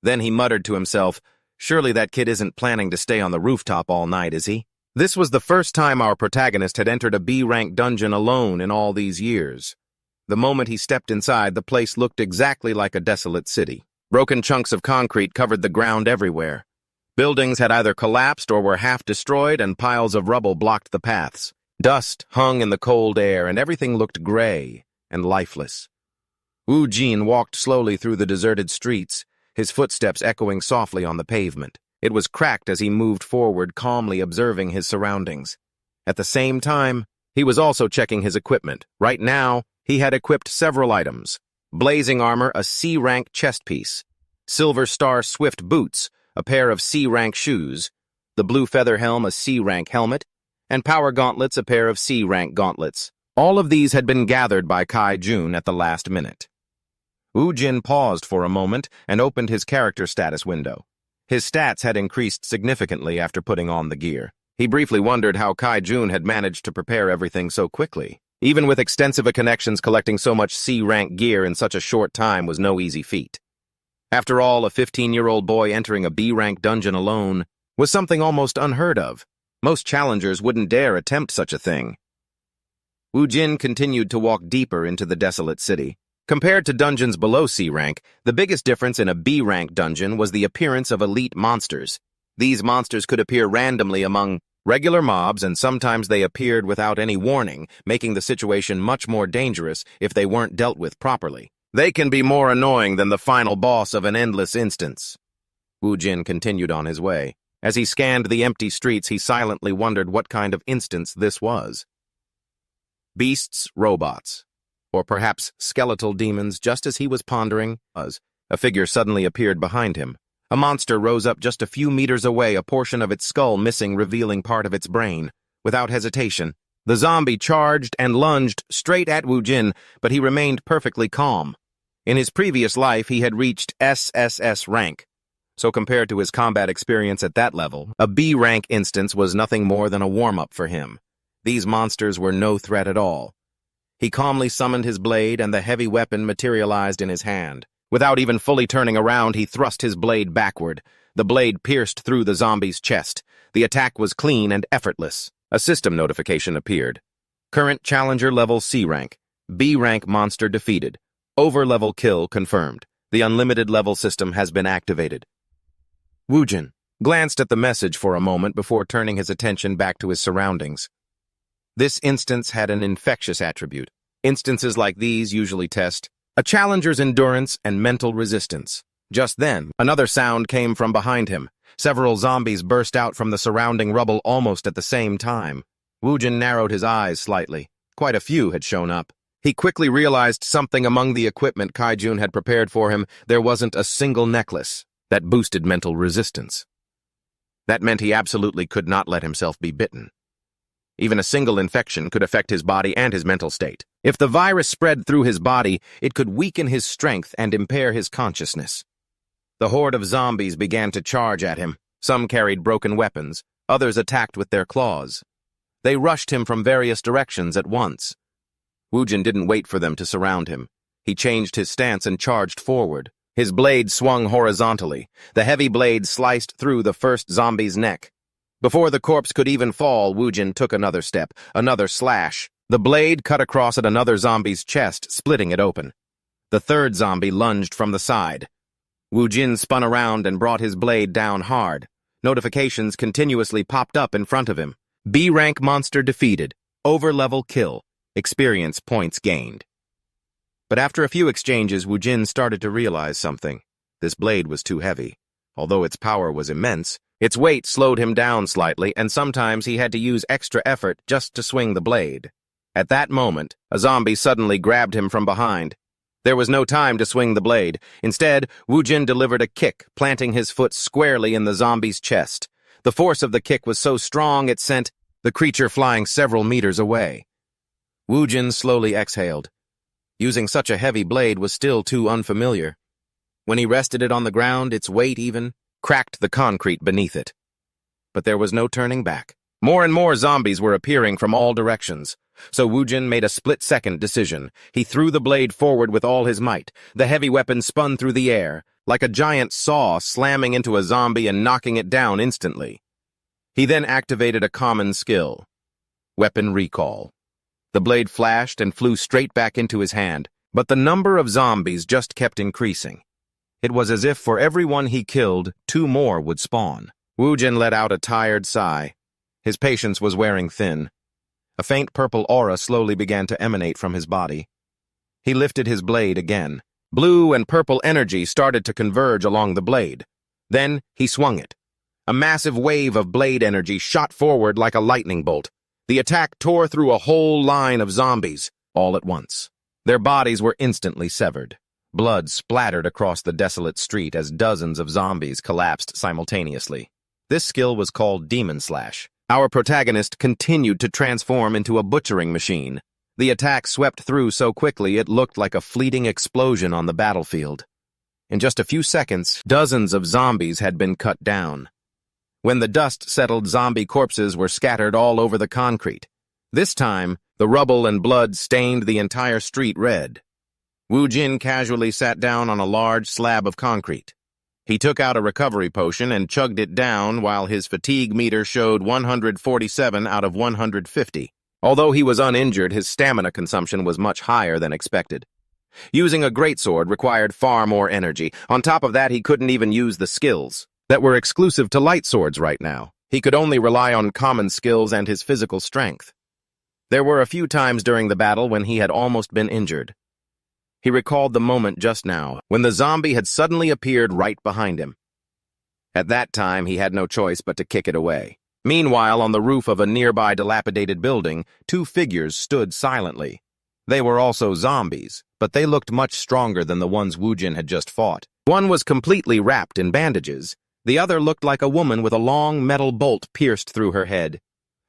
Then he muttered to himself, "Surely that kid isn't planning to stay on the rooftop all night, is he?" This was the first time our protagonist had entered a B-rank dungeon alone in all these years. The moment he stepped inside, the place looked exactly like a desolate city. Broken chunks of concrete covered the ground everywhere. Buildings had either collapsed or were half destroyed, and piles of rubble blocked the paths. Dust hung in the cold air, and everything looked gray and lifeless. Wu Jin walked slowly through the deserted streets, his footsteps echoing softly on the pavement. It was cracked as he moved forward, calmly observing his surroundings. At the same time, he was also checking his equipment. Right now, he had equipped several items. Blazing armor, a C-rank chest piece. Silver Star Swift boots, a pair of C-rank shoes. The Blue Feather Helm, a C-rank helmet. And Power Gauntlets, a pair of C-rank gauntlets. All of these had been gathered by Kaijun at the last minute. Wu Jin paused for a moment and opened his character status window. His stats had increased significantly after putting on the gear. He briefly wondered how Kaijun had managed to prepare everything so quickly. Even with extensive connections, collecting so much C-rank gear in such a short time was no easy feat. After all, a 15-year-old boy entering a B-rank dungeon alone was something almost unheard of. Most challengers wouldn't dare attempt such a thing. Wu Jin continued to walk deeper into the desolate city. Compared to dungeons below C-rank, the biggest difference in a B-rank dungeon was the appearance of elite monsters. These monsters could appear randomly among regular mobs, and sometimes they appeared without any warning, making the situation much more dangerous if they weren't dealt with properly. They can be more annoying than the final boss of an endless instance. Wu Jin continued on his way. As he scanned the empty streets, he silently wondered what kind of instance this was. Beasts, robots, or perhaps skeletal demons. Just as he was pondering, a figure suddenly appeared behind him. A monster rose up just a few meters away, a portion of its skull missing, revealing part of its brain. Without hesitation, the zombie charged and lunged straight at Wu Jin, but he remained perfectly calm. In his previous life, he had reached SSS-Rank, so compared to his combat experience at that level, a B-rank instance was nothing more than a warm-up for him. These monsters were no threat at all. He calmly summoned his blade, and the heavy weapon materialized in his hand. Without even fully turning around, he thrust his blade backward. The blade pierced through the zombie's chest. The attack was clean and effortless. A system notification appeared. Current Challenger level C rank. B rank monster defeated. Over-level kill confirmed. The unlimited level system has been activated. Wu Jin glanced at the message for a moment before turning his attention back to his surroundings. This instance had an infectious attribute. Instances like these usually test a challenger's endurance and mental resistance. Just then, another sound came from behind him. Several zombies burst out from the surrounding rubble almost at the same time. Wu Jin narrowed his eyes slightly. Quite a few had shown up. He quickly realized something among the equipment Kaijun had prepared for him. There wasn't a single necklace that boosted mental resistance. That meant he absolutely could not let himself be bitten. Even a single infection could affect his body and his mental state. If the virus spread through his body, it could weaken his strength and impair his consciousness. The horde of zombies began to charge at him. Some carried broken weapons, others attacked with their claws. They rushed him from various directions at once. Wu Jin didn't wait for them to surround him. He changed his stance and charged forward. His blade swung horizontally. The heavy blade sliced through the first zombie's neck. Before the corpse could even fall, Wu Jin took another step, another slash. The blade cut across at another zombie's chest, splitting it open. The third zombie lunged from the side. Wu Jin spun around and brought his blade down hard. Notifications continuously popped up in front of him. B-rank monster defeated. Over-level kill. Experience points gained. But after a few exchanges, Wu Jin started to realize something. This blade was too heavy. Although its power was immense, its weight slowed him down slightly, and sometimes he had to use extra effort just to swing the blade. At that moment, a zombie suddenly grabbed him from behind. There was no time to swing the blade. Instead, Wu Jin delivered a kick, planting his foot squarely in the zombie's chest. The force of the kick was so strong it sent the creature flying several meters away. Wu Jin slowly exhaled. Using such a heavy blade was still too unfamiliar. When he rested it on the ground, its weight even cracked the concrete beneath it. But there was no turning back. More and more zombies were appearing from all directions. So Wu Jin made a split-second decision. He threw the blade forward with all his might. The heavy weapon spun through the air, like a giant saw slamming into a zombie and knocking it down instantly. He then activated a common skill, weapon recall. The blade flashed and flew straight back into his hand, but the number of zombies just kept increasing. It was as if for every one he killed, 2 more would spawn. Wu Jin let out a tired sigh. His patience was wearing thin. A faint purple aura slowly began to emanate from his body. He lifted his blade again. Blue and purple energy started to converge along the blade. Then he swung it. A massive wave of blade energy shot forward like a lightning bolt. The attack tore through a whole line of zombies, all at once. Their bodies were instantly severed. Blood splattered across the desolate street as dozens of zombies collapsed simultaneously. This skill was called Demon Slash. Our protagonist continued to transform into a butchering machine. The attack swept through so quickly it looked like a fleeting explosion on the battlefield. In just a few seconds, dozens of zombies had been cut down. When the dust settled, zombie corpses were scattered all over the concrete. This time, the rubble and blood stained the entire street red. Wu Jin casually sat down on a large slab of concrete. He took out a recovery potion and chugged it down while his fatigue meter showed 147 out of 150. Although he was uninjured, his stamina consumption was much higher than expected. Using a greatsword required far more energy. On top of that, he couldn't even use the skills. that were exclusive to light swords right now. He could only rely on common skills and his physical strength. There were a few times during the battle when he had almost been injured. He recalled the moment just now, when the zombie had suddenly appeared right behind him. At that time, he had no choice but to kick it away. Meanwhile, on the roof of a nearby dilapidated building, two figures stood silently. They were also zombies, but they looked much stronger than the ones Woojin had just fought. One was completely wrapped in bandages. The other looked like a woman with a long metal bolt pierced through her head.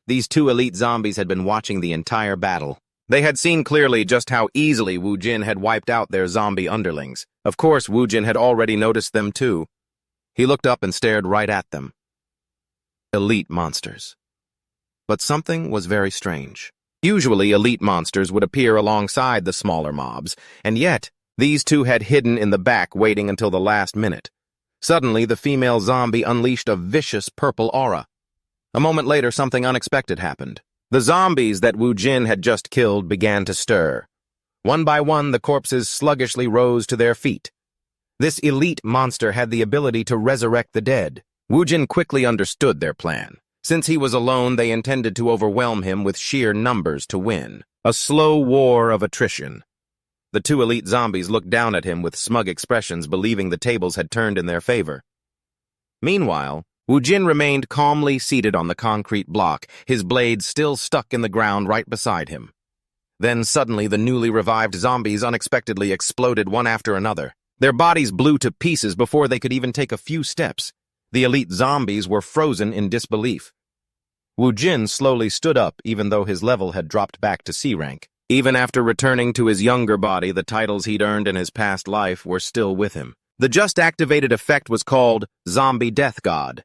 These two elite zombies had been watching the entire battle. They had seen clearly just how easily Woojin had wiped out their zombie underlings. Of course, Woojin had already noticed them too. He looked up and stared right at them. Elite monsters. But something was very strange. Usually, elite monsters would appear alongside the smaller mobs, and yet, these two had hidden in the back waiting until the last minute. Suddenly, the female zombie unleashed a vicious purple aura. A moment later, something unexpected happened. The zombies that Woojin had just killed began to stir. One by one, the corpses sluggishly rose to their feet. This elite monster had the ability to resurrect the dead. Woojin quickly understood their plan. Since he was alone, they intended to overwhelm him with sheer numbers to win. A slow war of attrition. The two elite zombies looked down at him with smug expressions, believing the tables had turned in their favor. Meanwhile, Woojin remained calmly seated on the concrete block, his blade still stuck in the ground right beside him. Then suddenly the newly revived zombies unexpectedly exploded one after another. Their bodies blew to pieces before they could even take a few steps. The elite zombies were frozen in disbelief. Woojin slowly stood up even though his level had dropped back to C rank. Even after returning to his younger body, the titles he'd earned in his past life were still with him. The just-activated effect was called Zombie Death God.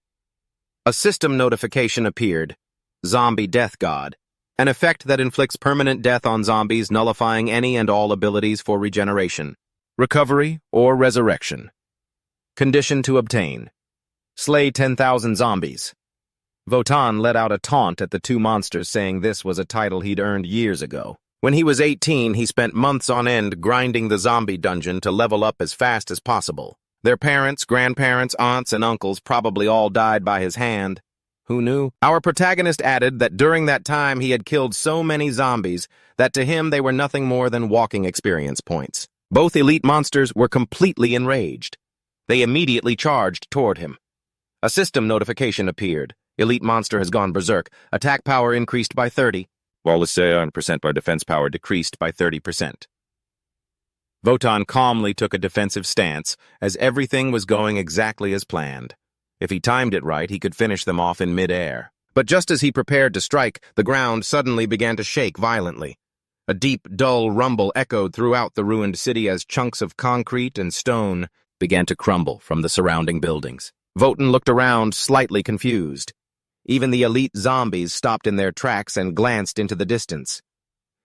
A system notification appeared. Zombie Death God. An effect that inflicts permanent death on zombies, nullifying any and all abilities for regeneration, recovery, or resurrection. Condition to obtain. Slay 10,000 zombies. Wotan let out a taunt at the two monsters, saying this was a title he'd earned years ago. When he was 18, he spent months on end grinding the zombie dungeon to level up as fast as possible. Their parents, grandparents, aunts, and uncles probably all died by his hand. Who knew? Our protagonist added that during that time he had killed so many zombies that to him they were nothing more than walking experience points. Both elite monsters were completely enraged. They immediately charged toward him. A system notification appeared. Elite monster has gone berserk. Attack power increased by 30. While the percent by defense power decreased by 30%. Wotan calmly took a defensive stance, as everything was going exactly as planned. If he timed it right, he could finish them off in mid-air. But just as he prepared to strike, the ground suddenly began to shake violently. A deep, dull rumble echoed throughout the ruined city as chunks of concrete and stone began to crumble from the surrounding buildings. Wotan looked around, slightly confused. Even the elite zombies stopped in their tracks and glanced into the distance.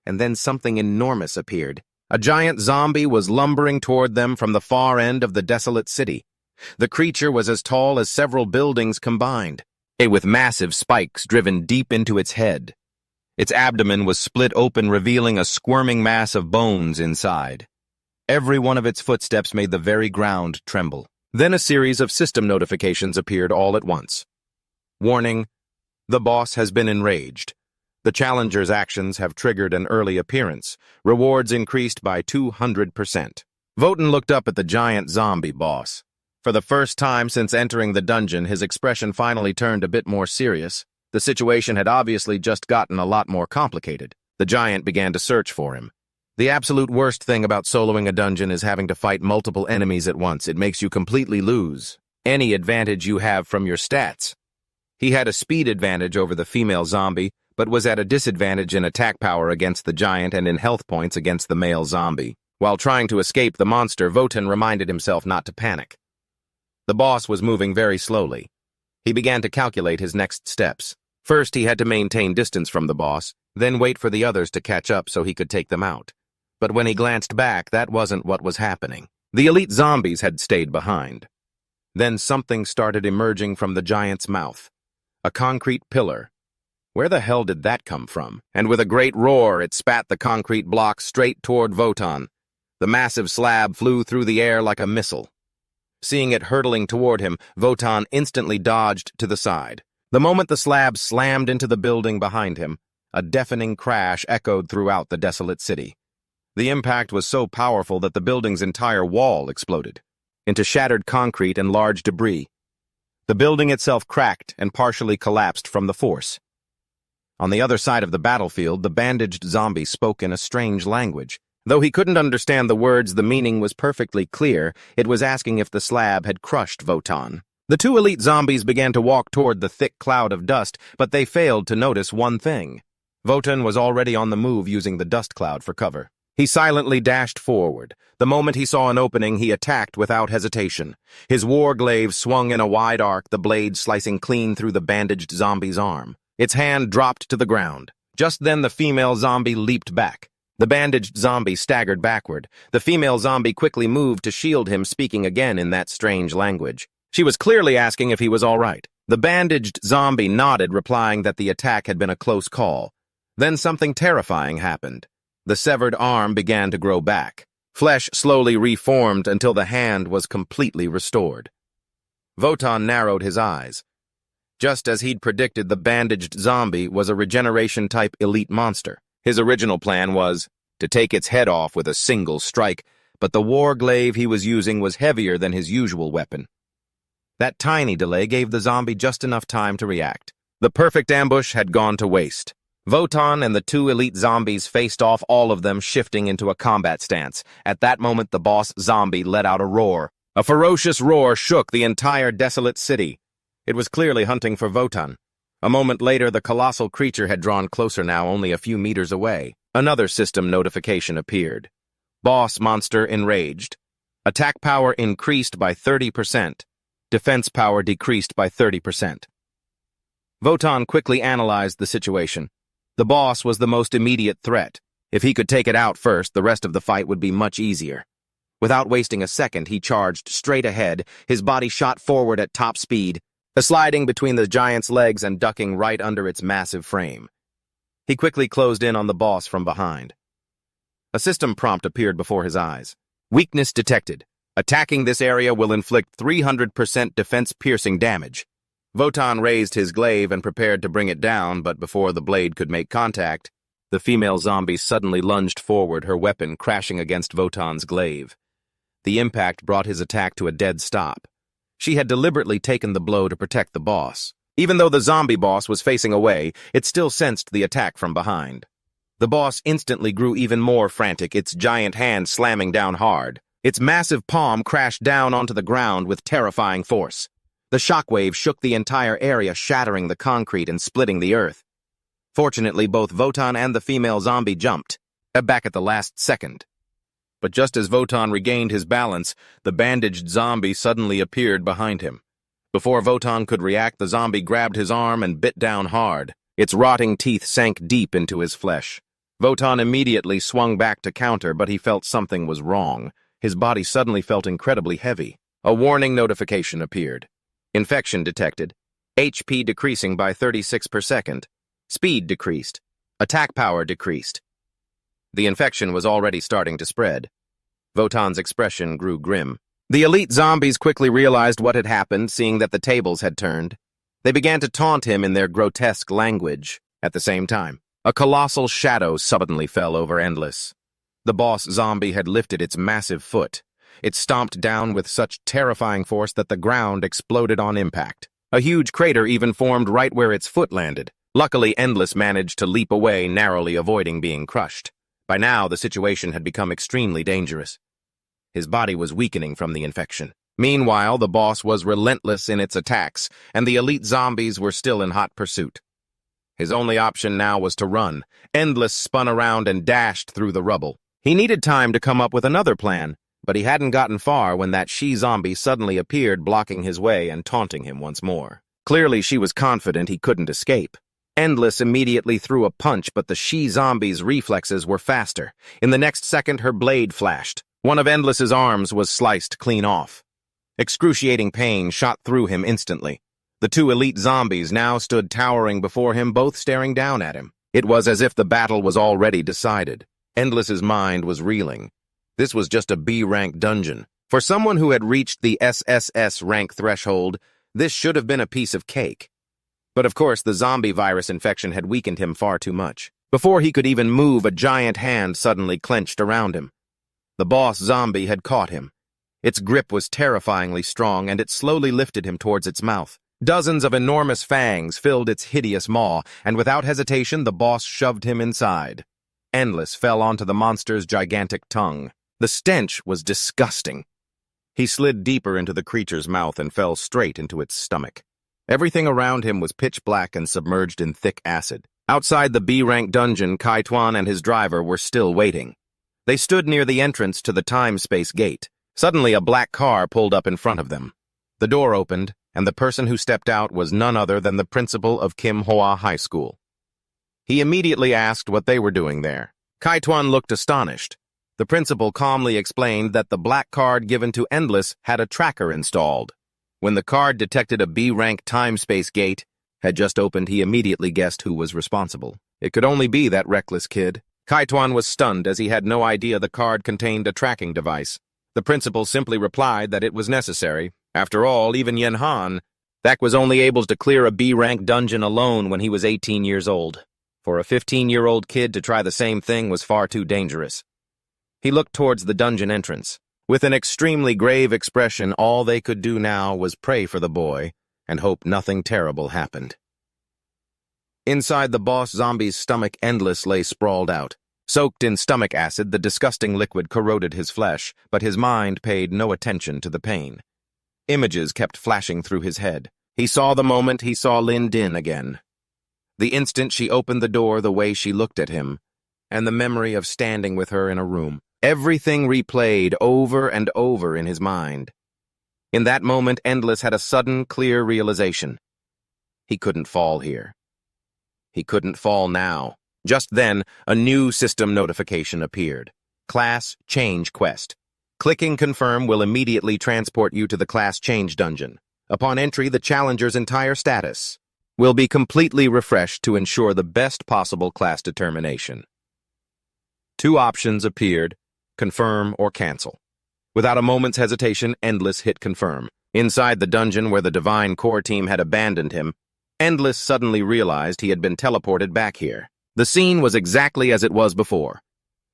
And then something enormous appeared. A giant zombie was lumbering toward them from the far end of the desolate city. The creature was as tall as several buildings combined, with massive spikes driven deep into its head. Its abdomen was split open, revealing a squirming mass of bones inside. Every one of its footsteps made the very ground tremble. Then a series of system notifications appeared all at once. Warning: the boss has been enraged. The challenger's actions have triggered an early appearance. Rewards increased by 200%. Wotan looked up at the giant zombie boss. For the first time since entering the dungeon, his expression finally turned a bit more serious. The situation had obviously just gotten a lot more complicated. The giant began to search for him. The absolute worst thing about soloing a dungeon is having to fight multiple enemies at once. It makes you completely lose any advantage you have from your stats. He had a speed advantage over the female zombie, but was at a disadvantage in attack power against the giant and in health points against the male zombie. While trying to escape the monster, Wotan reminded himself not to panic. The boss was moving very slowly. He began to calculate his next steps. First, he had to maintain distance from the boss, then wait for the others to catch up so he could take them out. But when he glanced back, that wasn't what was happening. The elite zombies had stayed behind. Then something started emerging from the giant's mouth. A concrete pillar. Where the hell did that come from? And with a great roar, it spat the concrete block straight toward Wotan. The massive slab flew through the air like a missile. Seeing it hurtling toward him, Wotan instantly dodged to the side. The moment the slab slammed into the building behind him, a deafening crash echoed throughout the desolate city. The impact was so powerful that the building's entire wall exploded into shattered concrete and large debris. The building itself cracked and partially collapsed from the force. On the other side of the battlefield, the bandaged zombie spoke in a strange language. Though he couldn't understand the words, the meaning was perfectly clear. It was asking if the slab had crushed Wotan. The two elite zombies began to walk toward the thick cloud of dust, but they failed to notice one thing. Wotan was already on the move, using the dust cloud for cover. He silently dashed forward. The moment he saw an opening, he attacked without hesitation. His war glaive swung in a wide arc, the blade slicing clean through the bandaged zombie's arm. Its hand dropped to the ground. Just then, the female zombie leaped back. The bandaged zombie staggered backward. The female zombie quickly moved to shield him, speaking again in that strange language. She was clearly asking if he was all right. The bandaged zombie nodded, replying that the attack had been a close call. Then something terrifying happened. The severed arm began to grow back. Flesh slowly reformed until the hand was completely restored. Wotan narrowed his eyes. Just as he'd predicted, the bandaged zombie was a regeneration-type elite monster. His original plan was to take its head off with a single strike, but the war glaive he was using was heavier than his usual weapon. That tiny delay gave the zombie just enough time to react. The perfect ambush had gone to waste. Wotan and the two elite zombies faced off, all of them shifting into a combat stance. At that moment, the boss zombie let out a roar. A ferocious roar shook the entire desolate city. It was clearly hunting for Wotan. A moment later, the colossal creature had drawn closer, now only a few meters away. Another system notification appeared. Boss monster enraged. Attack power increased by 30%. Defense power decreased by 30%. Wotan quickly analyzed the situation. The boss was the most immediate threat. If he could take it out first, the rest of the fight would be much easier. Without wasting a second, he charged straight ahead, his body shot forward at top speed, sliding between the giant's legs and ducking right under its massive frame. He quickly closed in on the boss from behind. A system prompt appeared before his eyes. Weakness detected. Attacking this area will inflict 300% defense-piercing damage. Wotan raised his glaive and prepared to bring it down, but before the blade could make contact, the female zombie suddenly lunged forward, her weapon crashing against Wotan's glaive. The impact brought his attack to a dead stop. She had deliberately taken the blow to protect the boss. Even though the zombie boss was facing away, it still sensed the attack from behind. The boss instantly grew even more frantic, its giant hand slamming down hard. Its massive palm crashed down onto the ground with terrifying force. The shockwave shook the entire area, shattering the concrete and splitting the earth. Fortunately, both Wotan and the female zombie jumped, back at the last second. But just as Wotan regained his balance, the bandaged zombie suddenly appeared behind him. Before Wotan could react, the zombie grabbed his arm and bit down hard. Its rotting teeth sank deep into his flesh. Wotan immediately swung back to counter, but he felt something was wrong. His body suddenly felt incredibly heavy. A warning notification appeared. Infection detected. HP decreasing by 36 per second. Speed decreased. Attack power decreased. The infection was already starting to spread. Wotan's expression grew grim. The elite zombies quickly realized what had happened, seeing that the tables had turned. They began to taunt him in their grotesque language. At the same time, a colossal shadow suddenly fell over Endless. The boss zombie had lifted its massive foot. It stomped down with such terrifying force that the ground exploded on impact. A huge crater even formed right where its foot landed. Luckily, Endless managed to leap away, narrowly avoiding being crushed. By now, the situation had become extremely dangerous. His body was weakening from the infection. Meanwhile, the boss was relentless in its attacks, and the elite zombies were still in hot pursuit. His only option now was to run. Endless spun around and dashed through the rubble. He needed time to come up with another plan, but he hadn't gotten far when that she-zombie suddenly appeared, blocking his way and taunting him once more. Clearly, she was confident he couldn't escape. Endless immediately threw a punch, but the she-zombie's reflexes were faster. In the next second, her blade flashed. One of Endless's arms was sliced clean off. Excruciating pain shot through him instantly. The two elite zombies now stood towering before him, both staring down at him. It was as if the battle was already decided. Endless's mind was reeling. This was just a B-rank dungeon. For someone who had reached the SSS-Rank threshold, this should have been a piece of cake. But of course, the zombie virus infection had weakened him far too much. Before he could even move, a giant hand suddenly clenched around him. The boss zombie had caught him. Its grip was terrifyingly strong, and it slowly lifted him towards its mouth. Dozens of enormous fangs filled its hideous maw, and without hesitation, the boss shoved him inside. Endless fell onto the monster's gigantic tongue. The stench was disgusting. He slid deeper into the creature's mouth and fell straight into its stomach. Everything around him was pitch black and submerged in thick acid. Outside the B-rank dungeon, Kaituan and his driver were still waiting. They stood near the entrance to the time-space gate. Suddenly, a black car pulled up in front of them. The door opened, and the person who stepped out was none other than the principal of Kim Hoa High School. He immediately asked what they were doing there. Kaituan looked astonished. The principal calmly explained that the black card given to Endless had a tracker installed. When the card detected a B-rank time-space gate had just opened, he immediately guessed who was responsible. It could only be that reckless kid. Kaituan was stunned as he had no idea the card contained a tracking device. The principal simply replied that it was necessary. After all, even Yen Han, Thak was only able to clear a B-rank dungeon alone when he was 18 years old. For a 15-year-old kid to try the same thing was far too dangerous. He looked towards the dungeon entrance. With an extremely grave expression, all they could do now was pray for the boy and hope nothing terrible happened. Inside the boss zombie's stomach, Endless lay sprawled out. Soaked in stomach acid, the disgusting liquid corroded his flesh, but his mind paid no attention to the pain. Images kept flashing through his head. He saw the moment he saw Lin Din again. The instant she opened the door, the way she looked at him, and the memory of standing with her in a room. Everything replayed over and over in his mind. In that moment, Endless had a sudden, clear realization. He couldn't fall here. He couldn't fall now. Just then, a new system notification appeared. Class Change Quest. Clicking Confirm will immediately transport you to the Class Change dungeon. Upon entry, the challenger's entire status will be completely refreshed to ensure the best possible class determination. Two options appeared: confirm or cancel. Without a moment's hesitation, Endless hit confirm. Inside the dungeon where the Divine Core team had abandoned him, Endless suddenly realized he had been teleported back here. The scene was exactly as it was before.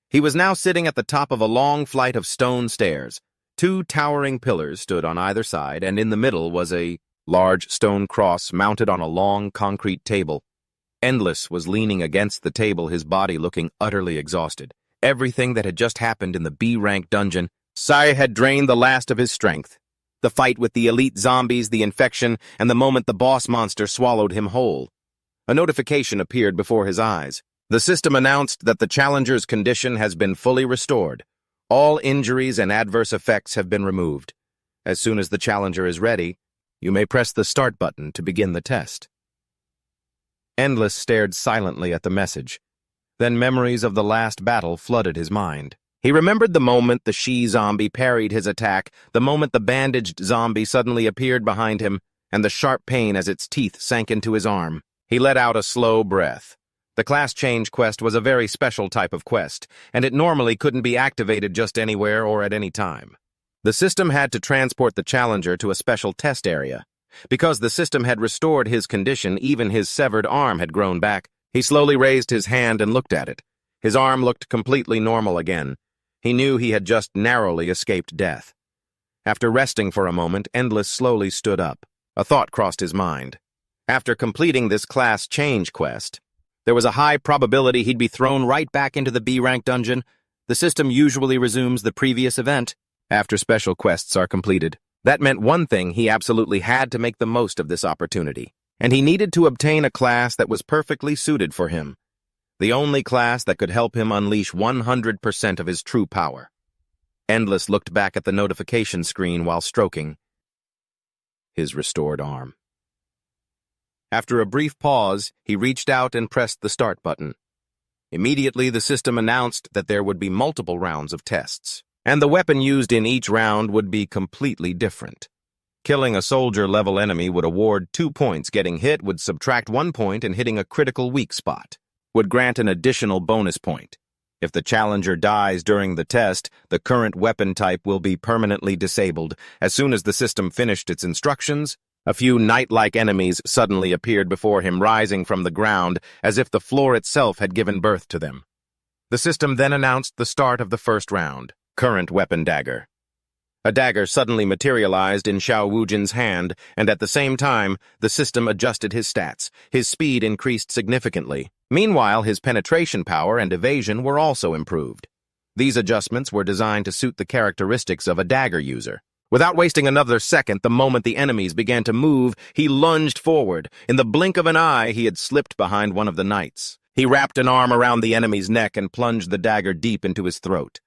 He was now sitting at the top of a long flight of stone stairs. Two towering pillars stood on either side, and in the middle was a large stone cross mounted on a long concrete table. Endless was leaning against the table, his body looking utterly exhausted. Everything that had just happened in the B-rank dungeon, Sai had drained the last of his strength. The fight with the elite zombies, the infection, and the moment the boss monster swallowed him whole. A notification appeared before his eyes. The system announced that the challenger's condition has been fully restored. All injuries and adverse effects have been removed. As soon as the challenger is ready, you may press the start button to begin the test. Endless stared silently at the message. Then memories of the last battle flooded his mind. He remembered the moment the she-zombie parried his attack, the moment the bandaged zombie suddenly appeared behind him, and the sharp pain as its teeth sank into his arm. He let out a slow breath. The class change quest was a very special type of quest, and it normally couldn't be activated just anywhere or at any time. The system had to transport the challenger to a special test area. Because the system had restored his condition, even his severed arm had grown back. He slowly raised his hand and looked at it. His arm looked completely normal again. He knew he had just narrowly escaped death. After resting for a moment, Endless slowly stood up. A thought crossed his mind. After completing this class change quest, there was a high probability he'd be thrown right back into the B-rank dungeon. The system usually resumes the previous event after special quests are completed. That meant one thing: he absolutely had to make the most of this opportunity. And he needed to obtain a class that was perfectly suited for him. The only class that could help him unleash 100% of his true power. Endless looked back at the notification screen while stroking his restored arm. After a brief pause, he reached out and pressed the start button. Immediately, the system announced that there would be multiple rounds of tests, and the weapon used in each round would be completely different. Killing a soldier-level enemy would award 2 points, getting hit would subtract 1 point, and hitting a critical weak spot would grant an additional bonus point. If the challenger dies during the test, the current weapon type will be permanently disabled. As soon as the system finished its instructions, a few knight-like enemies suddenly appeared before him, rising from the ground as if the floor itself had given birth to them. The system then announced the start of the first round. Current weapon dagger. A dagger suddenly materialized in Xiao Wujin's hand, and at the same time, the system adjusted his stats. His speed increased significantly. Meanwhile, his penetration power and evasion were also improved. These adjustments were designed to suit the characteristics of a dagger user. Without wasting another second, the moment the enemies began to move, he lunged forward. In the blink of an eye, he had slipped behind one of the knights. He wrapped an arm around the enemy's neck and plunged the dagger deep into his throat.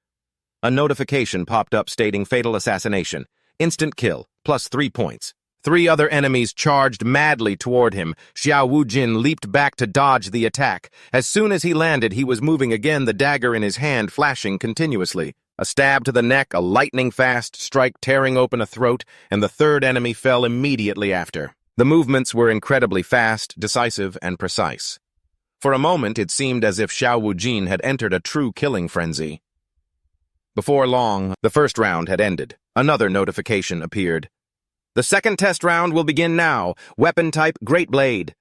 A notification popped up stating fatal assassination. Instant kill, plus 3 points. 3 other enemies charged madly toward him. Xiao Wujin leaped back to dodge the attack. As soon as he landed, he was moving again, the dagger in his hand flashing continuously. A stab to the neck, a lightning-fast strike tearing open a throat, and the third enemy fell immediately after. The movements were incredibly fast, decisive, and precise. For a moment, it seemed as if Xiao Wujin had entered a true killing frenzy. Before long, the first round had ended. Another notification appeared. The second test round will begin now. Weapon type, Great Blade.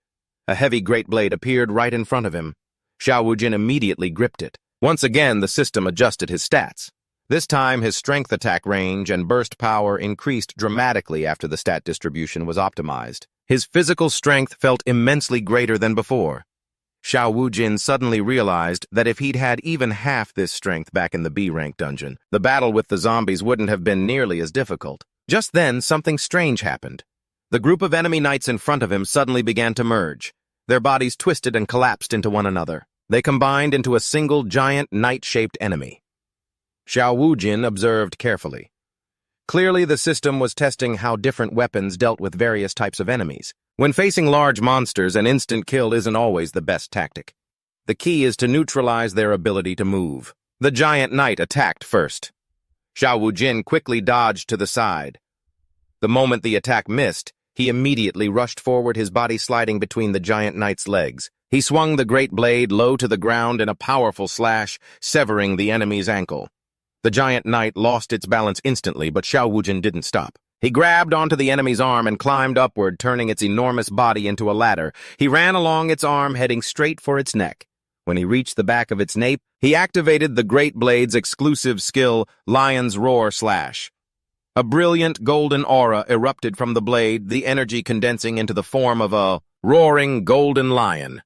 A heavy Great Blade appeared right in front of him. Xiao Wujin immediately gripped it. Once again, the system adjusted his stats. This time, his strength attack range and burst power increased dramatically after the stat distribution was optimized. His physical strength felt immensely greater than before. Xiao Wujin suddenly realized that if he'd had even half this strength back in the B-rank dungeon, the battle with the zombies wouldn't have been nearly as difficult. Just then, something strange happened. The group of enemy knights in front of him suddenly began to merge. Their bodies twisted and collapsed into one another. They combined into a single giant knight-shaped enemy. Xiao Wujin observed carefully. Clearly, the system was testing how different weapons dealt with various types of enemies. When facing large monsters, an instant kill isn't always the best tactic. The key is to neutralize their ability to move. The giant knight attacked first. Xiao Wujin quickly dodged to the side. The moment the attack missed, he immediately rushed forward, his body sliding between the giant knight's legs. He swung the great blade low to the ground in a powerful slash, severing the enemy's ankle. The giant knight lost its balance instantly, but Xiao Wujin didn't stop. He grabbed onto the enemy's arm and climbed upward, turning its enormous body into a ladder. He ran along its arm, heading straight for its neck. When he reached the back of its nape, he activated the Great Blade's exclusive skill, Lion's Roar Slash. A brilliant golden aura erupted from the blade, the energy condensing into the form of a roaring golden lion.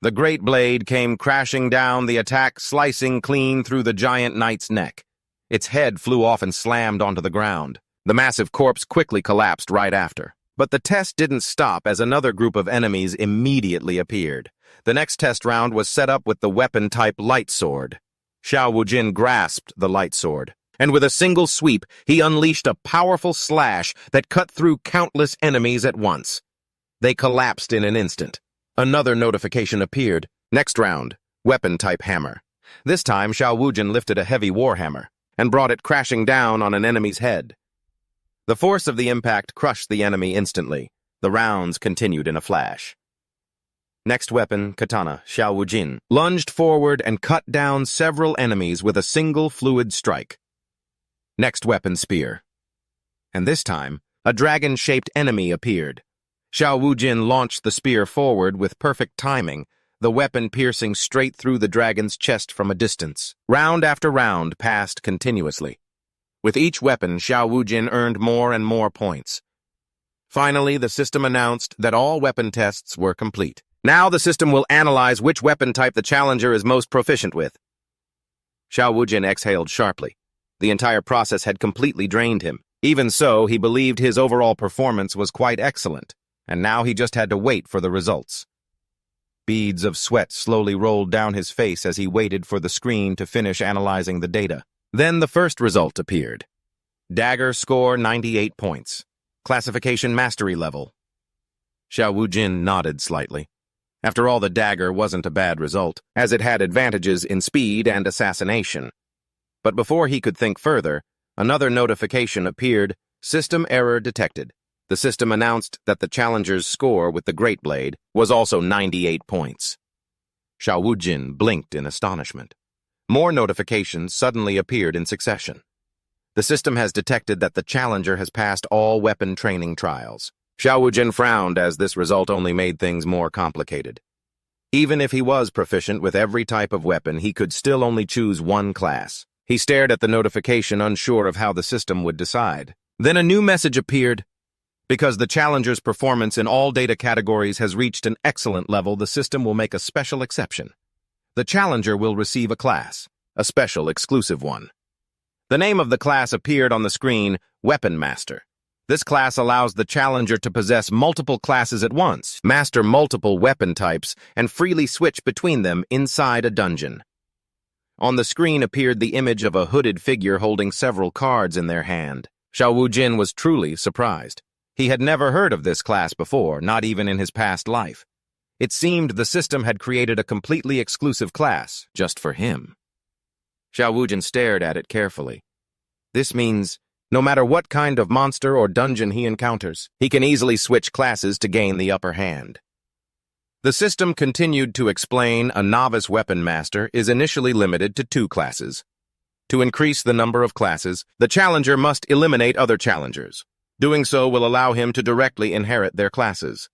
The Great Blade came crashing down, the attack slicing clean through the giant knight's neck. Its head flew off and slammed onto the ground. The massive corpse quickly collapsed right after. But the test didn't stop as another group of enemies immediately appeared. The next test round was set up with the weapon-type light sword. Xiao Wujin grasped the light sword, and with a single sweep, he unleashed a powerful slash that cut through countless enemies at once. They collapsed in an instant. Another notification appeared. Next round, weapon-type hammer. This time, Xiao Wujin lifted a heavy warhammer and brought it crashing down on an enemy's head. The force of the impact crushed the enemy instantly. The rounds continued in a flash. Next weapon, katana, Xiao Wujin, lunged forward and cut down several enemies with a single fluid strike. Next weapon, spear. And this time, a dragon-shaped enemy appeared. Xiao Wujin launched the spear forward with perfect timing, the weapon piercing straight through the dragon's chest from a distance. Round after round passed continuously. With each weapon, Xiao Wujin earned more and more points. Finally, the system announced that all weapon tests were complete. Now the system will analyze which weapon type the challenger is most proficient with. Xiao Wujin exhaled sharply. The entire process had completely drained him. Even so, he believed his overall performance was quite excellent, and now he just had to wait for the results. Beads of sweat slowly rolled down his face as he waited for the screen to finish analyzing the data. Then the first result appeared. Dagger score 98 points. Classification mastery level. Xiao Wujin nodded slightly. After all, the dagger wasn't a bad result, as it had advantages in speed and assassination. But before he could think further, another notification appeared. System error detected. The system announced that the challenger's score with the Great Blade was also 98 points. Xiao Wujin blinked in astonishment. More notifications suddenly appeared in succession. The system has detected that the challenger has passed all weapon training trials. Xiao Wujin frowned as this result only made things more complicated. Even if he was proficient with every type of weapon, he could still only choose one class. He stared at the notification, unsure of how the system would decide. Then a new message appeared. Because the challenger's performance in all data categories has reached an excellent level, the system will make a special exception. The challenger will receive a class, a special exclusive one. The name of the class appeared on the screen, Weapon Master. This class allows the challenger to possess multiple classes at once, master multiple weapon types, and freely switch between them inside a dungeon. On the screen appeared the image of a hooded figure holding several cards in their hand. Xiao Wujin was truly surprised. He had never heard of this class before, not even in his past life. It seemed the system had created a completely exclusive class, just for him. Xiao Wujin stared at it carefully. This means, no matter what kind of monster or dungeon he encounters, he can easily switch classes to gain the upper hand. The system continued to explain a novice weapon master is initially limited to 2 classes. To increase the number of classes, the challenger must eliminate other challengers. Doing so will allow him to directly inherit their classes.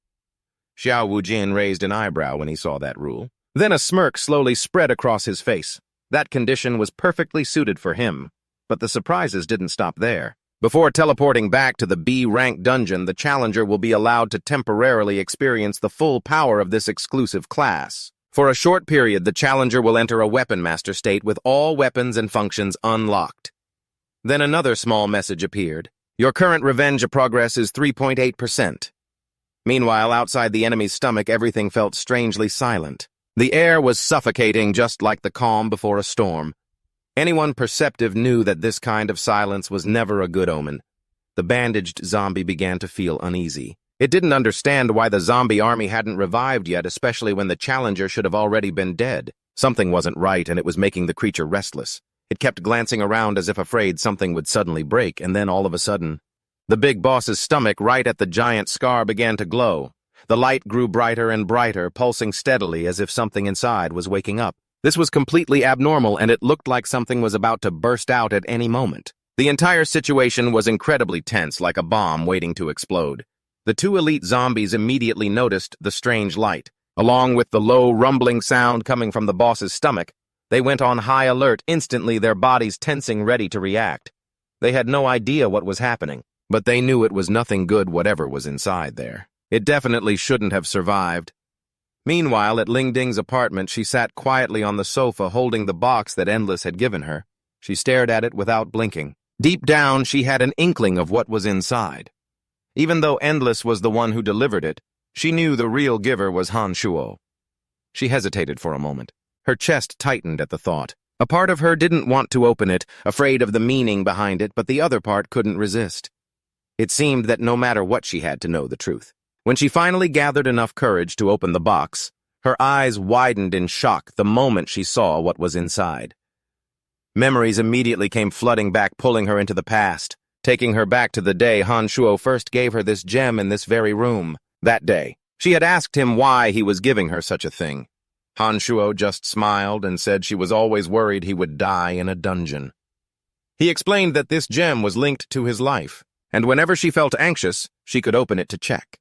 Xiao Wujin raised an eyebrow when he saw that rule. Then a smirk slowly spread across his face. That condition was perfectly suited for him. But the surprises didn't stop there. Before teleporting back to the B-rank dungeon, the challenger will be allowed to temporarily experience the full power of this exclusive class. For a short period, the challenger will enter a weapon master state with all weapons and functions unlocked. Then another small message appeared. Your current revenge progress is 3.8%. Meanwhile, outside the enemy's stomach, everything felt strangely silent. The air was suffocating, just like the calm before a storm. Anyone perceptive knew that this kind of silence was never a good omen. The bandaged zombie began to feel uneasy. It didn't understand why the zombie army hadn't revived yet, especially when the challenger should have already been dead. Something wasn't right, and it was making the creature restless. It kept glancing around as if afraid something would suddenly break, and then all of a sudden, the big boss's stomach right at the giant scar began to glow. The light grew brighter and brighter, pulsing steadily as if something inside was waking up. This was completely abnormal, and it looked like something was about to burst out at any moment. The entire situation was incredibly tense, like a bomb waiting to explode. The 2 elite zombies immediately noticed the strange light. Along with the low, rumbling sound coming from the boss's stomach, they went on high alert, instantly their bodies tensing, ready to react. They had no idea what was happening, but they knew it was nothing good whatever was inside there. It definitely shouldn't have survived. Meanwhile, at Ling Ding's apartment, she sat quietly on the sofa holding the box that Endless had given her. She stared at it without blinking. Deep down, she had an inkling of what was inside. Even though Endless was the one who delivered it, she knew the real giver was Han Shuo. She hesitated for a moment. Her chest tightened at the thought. A part of her didn't want to open it, afraid of the meaning behind it, but the other part couldn't resist. It seemed that no matter what, she had to know the truth. When she finally gathered enough courage to open the box, her eyes widened in shock the moment she saw what was inside. Memories immediately came flooding back, pulling her into the past, taking her back to the day Han Shuo first gave her this gem in this very room. That day, she had asked him why he was giving her such a thing. Han Shuo just smiled and said she was always worried he would die in a dungeon. He explained that this gem was linked to his life, and whenever she felt anxious, she could open it to check.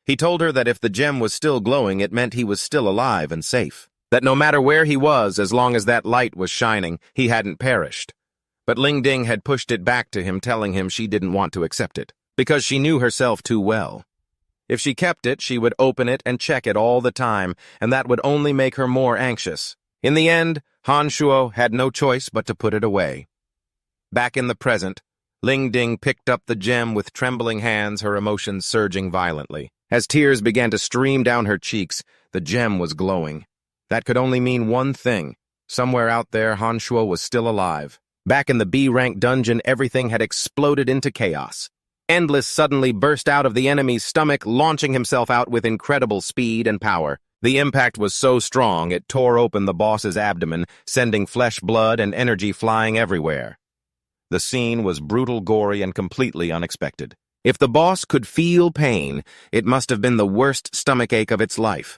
He told her that if the gem was still glowing, it meant he was still alive and safe. That no matter where he was, as long as that light was shining, he hadn't perished. But Ling Ding had pushed it back to him, telling him she didn't want to accept it, because she knew herself too well. If she kept it, she would open it and check it all the time, and that would only make her more anxious. In the end, Han Shuo had no choice but to put it away. Back in the present, Ling Ding picked up the gem with trembling hands, her emotions surging violently. As tears began to stream down her cheeks, the gem was glowing. That could only mean one thing. Somewhere out there, Han Shuo was still alive. Back in the B-rank dungeon, everything had exploded into chaos. Endless suddenly burst out of the enemy's stomach, launching himself out with incredible speed and power. The impact was so strong, it tore open the boss's abdomen, sending flesh, blood, and energy flying everywhere. The scene was brutal, gory, and completely unexpected. If the boss could feel pain, it must have been the worst stomachache of its life.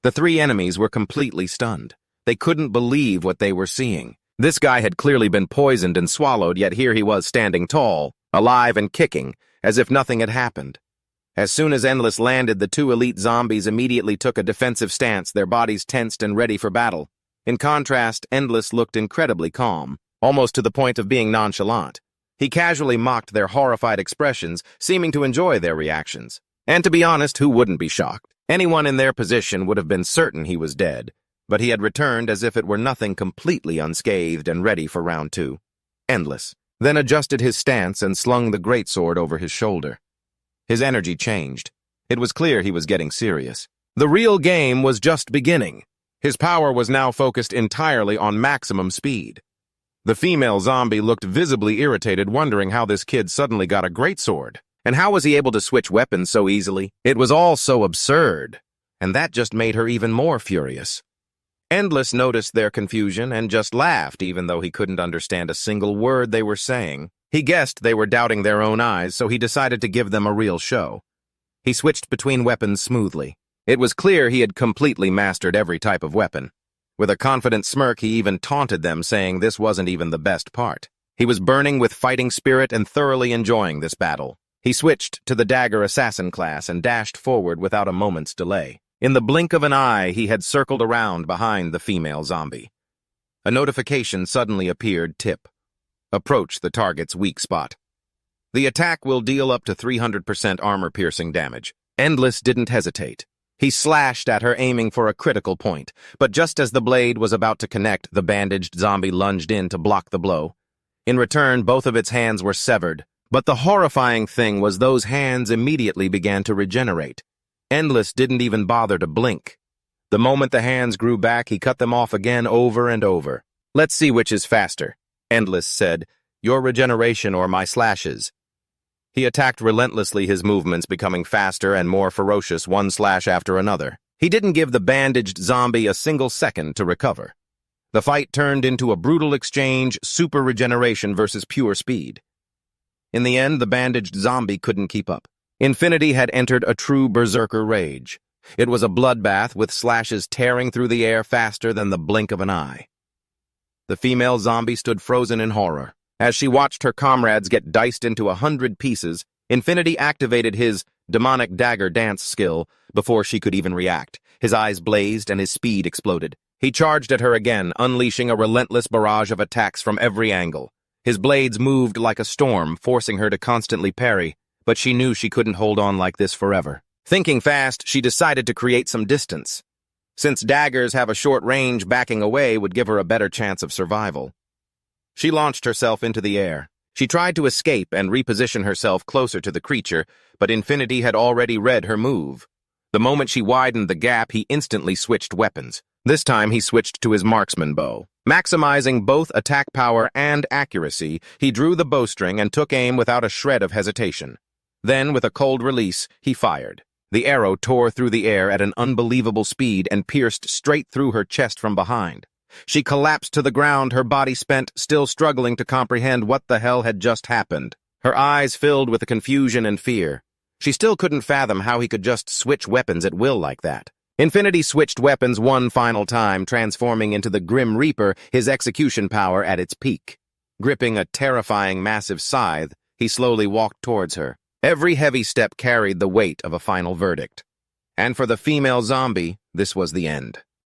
The 3 enemies were completely stunned. They couldn't believe what they were seeing. This guy had clearly been poisoned and swallowed, yet here he was standing tall, alive and kicking, as if nothing had happened. As soon as Endless landed, the two elite zombies immediately took a defensive stance, their bodies tensed and ready for battle. In contrast, Endless looked incredibly calm, almost to the point of being nonchalant. He casually mocked their horrified expressions, seeming to enjoy their reactions. And to be honest, who wouldn't be shocked? Anyone in their position would have been certain he was dead, but he had returned as if it were nothing, completely unscathed and ready for round 2. Endless then adjusted his stance and slung the greatsword over his shoulder. His energy changed. It was clear he was getting serious. The real game was just beginning. His power was now focused entirely on maximum speed. The female zombie looked visibly irritated, wondering how this kid suddenly got a greatsword. And how was he able to switch weapons so easily? It was all so absurd, and that just made her even more furious. Endless noticed their confusion and just laughed, even though he couldn't understand a single word they were saying. He guessed they were doubting their own eyes, so he decided to give them a real show. He switched between weapons smoothly. It was clear he had completely mastered every type of weapon. With a confident smirk, he even taunted them, saying this wasn't even the best part. He was burning with fighting spirit and thoroughly enjoying this battle. He switched to the dagger assassin class and dashed forward without a moment's delay. In the blink of an eye, he had circled around behind the female zombie. A notification suddenly appeared. Tip: approach the target's weak spot. The attack will deal up to 300% armor-piercing damage. Endless didn't hesitate. He slashed at her, aiming for a critical point, but just as the blade was about to connect, the bandaged zombie lunged in to block the blow. In return, both of its hands were severed, but the horrifying thing was those hands immediately began to regenerate. Endless didn't even bother to blink. The moment the hands grew back, he cut them off again over and over. "Let's see which is faster," Endless said. "Your regeneration or my slashes." He attacked relentlessly, his movements becoming faster and more ferocious, one slash after another. He didn't give the bandaged zombie a single second to recover. The fight turned into a brutal exchange, super regeneration versus pure speed. In the end, the bandaged zombie couldn't keep up. Infinity had entered a true berserker rage. It was a bloodbath, with slashes tearing through the air faster than the blink of an eye. The female zombie stood frozen in horror. As she watched her comrades get diced into 100 pieces, Infinity activated his demonic dagger dance skill before she could even react. His eyes blazed and his speed exploded. He charged at her again, unleashing a relentless barrage of attacks from every angle. His blades moved like a storm, forcing her to constantly parry, but she knew she couldn't hold on like this forever. Thinking fast, she decided to create some distance. Since daggers have a short range, backing away would give her a better chance of survival. She launched herself into the air. She tried to escape and reposition herself closer to the creature, but Infinity had already read her move. The moment she widened the gap, he instantly switched weapons. This time he switched to his marksman bow. Maximizing both attack power and accuracy, he drew the bowstring and took aim without a shred of hesitation. Then, with a cold release, he fired. The arrow tore through the air at an unbelievable speed and pierced straight through her chest from behind. She collapsed to the ground, her body spent, still struggling to comprehend what the hell had just happened. Her eyes filled with confusion and fear. She still couldn't fathom how he could just switch weapons at will like that. Infinity switched weapons one final time, transforming into the Grim Reaper, his execution power at its peak. Gripping a terrifying massive scythe, he slowly walked towards her. Every heavy step carried the weight of a final verdict. And for the female zombie, this was the end.